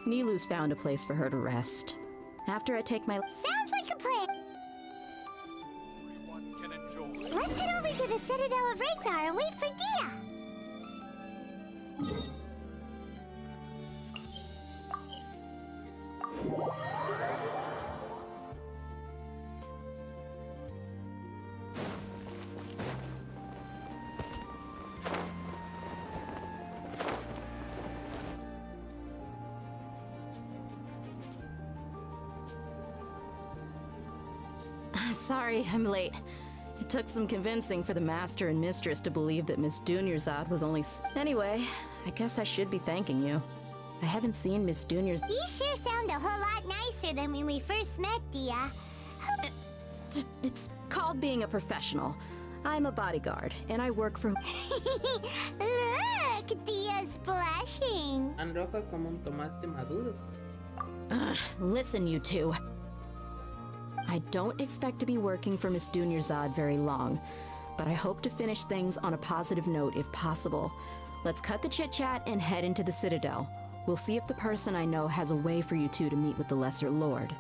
[SPEAKER 15] Nilu's found a place for her to rest. After I take my...
[SPEAKER 2] Sounds like a plan! Let's head over to the Citadel of Rexar and wait for Dia!
[SPEAKER 15] Sorry, I'm late. It took some convincing for the Master and Mistress to believe that Miss Dunyarzad was only... Anyway, I guess I should be thanking you. I haven't seen Miss Dunyarzad...
[SPEAKER 2] You sure sound a whole lot nicer than when we first met, Dia.
[SPEAKER 15] It's called being a professional. I'm a bodyguard, and I work for...
[SPEAKER 2] Look, Dia's blushing.
[SPEAKER 1] Tan roja como un tomate maduro.
[SPEAKER 15] Listen, you two. I don't expect to be working for Miss Dunyarzad very long, but I hope to finish things on a positive note if possible. Let's cut the chit-chat and head into the Citadel. We'll see if the person I know has a way for you two to meet with the Lesser Lord.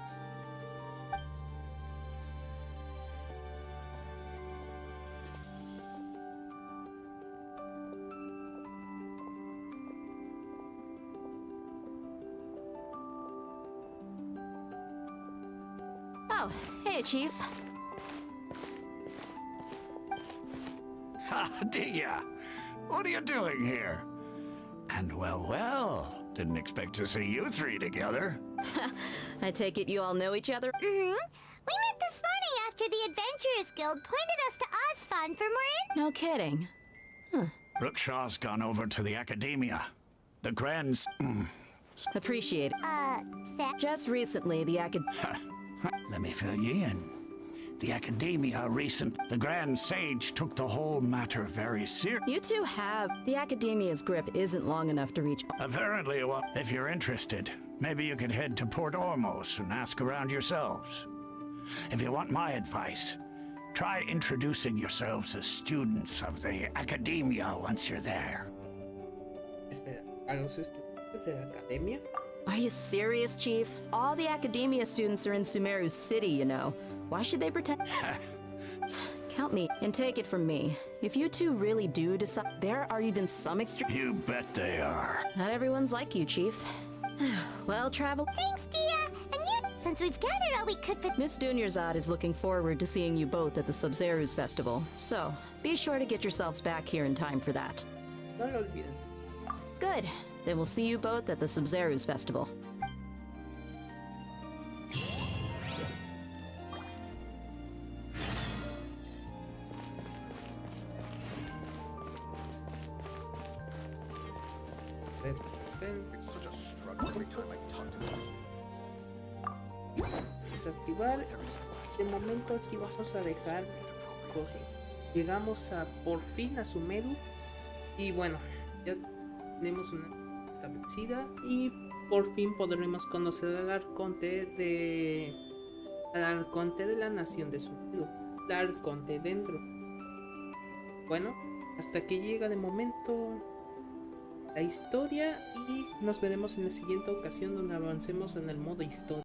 [SPEAKER 15] Oh, hey, Chief.
[SPEAKER 5] Ha, Dia! What are you doing here? And well, didn't expect to see you three together.
[SPEAKER 15] I take it you all know each other?
[SPEAKER 2] We met this morning after the Adventurers Guild pointed us to Osfon for more
[SPEAKER 15] No kidding.
[SPEAKER 5] Rookshaw's gone over to the Academia. The Grand...
[SPEAKER 15] Appreciate it. Just recently, the
[SPEAKER 5] Let me fill you in. The Academia the Grand Sage took the whole matter very seriously.
[SPEAKER 15] You two have. The Academia's grip isn't long enough to reach...
[SPEAKER 5] Apparently, well, if you're interested, maybe you could head to Port Ormos and ask around yourselves. If you want my advice, try introducing yourselves as students of the Academia once you're there.
[SPEAKER 1] Espera, ¿a los estudiantes de la academia?
[SPEAKER 15] Are you serious, Chief? All the Academia students are in Sumeru City, you know. Why should they pretend? Count me, and take it from me. If you two really do decide, there are even some
[SPEAKER 5] You bet they are.
[SPEAKER 15] Not everyone's like you, Chief. Well, travel.
[SPEAKER 2] Thanks, Dia. And you, since we've gathered all we could for...
[SPEAKER 15] Miss Dunyarzad is looking forward to seeing you both at the Sub-Zeru's festival. So, be sure to get yourselves back here in time for that.
[SPEAKER 1] No lo olviden.
[SPEAKER 15] Good. Then we'll see you both at the Sub-Zeru's festival.
[SPEAKER 17] Such a struggle every time I talk to them.
[SPEAKER 1] Desactivar. De momento aquí vamos a dejar las cosas. Llegamos a por fin a Sumeru. Y bueno, ya tenemos una establecida. Y por fin podremos conocer al arconte de la Nación de Sumeru. El arconte dentro. Bueno, hasta aquí llega de momento la historia y nos veremos en la siguiente ocasión donde avancemos en el modo historia.